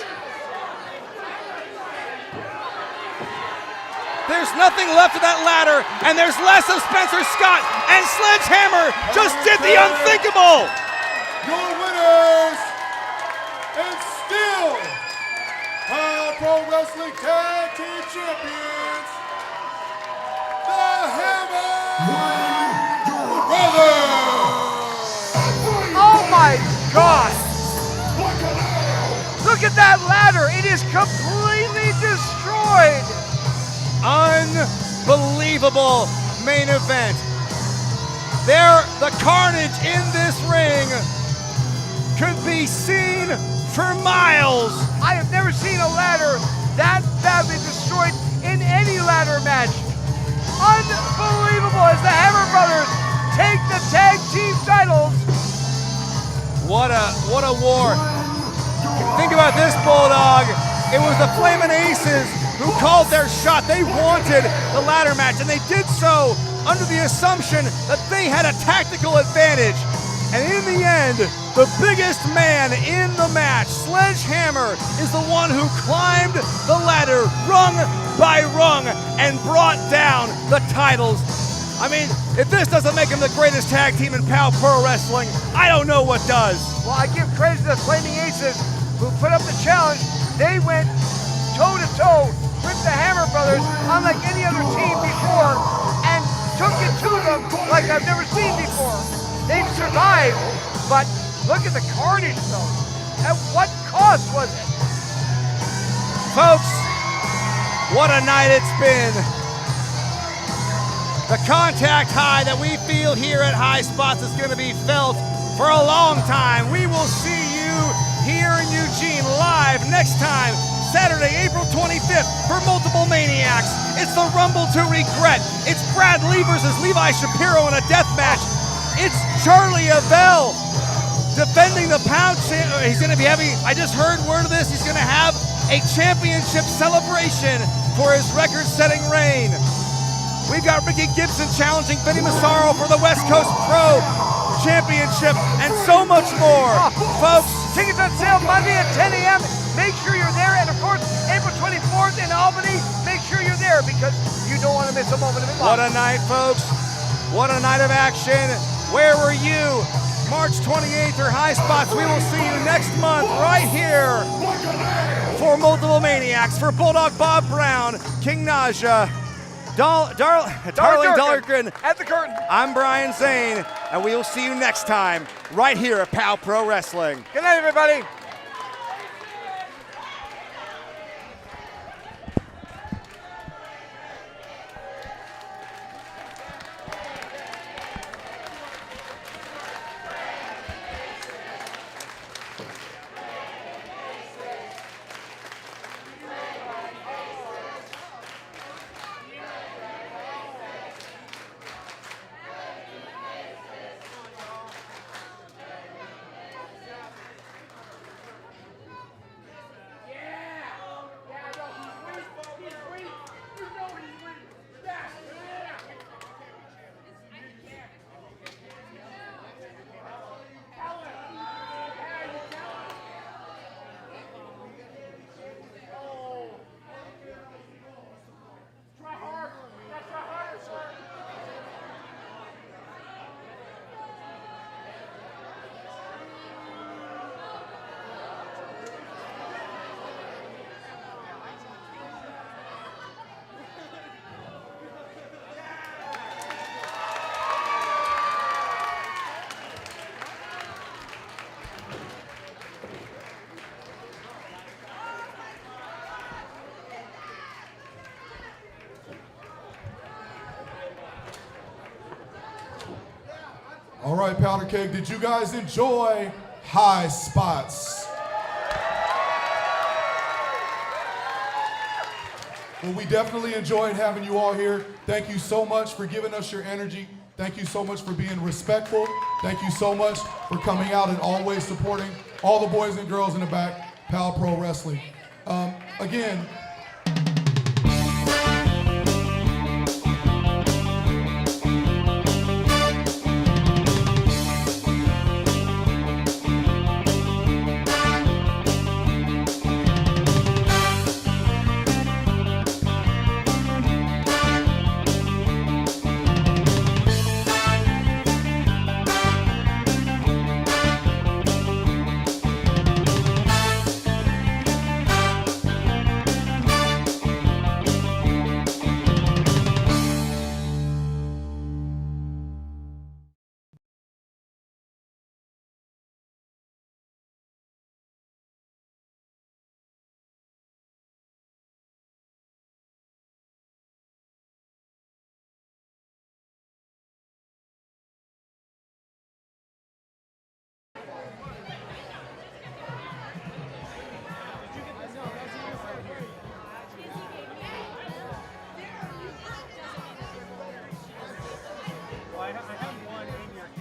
There's nothing left of that ladder, and there's less of Spencer Scott, and Sledgehammer just did the unthinkable. Your winners, and still Power Pro Wrestling Tag Team Champions, the Hammer Brothers. Oh my God! Look at that ladder. It is completely destroyed. Unbelievable main event. The carnage in this ring could be seen for miles. I have never seen a ladder that badly destroyed in any ladder match. Unbelievable as the Hammer Brothers take the tag team titles. What a war. Think about this, Bulldog. It was the Flamin' Aces who called their shot. They wanted the ladder match, and they did so under the assumption that they had a tactical advantage. And in the end, the biggest man in the match, Sledgehammer, is the one who climbed the ladder rung by rung and brought down the titles. I mean, if this doesn't make him the greatest tag team in POW Pro Wrestling, I don't know what does. Well, I give credit to the Flaming Aces who put up the challenge. They went toe-to-toe with the Hammer Brothers, unlike any other team before, and took it to them like I've never seen before. They've survived, but look at the carnage, though. At what cost was it? Folks, what a night it's been. The contact high that we feel here at High Spots is going to be felt for a long time. We will see you here in Eugene live next time, Saturday, April 25th for Multiple Maniacs. It's the Rumble to Regret. It's Brad Lee versus Levi Shapiro in a death match. It's Charly Avell defending the pound champ. He's going to be having, I just heard word of this, he's going to have a championship celebration for his record-setting reign. We've got Ricky Gibson challenging Vinny Massaro for the West Coast Pro Championship, and so much more. Folks, tickets on sale Monday at 10 a.m. Make sure you're there. And of course, April 24th in Albany, make sure you're there because you don't want to miss a moment of it. What a night, folks. What a night of action. Where were you? March 28th or High Spots. We will see you next month right here for Multiple Maniacs. For Bulldog Bob Brown, King Naja, Darling Dahlgren at the curtain. I'm Brian Zane, and we will see you next time right here at POW Pro Wrestling. Good night, everybody. All right, Powder Keg, did you guys enjoy High Spots? Well, we definitely enjoyed having you all here. Thank you so much for giving us your energy. Thank you so much for being respectful. Thank you so much for coming out and always supporting all the boys and girls in the back, POW Pro Wrestling. Again, I